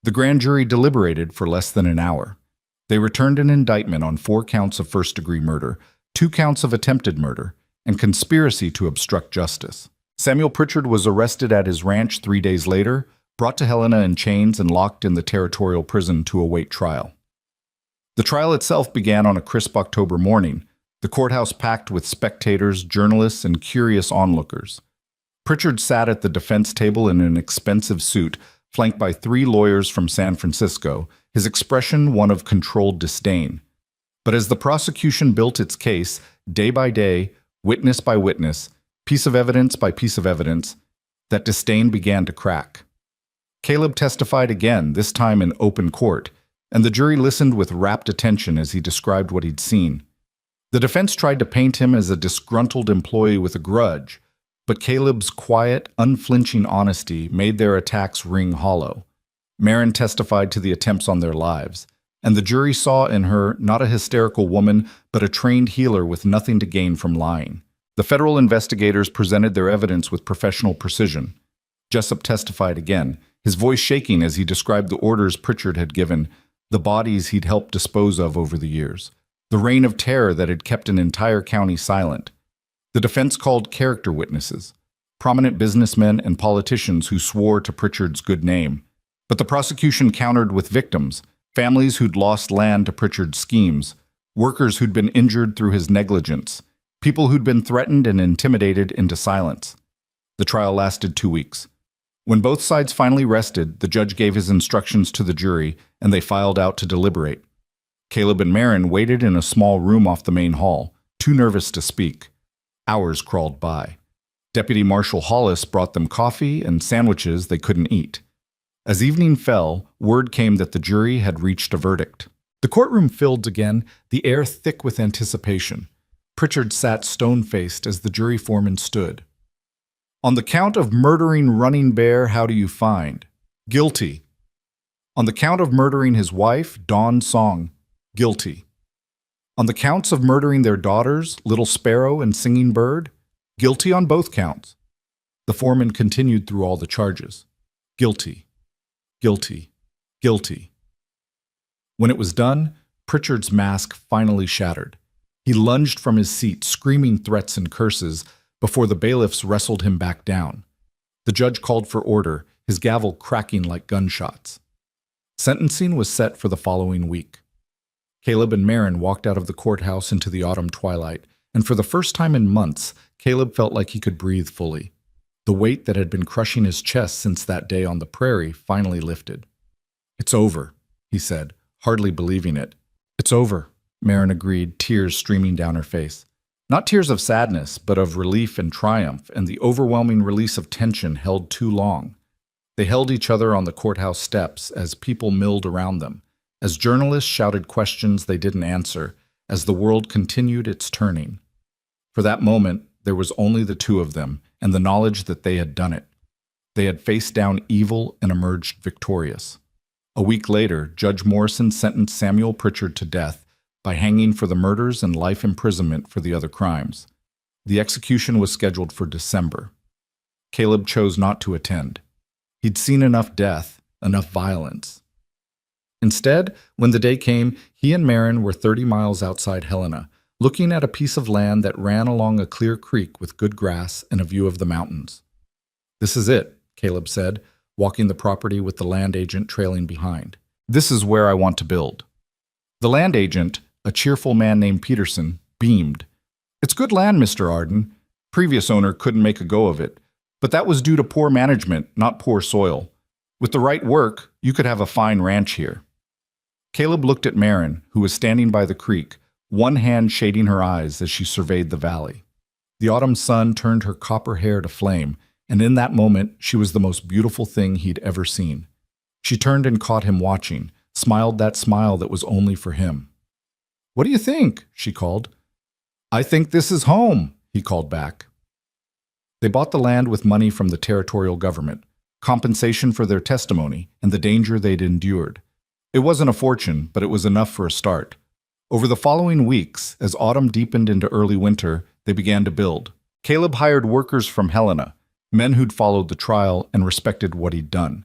The grand jury deliberated for less than an hour. They returned an indictment on 4 counts of first-degree murder, 2 counts of attempted murder, and conspiracy to obstruct justice. Samuel Pritchard was arrested at his ranch 3 days later, brought to Helena in chains, and locked in the territorial prison to await trial. The trial itself began on a crisp October morning, the courthouse packed with spectators, journalists, and curious onlookers. Pritchard sat at the defense table in an expensive suit, flanked by 3 lawyers from San Francisco, his expression one of controlled disdain. But as the prosecution built its case, day by day, witness by witness, piece of evidence by piece of evidence, that disdain began to crack. Caleb testified again, this time in open court, and the jury listened with rapt attention as he described what he'd seen. The defense tried to paint him as a disgruntled employee with a grudge, but Caleb's quiet, unflinching honesty made their attacks ring hollow. Marin testified to the attempts on their lives, and the jury saw in her not a hysterical woman, but a trained healer with nothing to gain from lying. The federal investigators presented their evidence with professional precision. Jessup testified again, his voice shaking as he described the orders Pritchard had given, the bodies he'd helped dispose of over the years, the reign of terror that had kept an entire county silent. The defense called character witnesses, prominent businessmen and politicians who swore to Pritchard's good name. But the prosecution countered with victims, families who'd lost land to Pritchard's schemes, workers who'd been injured through his negligence, people who'd been threatened and intimidated into silence. The trial lasted 2 weeks. When both sides finally rested, the judge gave his instructions to the jury, and they filed out to deliberate. Caleb and Marin waited in a small room off the main hall, too nervous to speak. Hours crawled by. Deputy Marshal Hollis brought them coffee and sandwiches they couldn't eat. As evening fell, word came that the jury had reached a verdict. The courtroom filled again, the air thick with anticipation. Pritchard sat stone-faced as the jury foreman stood. On the count of murdering Running Bear, how do you find? Guilty. On the count of murdering his wife, Dawn Song, guilty. On the counts of murdering their daughters, Little Sparrow and Singing Bird, guilty on both counts. The foreman continued through all the charges. Guilty. Guilty. Guilty. When it was done, Pritchard's mask finally shattered. He lunged from his seat, screaming threats and curses, before the bailiffs wrestled him back down. The judge called for order, his gavel cracking like gunshots. Sentencing was set for the following week. Caleb and Marin walked out of the courthouse into the autumn twilight, and for the first time in months, Caleb felt like he could breathe fully. The weight that had been crushing his chest since that day on the prairie finally lifted. "It's over," he said, hardly believing it. "It's over," Marin agreed, tears streaming down her face. Not tears of sadness, but of relief and triumph, and the overwhelming release of tension held too long. They held each other on the courthouse steps as people milled around them, as journalists shouted questions they didn't answer, as the world continued its turning. For that moment, there was only the two of them, and the knowledge that they had done it. They had faced down evil and emerged victorious. A week later, Judge Morrison sentenced Samuel Pritchard to death by hanging for the murders and life imprisonment for the other crimes. The execution was scheduled for December. Caleb chose not to attend. He'd seen enough death, enough violence. Instead, when the day came, he and Marin were 30 miles outside Helena, looking at a piece of land that ran along a clear creek with good grass and a view of the mountains. "This is it," Caleb said, walking the property with the land agent trailing behind. "This is where I want to build." The land agent, a cheerful man named Peterson, beamed. "It's good land, Mr. Arden. Previous owner couldn't make a go of it, but that was due to poor management, not poor soil. With the right work, you could have a fine ranch here." Caleb looked at Marin, who was standing by the creek, one hand shading her eyes as she surveyed the valley. The autumn sun turned her copper hair to flame, and in that moment she was the most beautiful thing he'd ever seen. She turned and caught him watching, smiled that smile that was only for him. "What do you think?" she called. "I think this is home," he called back. They bought the land with money from the territorial government, compensation for their testimony and the danger they'd endured. It wasn't a fortune, but it was enough for a start. Over the following weeks, as autumn deepened into early winter, they began to build. Caleb hired workers from Helena, men who'd followed the trial and respected what he'd done.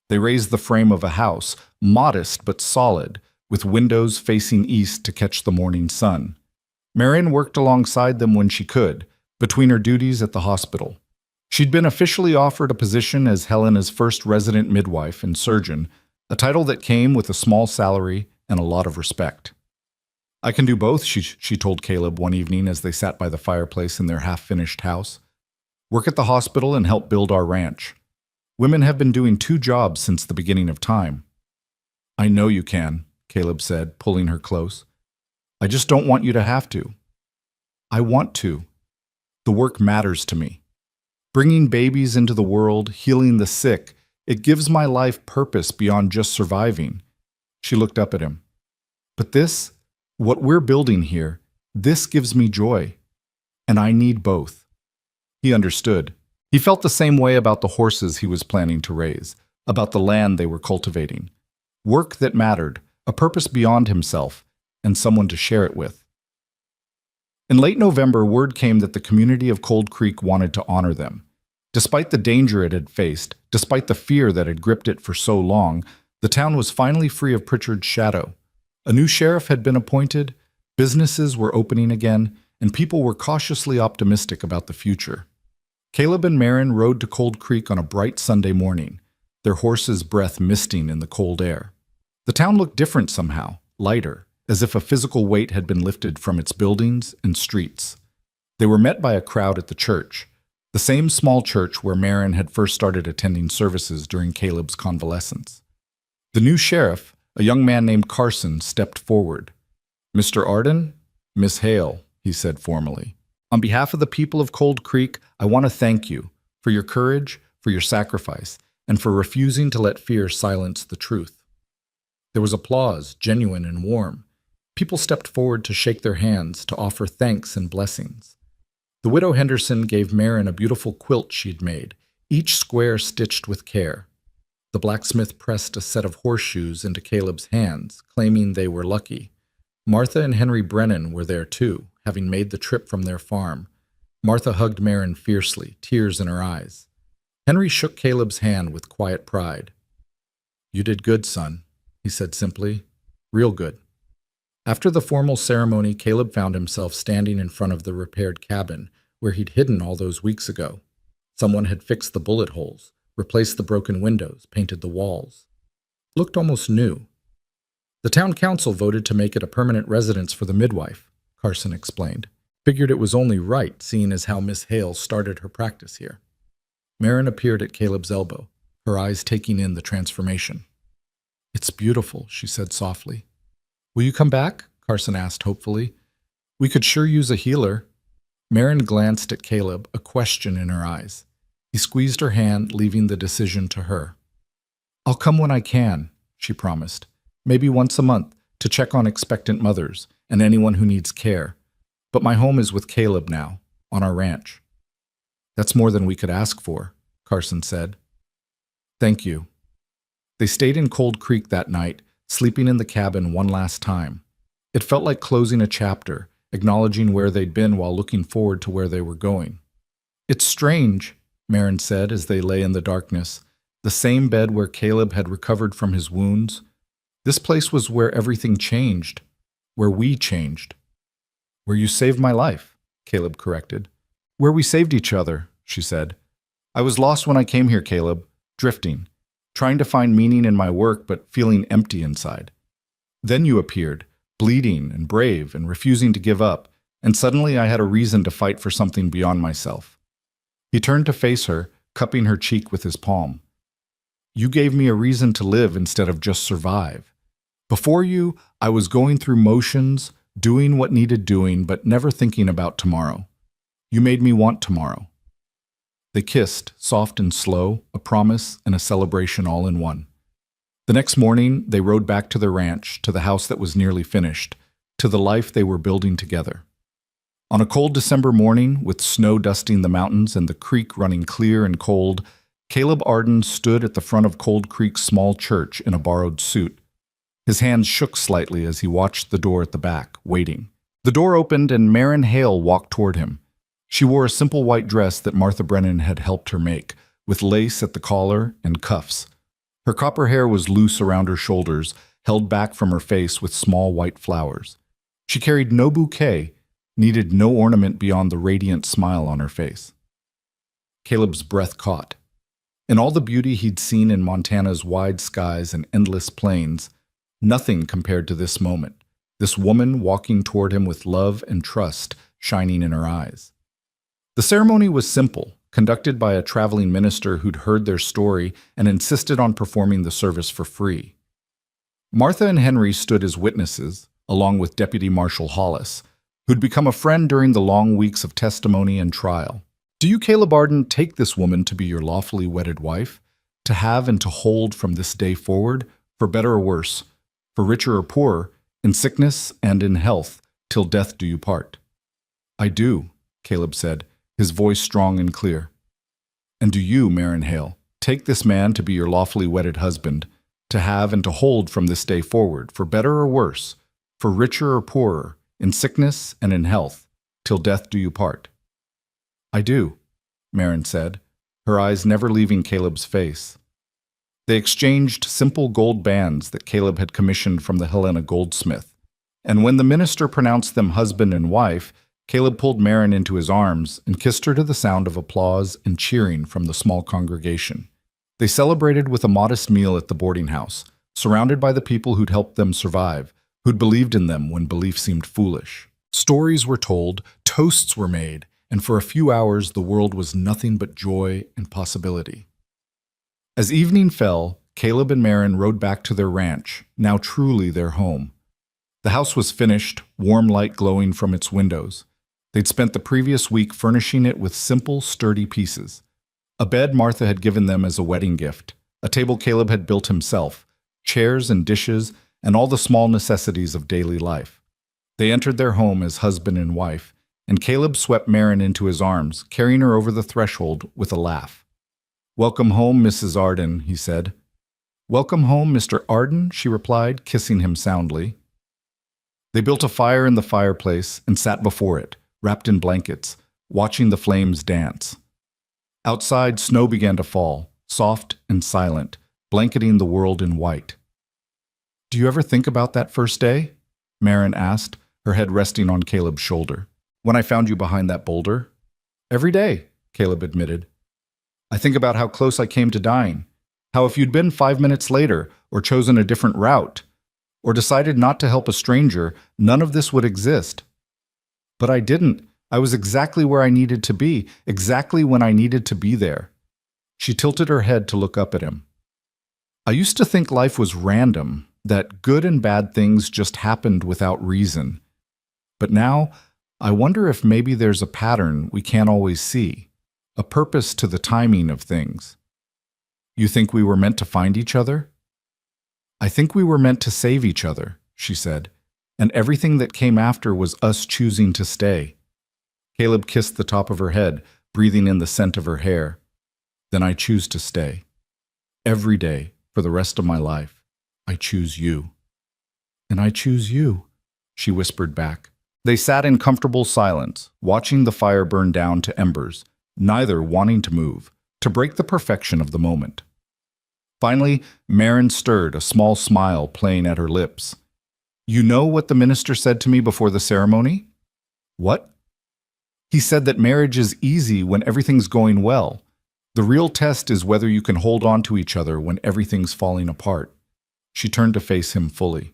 They raised the frame of a house, modest but solid, with windows facing east to catch the morning sun. Marion worked alongside them when she could, between her duties at the hospital. She'd been officially offered a position as Helena's first resident midwife and surgeon, a title that came with a small salary and a lot of respect. "I can do both," she told Caleb one evening as they sat by the fireplace in their half-finished house. "Work at the hospital and help build our ranch. Women have been doing 2 jobs since the beginning of time." "I know you can," Caleb said, pulling her close. "I just don't want you to have to." "I want to. The work matters to me. Bringing babies into the world, healing the sick, it gives my life purpose beyond just surviving." She looked up at him. "But this, what we're building here, this gives me joy. And I need both." He understood. He felt the same way about the horses he was planning to raise, about the land they were cultivating. Work that mattered, a purpose beyond himself, and someone to share it with. In late November, word came that the community of Cold Creek wanted to honor them. Despite the danger it had faced, despite the fear that had gripped it for so long, the town was finally free of Pritchard's shadow. A new sheriff had been appointed, businesses were opening again, and people were cautiously optimistic about the future. Caleb and Marion rode to Cold Creek on a bright Sunday morning, their horses' breath misting in the cold air. The town looked different somehow, lighter, as if a physical weight had been lifted from its buildings and streets. They were met by a crowd at the church, the same small church where Marion had first started attending services during Caleb's convalescence. The new sheriff, a young man named Carson, stepped forward. "Mr. Arden, Miss Hale," he said formally. "On behalf of the people of Cold Creek, I want to thank you for your courage, for your sacrifice, and for refusing to let fear silence the truth." There was applause, genuine and warm. People stepped forward to shake their hands, to offer thanks and blessings. The widow Henderson gave Marion a beautiful quilt she'd made, each square stitched with care. The blacksmith pressed a set of horseshoes into Caleb's hands, claiming they were lucky. Martha and Henry Brennan were there too, having made the trip from their farm. Martha hugged Marion fiercely, tears in her eyes. Henry shook Caleb's hand with quiet pride. "You did good, son," he said simply. "Real good." After the formal ceremony, Caleb found himself standing in front of the repaired cabin, where he'd hidden all those weeks ago. Someone had fixed the bullet holes, replaced the broken windows, painted the walls. It looked almost new. "The town council voted to make it a permanent residence for the midwife," Carson explained. "Figured it was only right, seeing as how Miss Hale started her practice here." Marion appeared at Caleb's elbow, her eyes taking in the transformation. "It's beautiful," she said softly. "Will you come back?" Carson asked hopefully. "We could sure use a healer." Marion glanced at Caleb, a question in her eyes. He squeezed her hand, leaving the decision to her. "I'll come when I can," she promised. "Maybe once a month, to check on expectant mothers and anyone who needs care. But my home is with Caleb now, on our ranch." "That's more than we could ask for," Carson said. "Thank you." They stayed in Cold Creek that night, sleeping in the cabin one last time. It felt like closing a chapter, acknowledging where they'd been while looking forward to where they were going. "It's strange," Marion said as they lay in the darkness, the same bed where Caleb had recovered from his wounds. "This place was where everything changed, where we changed." "Where you saved my life," Caleb corrected. "Where we saved each other," she said. "I was lost when I came here, Caleb, drifting, trying to find meaning in my work but feeling empty inside. Then you appeared, bleeding and brave and refusing to give up, and suddenly I had a reason to fight for something beyond myself." He turned to face her, cupping her cheek with his palm. "You gave me a reason to live instead of just survive. Before you, I was going through motions, doing what needed doing, but never thinking about tomorrow. You made me want tomorrow. They kissed, soft and slow, a promise and a celebration all in one. The next morning, they rode back to their ranch, to the house that was nearly finished, to the life they were building together. On a cold December morning, with snow dusting the mountains and the creek running clear and cold, Caleb Arden stood at the front of Cold Creek's small church in a borrowed suit. His hands shook slightly as he watched the door at the back, waiting. The door opened and Marin Hale walked toward him. She wore a simple white dress that Martha Brennan had helped her make, with lace at the collar and cuffs. Her copper hair was loose around her shoulders, held back from her face with small white flowers. She carried no bouquet, needed no ornament beyond the radiant smile on her face. Caleb's breath caught. In all the beauty he'd seen in Montana's wide skies and endless plains, nothing compared to this moment, this woman walking toward him with love and trust shining in her eyes. The ceremony was simple, conducted by a traveling minister who'd heard their story and insisted on performing the service for free. Martha and Henry stood as witnesses, along with Deputy Marshal Hollis, who'd become a friend during the long weeks of testimony and trial. Do you, Caleb Arden, take this woman to be your lawfully wedded wife, to have and to hold from this day forward, for better or worse, for richer or poorer, in sickness and in health, till death do you part? I do, Caleb said, his voice strong and clear. And do you, Marin Hale, take this man to be your lawfully wedded husband, to have and to hold from this day forward, for better or worse, for richer or poorer, in sickness and in health, till death do you part? I do, Marin said, her eyes never leaving Caleb's face. They exchanged simple gold bands that Caleb had commissioned from the Helena goldsmith, and when the minister pronounced them husband and wife, Caleb pulled Marin into his arms and kissed her to the sound of applause and cheering from the small congregation. They celebrated with a modest meal at the boarding house, surrounded by the people who'd helped them survive, who'd believed in them when belief seemed foolish. Stories were told, toasts were made, and for a few hours the world was nothing but joy and possibility. As evening fell, Caleb and Marin rode back to their ranch, now truly their home. The house was finished, warm light glowing from its windows. They'd spent the previous week furnishing it with simple, sturdy pieces. A bed Martha had given them as a wedding gift, a table Caleb had built himself, chairs and dishes, and all the small necessities of daily life. They entered their home as husband and wife, and Caleb swept Marin into his arms, carrying her over the threshold with a laugh. "Welcome home, Mrs. Arden," he said. "Welcome home, Mr. Arden," she replied, kissing him soundly. They built a fire in the fireplace and sat before it, wrapped in blankets, watching the flames dance. Outside, snow began to fall, soft and silent, blanketing the world in white. "Do you ever think about that first day?" Marin asked, her head resting on Caleb's shoulder. "When I found you behind that boulder?" "Every day," Caleb admitted. "I think about how close I came to dying, how if you'd been 5 minutes later, or chosen a different route, or decided not to help a stranger, none of this would exist. But I didn't. I was exactly where I needed to be, exactly when I needed to be there." She tilted her head to look up at him. "I used to think life was random, that good and bad things just happened without reason. But now, I wonder if maybe there's a pattern we can't always see, a purpose to the timing of things. You think we were meant to find each other?" "I think we were meant to save each other," she said, "and everything that came after was us choosing to stay." Caleb kissed the top of her head, breathing in the scent of her hair. "Then I choose to stay. Every day, for the rest of my life, I choose you." "And I choose you," she whispered back. They sat in comfortable silence, watching the fire burn down to embers, neither wanting to move, to break the perfection of the moment. Finally, Marin stirred, a small smile playing at her lips. "You know what the minister said to me before the ceremony?" "What?" "He said that marriage is easy when everything's going well. The real test is whether you can hold on to each other when everything's falling apart." She turned to face him fully.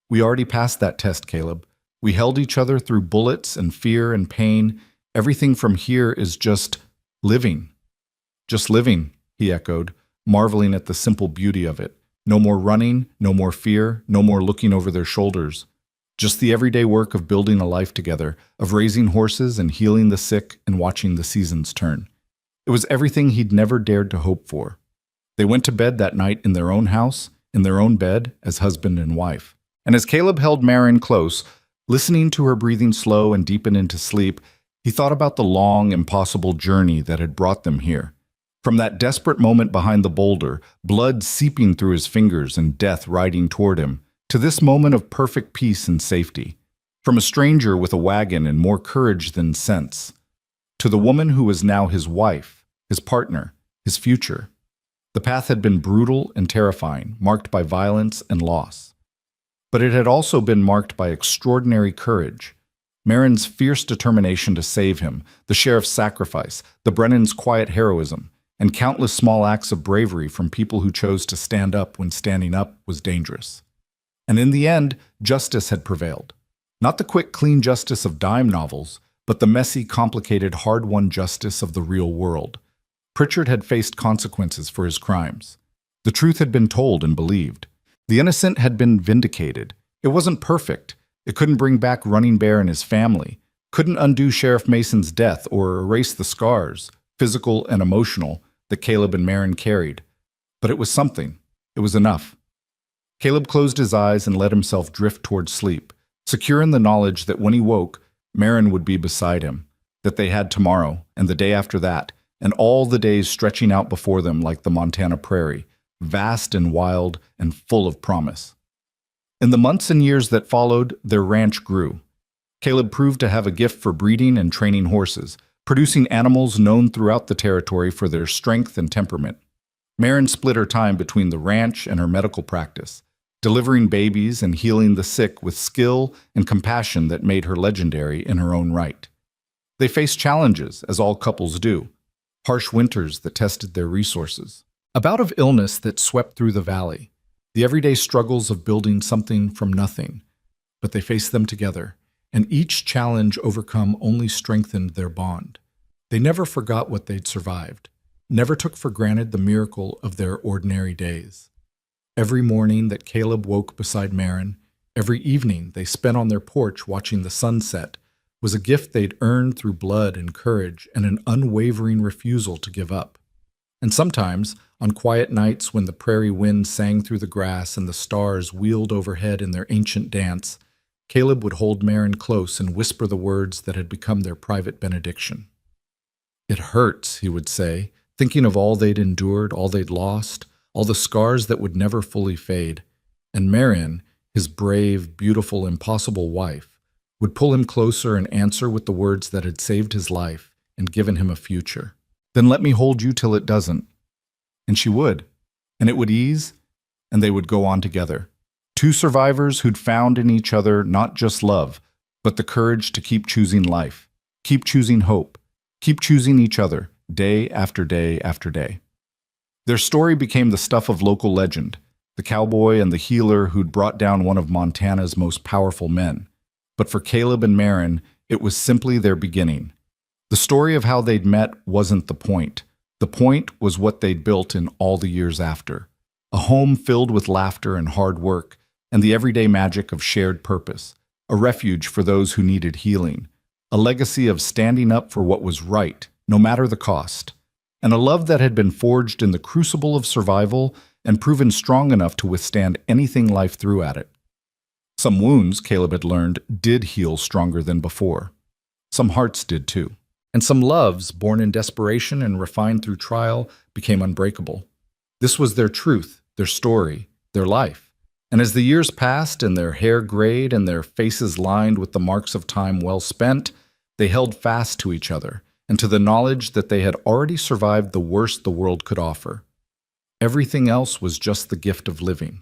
"We already passed that test, Caleb. We held each other through bullets and fear and pain. Everything from here is just living." "Just living," he echoed, marveling at the simple beauty of it. No more running, no more fear, no more looking over their shoulders. Just the everyday work of building a life together, of raising horses and healing the sick and watching the seasons turn. It was everything he'd never dared to hope for. They went to bed that night in their own house, in their own bed, as husband and wife. And as Caleb held Marin close, listening to her breathing slow and deepen into sleep, he thought about the long, impossible journey that had brought them here. From that desperate moment behind the boulder, blood seeping through his fingers and death riding toward him, to this moment of perfect peace and safety. From a stranger with a wagon and more courage than sense, to the woman who was now his wife, his partner, his future. The path had been brutal and terrifying, marked by violence and loss. But it had also been marked by extraordinary courage. Marin's fierce determination to save him, the sheriff's sacrifice, the Brennan's quiet heroism, and countless small acts of bravery from people who chose to stand up when standing up was dangerous. And in the end, justice had prevailed. Not the quick, clean justice of dime novels, but the messy, complicated, hard-won justice of the real world. Pritchard had faced consequences for his crimes. The truth had been told and believed. The innocent had been vindicated. It wasn't perfect. It couldn't bring back Running Bear and his family, couldn't undo Sheriff Mason's death or erase the scars, physical and emotional, that Caleb and Marin carried. But it was something. It was enough. Caleb closed his eyes and let himself drift toward sleep, secure in the knowledge that when he woke, Marin would be beside him, that they had tomorrow and the day after that, and all the days stretching out before them like the Montana prairie, vast and wild and full of promise. In the months and years that followed, their ranch grew. Caleb proved to have a gift for breeding and training horses, producing animals known throughout the territory for their strength and temperament. Marin split her time between the ranch and her medical practice, delivering babies and healing the sick with skill and compassion that made her legendary in her own right. They faced challenges, as all couples do, harsh winters that tested their resources, a bout of illness that swept through the valley, the everyday struggles of building something from nothing. But they faced them together, and each challenge overcome only strengthened their bond. They never forgot what they'd survived, never took for granted the miracle of their ordinary days. Every morning that Caleb woke beside Marin, every evening they spent on their porch watching the sunset, was a gift they'd earned through blood and courage and an unwavering refusal to give up. And sometimes, on quiet nights when the prairie wind sang through the grass and the stars wheeled overhead in their ancient dance, Caleb would hold Marin close and whisper the words that had become their private benediction. "It hurts," he would say, thinking of all they'd endured, all they'd lost, all the scars that would never fully fade. And Marin, his brave, beautiful, impossible wife, would pull him closer and answer with the words that had saved his life and given him a future. "Then let me hold you till it doesn't." And she would. And it would ease, and they would go on together. Two survivors who'd found in each other not just love, but the courage to keep choosing life, keep choosing hope, keep choosing each other, day after day after day. Their story became the stuff of local legend, the cowboy and the healer who'd brought down one of Montana's most powerful men. But for Caleb and Marin, it was simply their beginning. The story of how they'd met wasn't the point. The point was what they'd built in all the years after. A home filled with laughter and hard work, and the everyday magic of shared purpose. A refuge for those who needed healing. A legacy of standing up for what was right, no matter the cost. And a love that had been forged in the crucible of survival and proven strong enough to withstand anything life threw at it. Some wounds, Caleb had learned, did heal stronger than before. Some hearts did too. And some loves, born in desperation and refined through trial, became unbreakable. This was their truth, their story, their life. And as the years passed and their hair grayed and their faces lined with the marks of time well spent, they held fast to each other and to the knowledge that they had already survived the worst the world could offer. Everything else was just the gift of living.